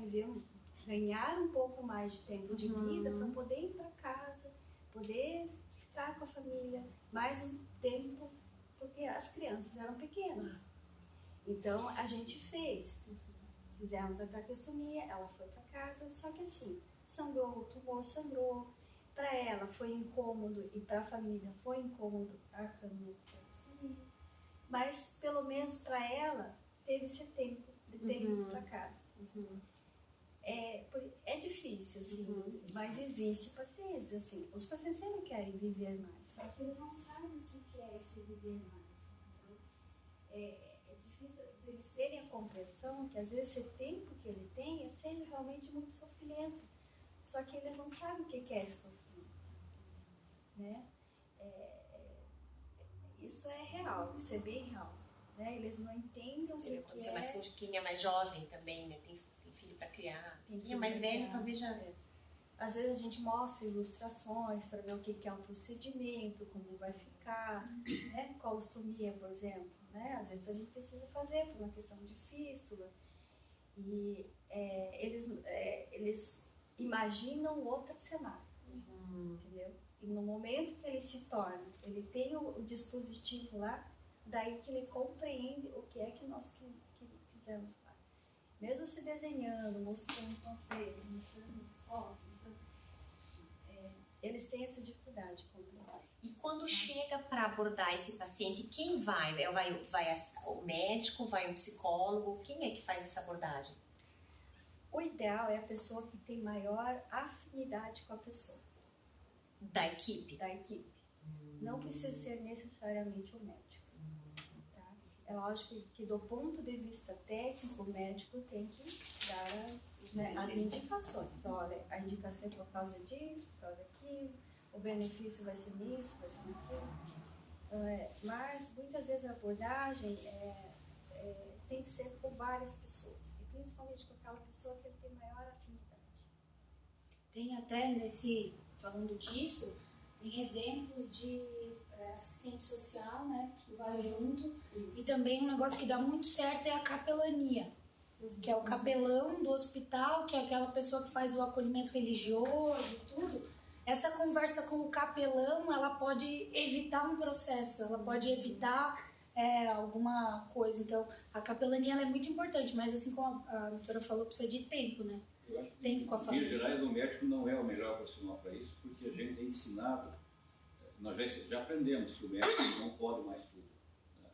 ganhar um pouco mais de tempo de vida para poder ir para casa, poder ficar com a família mais um tempo, porque as crianças eram pequenas. Então a gente fizemos a traqueostomia, ela foi para casa, só que assim, sangrou, o tumor sangrou. Para ela foi incômodo e para a família foi incômodo a caminho da traqueostomia. Mas pelo menos para ela teve esse tempo de ter ido para casa. É difícil, assim, mas existe pacientes, assim. Os pacientes sempre querem viver mais, só que eles não sabem o que é esse viver mais. Então, é difícil eles terem a compreensão que às vezes esse tempo que ele tem seja realmente muito sofrimento. Só que eles não sabem o que é esse sofrimento. Né? Isso é real, isso é bem real. Né? Eles não entendem o que acontecer mais com quem é mais jovem também, né? Tem filho para criar. Quem é mais velho talvez já... Às vezes a gente mostra ilustrações para ver o que é um procedimento, como vai ficar, né? Colostomia, por exemplo. Né? Às vezes a gente precisa fazer por uma questão de fístula. E eles imaginam outro cenário. Entendeu? E no momento que ele se torna, ele tem o dispositivo lá, daí que ele compreende o que é que nós fizemos lá. Mesmo se desenhando, mostrando panfleto, mostrando foto, eles têm essa dificuldade de compreender. E quando chega para abordar esse paciente, quem vai? Vai o médico, vai um psicólogo? Quem é que faz essa abordagem? O ideal é a pessoa que tem maior afinidade com a pessoa. Da equipe? Da equipe. Não precisa ser necessariamente o médico. Tá? É lógico que do ponto de vista técnico, o médico tem que dar as indicações. Olha, a indicação é por causa disso, por causa daquilo, o benefício vai ser nisso, vai ser naquilo. Mas muitas vezes a abordagem tem que ser com várias pessoas. E principalmente com aquela pessoa que ele tem maior afinidade. Tem até falando disso, tem exemplos de assistente social, né, que vai junto. Isso. E também um negócio que dá muito certo é a capelania, que é o capelão do hospital, que é aquela pessoa que faz o acolhimento religioso e tudo. Essa conversa com o capelão, ela pode evitar um processo, ela pode evitar alguma coisa. Então, a capelania ela é muito importante, mas assim como a doutora falou, precisa de tempo, né? Eu acho que, tempo com a família. Em linhas gerais, o médico não é o melhor profissional para isso, porque a gente é ensinado, nós já aprendemos que o médico não pode mais tudo. Né?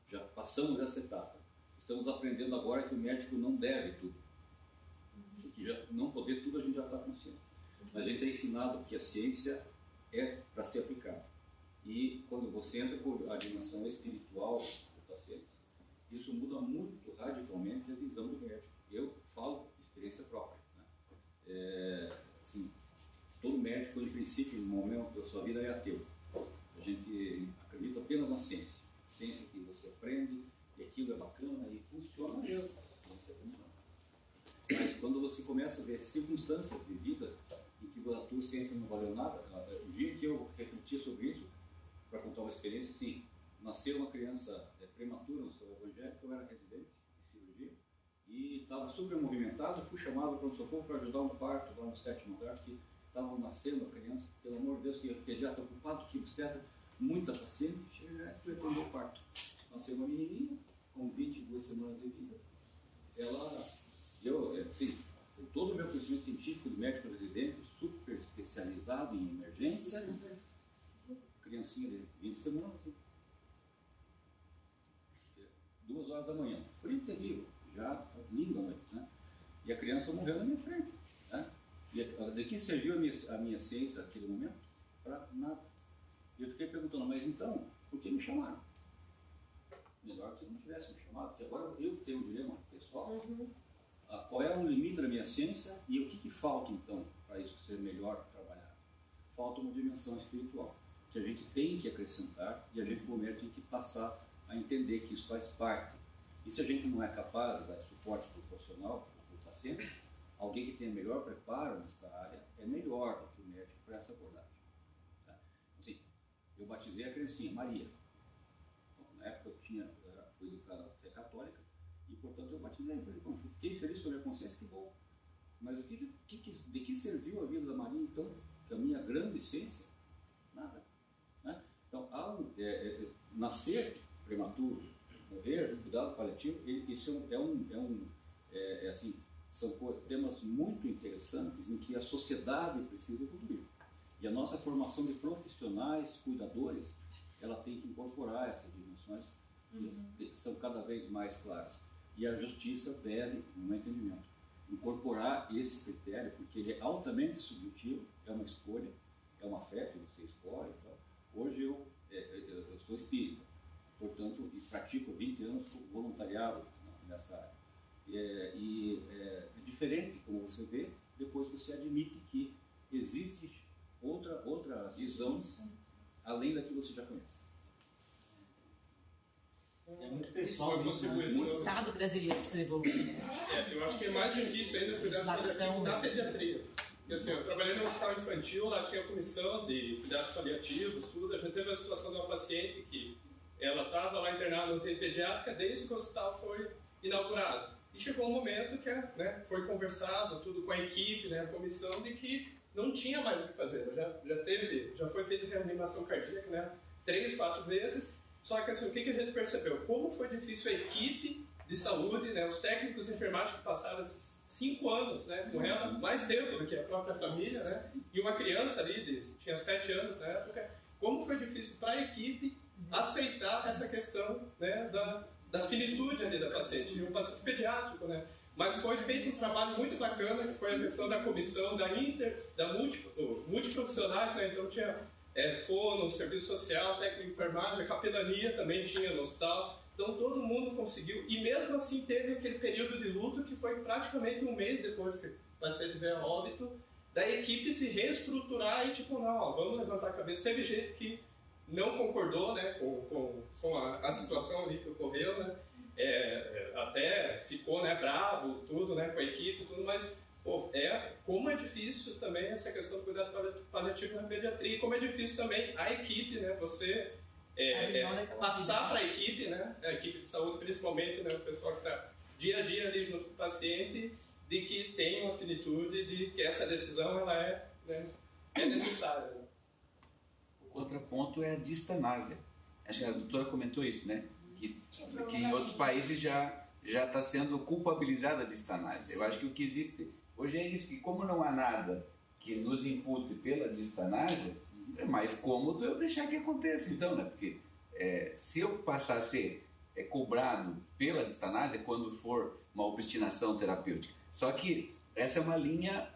Já passamos essa etapa. Estamos aprendendo agora que o médico não deve tudo. Porque já não poder tudo a gente já está consciente. Mas a gente é ensinado que a ciência é para ser aplicada. E quando você entra com a dimensão espiritual do paciente, isso muda muito radicalmente a visão do médico. Eu falo experiência própria. Né? Assim, todo médico, em princípio, no momento da sua vida, é ateu. A gente acredita apenas na ciência. Ciência que você aprende, e aquilo é bacana e funciona mesmo. A ciência funciona. Mas quando você começa a ver circunstâncias de vida em que a tua ciência não valeu nada, o dia que eu refleti sobre isso, para contar uma experiência, assim, nasceu uma criança prematura no seu evangélico, eu era residente de cirurgia, e estava super movimentado, fui chamado para um socorro para ajudar um parto lá no 7º andar, que estavam nascendo a criança, pelo amor de Deus, que o pediatra ocupado, que obstetra, muita paciente, chega e foi atender o parto. Nasceu uma menininha, com 22 semanas de vida. Todo o meu conhecimento científico de médico residente, super especializado em emergência, criancinha de 20 semanas, 2 horas da manhã, frio terrível, já linda a noite, né? E a criança morreu na minha frente, né? E de que serviu a minha ciência naquele momento? Para nada. E eu fiquei perguntando, mas então, por que me chamaram? Melhor que não tivesse me chamado, porque agora eu tenho um dilema pessoal. Qual é o limite da minha ciência e o que falta, então, para isso ser melhor trabalhado? Falta uma dimensão espiritual, que a gente tem que acrescentar e a gente, como médico, tem que passar a entender que isso faz parte. E se a gente não é capaz de dar suporte proporcional para o paciente, alguém que tenha melhor preparo nesta área é melhor do que o médico para essa abordagem. Tá? Assim, eu batizei a criancinha Maria. Então, na época eu fui educado na fé católica e, portanto, eu batizei. Fiquei feliz com a minha consciência, que bom. Mas de que serviu a vida da Maria, então? Que a minha grande essência? Nada. Né? Então, nascer prematuro, morrer, cuidado paliativo, isso são temas muito interessantes em que a sociedade precisa evoluir. E a nossa formação de profissionais, cuidadores, ela tem que incorporar essas dimensões que são cada vez mais claras. E a justiça deve, no meu entendimento, incorporar esse critério, porque ele é altamente subjetivo, é uma escolha, é uma fé que você escolhe. Então, hoje eu sou espírita, portanto, e pratico há 20 anos voluntariado nessa área. É diferente, como você vê, depois você admite que existe outra visão além da que você já conhece. É muito pessoal isso, né? O Estado brasileiro precisa evoluir. Eu acho que é mais difícil ainda cuidar da pediatria. Porque, assim, eu trabalhei no hospital infantil, lá tinha a comissão de cuidados paliativos, tudo. A gente teve a situação de uma paciente que ela estava lá internada no UTI pediátrica desde que o hospital foi inaugurado. E chegou um momento que foi conversado tudo com a equipe, a comissão, de que não tinha mais o que fazer. Já foi feita reanimação cardíaca 3, 4 vezes. Só que assim, o que a gente percebeu? Como foi difícil a equipe de saúde, os técnicos de enfermagem que passaram 5 anos com ela, mais tempo do que a própria família, e uma criança ali, tinha 7 anos na época, como foi difícil para a equipe aceitar essa questão da finitude ali da paciente, e um paciente pediátrico, Mas foi feito um trabalho muito bacana, que foi a questão da comissão, multiprofissionais, então tinha fono, serviço social, técnico de enfermagem, a capelania também tinha no hospital. Então todo mundo conseguiu, e mesmo assim teve aquele período de luto que foi praticamente um mês depois que o paciente veio a óbito, da equipe se reestruturar e não, vamos levantar a cabeça. Teve gente que não concordou com a situação ali que ocorreu, até ficou bravo tudo, com a equipe, tudo, mas como é difícil também essa questão do cuidado paliativo na pediatria, e como é difícil também a equipe, você passar para a equipe de saúde principalmente, o pessoal que está dia a dia ali junto com o paciente, de que tem uma finitude, de que essa decisão ela é necessária. O contraponto é a distanásia. Acho que a doutora comentou isso, que em outros países já está sendo culpabilizada a distanásia. Eu acho que o que existe hoje é isso, que como não há nada que nos impute pela distanásia, é mais cômodo eu deixar que aconteça, então, Porque se eu passar a ser cobrado pela distanásia quando for uma obstinação terapêutica. Só que essa é uma linha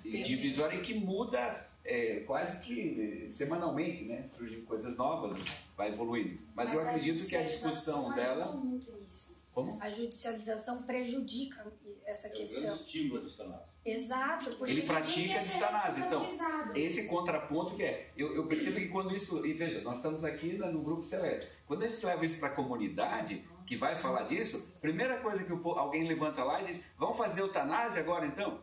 divisória que muda quase que semanalmente, Surgem coisas novas, vai evoluindo. Mas eu acredito que a discussão dela... Como? A judicialização prejudica essa questão. É um grande estímulo à distanásia. Exato. Porque ele pratica a distanásia. Então, esse contraponto que eu percebo que quando isso... E veja, nós estamos aqui no grupo seleto. Quando a gente leva isso para a comunidade, que vai falar disso, a primeira coisa que alguém levanta lá e diz, vamos fazer eutanásia agora então?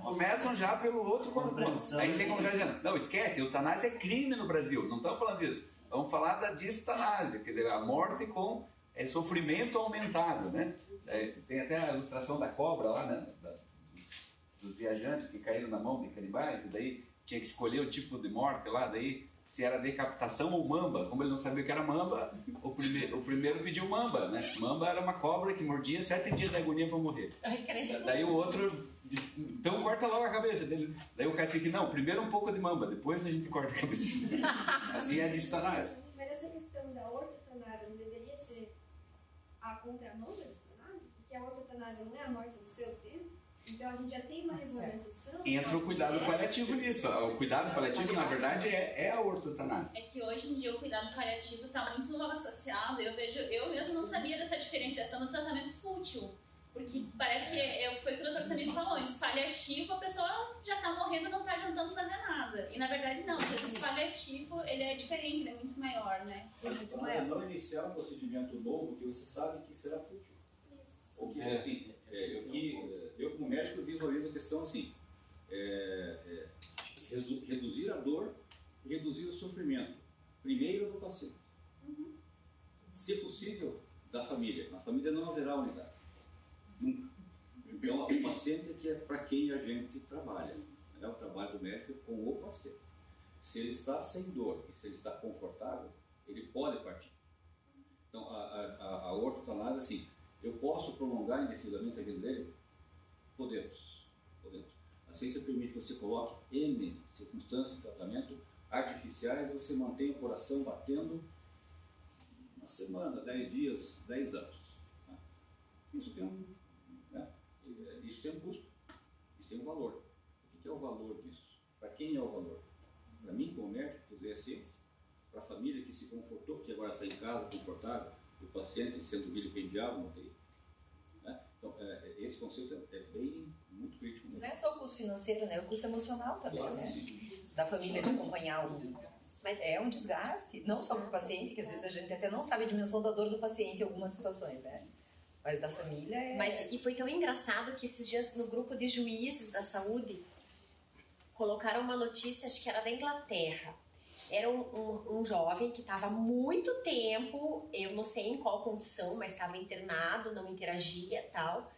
Começam já pelo outro contraponto. Aí tem como dizendo, não, esquece, eutanásia é crime no Brasil. Não estamos falando disso. Vamos falar da distanásia, quer dizer, a morte com sofrimento aumentado, Tem até a ilustração da cobra lá, dos viajantes que caíram na mão de canibais, e daí tinha que escolher o tipo de morte lá, daí se era decapitação ou mamba. Como ele não sabia o que era mamba, o primeiro pediu mamba, né? Mamba era uma cobra que mordia 7 dias de agonia para morrer. Daí o outro, então corta logo a cabeça dele. Daí o cara disse que não, primeiro um pouco de mamba, depois a gente corta a cabeça. Assim é de eutanásia. Mas essa questão da ortotanásia não deveria ser a contramão da eutanásia? Porque a ortotanásia não é a morte do seu tempo? Então a gente já tem uma regulamentação. Entra o cuidado paliativo nisso. O cuidado paliativo, na verdade, é a ortotanásia. É que hoje em dia o cuidado paliativo está muito associado. Eu mesmo não sabia dessa diferenciação do tratamento fútil. Porque parece que foi o que o doutor Samir falou antes. Paliativo, a pessoa já está morrendo, não está adiantando fazer nada. E na verdade não. O paliativo, ele é diferente, ele é muito maior, né? Então, é não iniciar um procedimento novo que você sabe que será fútil. Ou que, assim, eu como médico visualizo a questão assim, reduzir a dor e reduzir o sofrimento, primeiro do paciente. Se possível, da família. Na família não haverá unidade. Nunca. Então, o paciente que é para quem a gente trabalha. É o trabalho do médico com o paciente. Se ele está sem dor e se ele está confortável, ele pode partir. Então, a ortotanásia, assim, eu posso prolongar indefinidamente a vida dele? Podemos. A ciência permite que você coloque N circunstâncias de tratamento artificiais, você mantém o coração batendo uma semana, 10 dias, 10 anos. Isso tem um custo, isso tem um valor. O que é o valor disso? Para quem é o valor? Para mim, como médico, que usei a ciência, para a família que se confortou, que agora está em casa, confortável, o paciente sendo vilipendiado, não tem. Então, esse conceito é bem, muito crítico. Não é só o custo financeiro, né? O custo emocional também, né? Da família de acompanhar Mas é um desgaste, não só para o paciente, que às vezes a gente até não sabe a dimensão da dor do paciente em algumas situações, né? Mas da família E foi tão engraçado que esses dias no grupo de juízes da saúde colocaram uma notícia, acho que era da Inglaterra. Era um jovem que estava há muito tempo, eu não sei em qual condição, mas estava internado, não interagia e tal.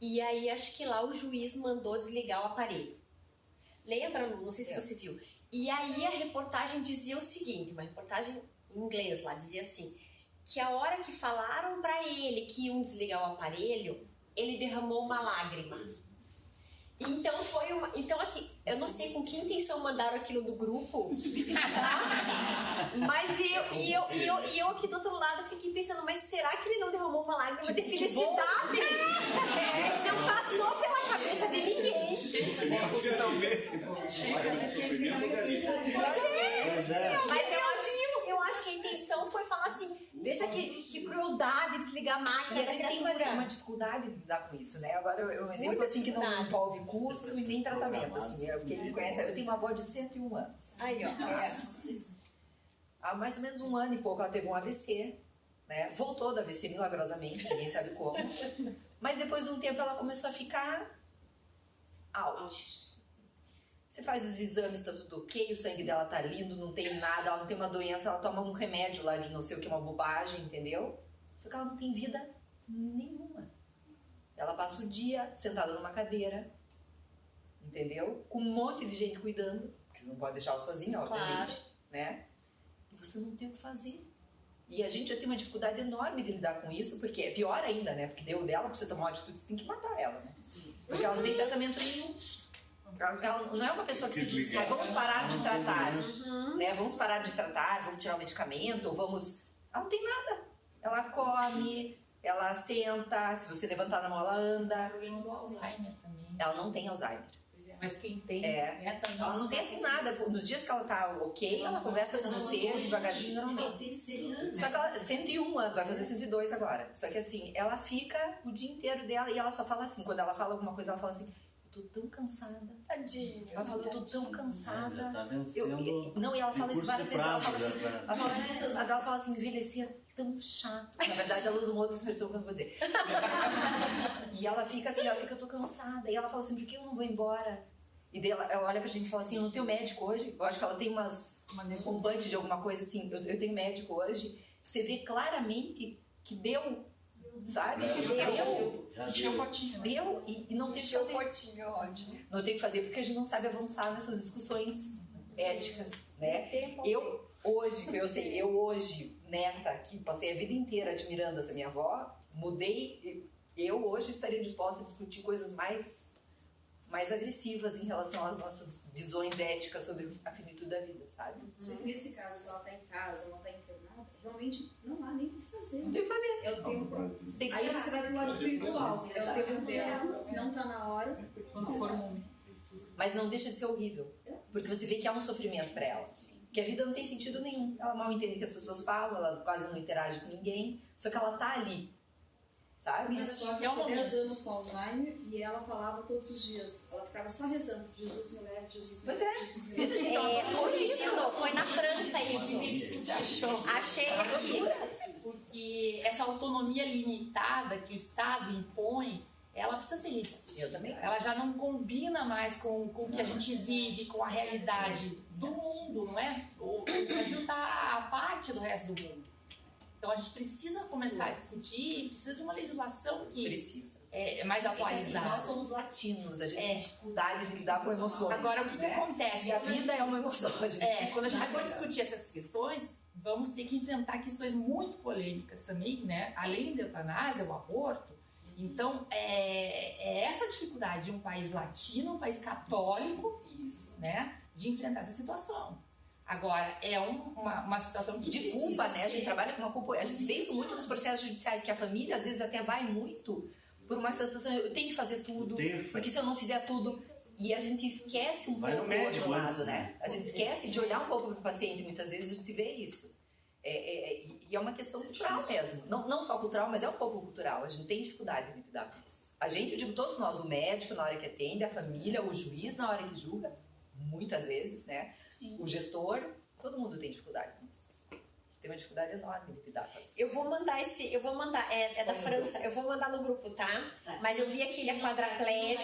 E aí acho que lá o juiz mandou desligar o aparelho. Lembra, Lu? Não sei se você viu. E aí a reportagem dizia o seguinte, uma reportagem em inglês lá, dizia assim, que a hora que falaram para ele que iam desligar o aparelho, ele derramou uma lágrima. Então então assim, eu não sei com que intenção mandaram aquilo do grupo, tá? Mas eu aqui do outro lado fiquei pensando, mas será que ele não derramou uma lágrima de felicidade? Não passou pela cabeça de ninguém. Mas eu acho que a intenção foi falar assim, veja que crueldade desligar a máquina. E a gente tem uma dificuldade de lidar com isso, né? Agora, um exemplo assim que não envolve custo e nem tratamento, assim, porque ele conhece, eu tenho uma avó de 101 anos. Aí, ó. Há mais ou menos 1 ano e pouco ela teve um AVC, né? Voltou do AVC milagrosamente, ninguém sabe como. Mas depois de um tempo ela começou a ficar out. Você faz os exames, tá tudo ok, o sangue dela tá lindo, não tem nada, ela não tem uma doença, ela toma um remédio lá de não sei o que, uma bobagem, entendeu? Só que ela não tem vida nenhuma. Ela passa o dia sentada numa cadeira, entendeu? Com um monte de gente cuidando, porque você não pode deixar ela sozinha, obviamente, né? E você não tem o que fazer. E a gente já tem uma dificuldade enorme de lidar com isso, porque é pior ainda, né? Porque deu dela, pra você tomar uma atitude, você tem que matar ela, né? Porque ela não tem tratamento nenhum. Ela não é uma pessoa que se diz, vamos parar de tratar, né? Vamos parar de tratar, vamos tirar o medicamento, ou vamos... Ela não tem nada. Ela come, ela senta, se você levantar na mão, ela anda. Ela não tem Alzheimer. Mas quem tem... Ela não tem assim nada. Nos dias que ela tá ok, ela conversa com você devagarzinho, normalmente. Só que ela, 101 anos, vai fazer 102 agora. Só que assim, ela fica o dia inteiro dela e ela só fala assim, quando ela fala alguma coisa, ela fala assim, eu tô tão cansada. Tadinha. Ela fala, eu tô tão cansada. Já tá vencendo. Não, e ela fala isso várias vezes. Ela fala assim, já ela fala assim, envelhecer é tão chato. Na verdade, ela usa uma outra expressão que eu não vou dizer. E ela fica assim, eu tô cansada. E ela fala assim, por que eu não vou embora? E daí ela olha pra gente e fala assim, eu não tenho médico hoje. Eu acho que ela tem um punch de alguma coisa assim, eu tenho médico hoje. Você vê claramente que deu sabe? Encheu o potinho. Deu e não tem que fazer. Potinho, ótimo. Não tem que fazer porque a gente não sabe avançar nessas discussões éticas, né? Eu hoje, neta, que passei a vida inteira admirando essa minha avó, mudei, eu hoje estaria disposta a discutir coisas mais agressivas em relação às nossas visões éticas sobre a finitude da vida, sabe? Nesse caso, que ela está em casa, ela está internada, realmente não há nem o que fazer. Não tem o que fazer. É o tempo. Tem que Aí esperar. você vai pro lado espiritual. É o tempo dela, não está na hora. Quando for o momento. Mas não deixa de ser horrível. Porque você vê que há um sofrimento para ela. Que a vida não tem sentido nenhum. Ela mal entende o que as pessoas falam, ela quase não interage com ninguém. Só que ela tá ali. Sabe? Minha sogra ficou 10 anos com Alzheimer e ela falava todos os dias. Ela ficava só rezando. Jesus me leve, Jesus me leve. Jesus me leve. Foi na França isso. Achei aqui. Porque essa autonomia limitada que o Estado impõe, ela precisa ser rediscutida. Eu também. Ela já não combina mais com o que a gente vive, com a realidade do mundo, não é? O Brasil está à parte do resto do mundo. Então a gente precisa começar a discutir, precisa de uma legislação que é mais atualizada. Nós somos latinos, a gente tem dificuldade de lidar com emoções. Agora, o que acontece? E a vida é uma emoção. Quando a gente for discutir essas questões, vamos ter que enfrentar questões muito polêmicas também, né? Além da eutanásia, o aborto. Então, é essa dificuldade de um país latino, um país católico, né? De enfrentar essa situação. Agora, é uma situação que de culpa, né? A gente trabalha com uma culpa. A gente vê isso muito nos processos judiciais, que a família às vezes até vai muito por uma sensação, eu tenho que fazer tudo, porque se eu não fizer tudo. E a gente esquece um pouco do outro lado, né? A gente esquece de olhar um pouco para o paciente, muitas vezes a gente vê isso. E é uma questão cultural mesmo. Não só cultural, mas é um pouco cultural. A gente tem dificuldade de lidar com isso. A gente, eu digo todos nós, o médico na hora que atende, a família, o juiz na hora que julga, muitas vezes, né? Sim. O gestor, todo mundo tem dificuldade com isso. A gente tem uma dificuldade enorme de lidar com isso. Eu vou mandar, é da França, eu vou mandar no grupo, tá? Mas eu vi aqui, ele é quadraplégico.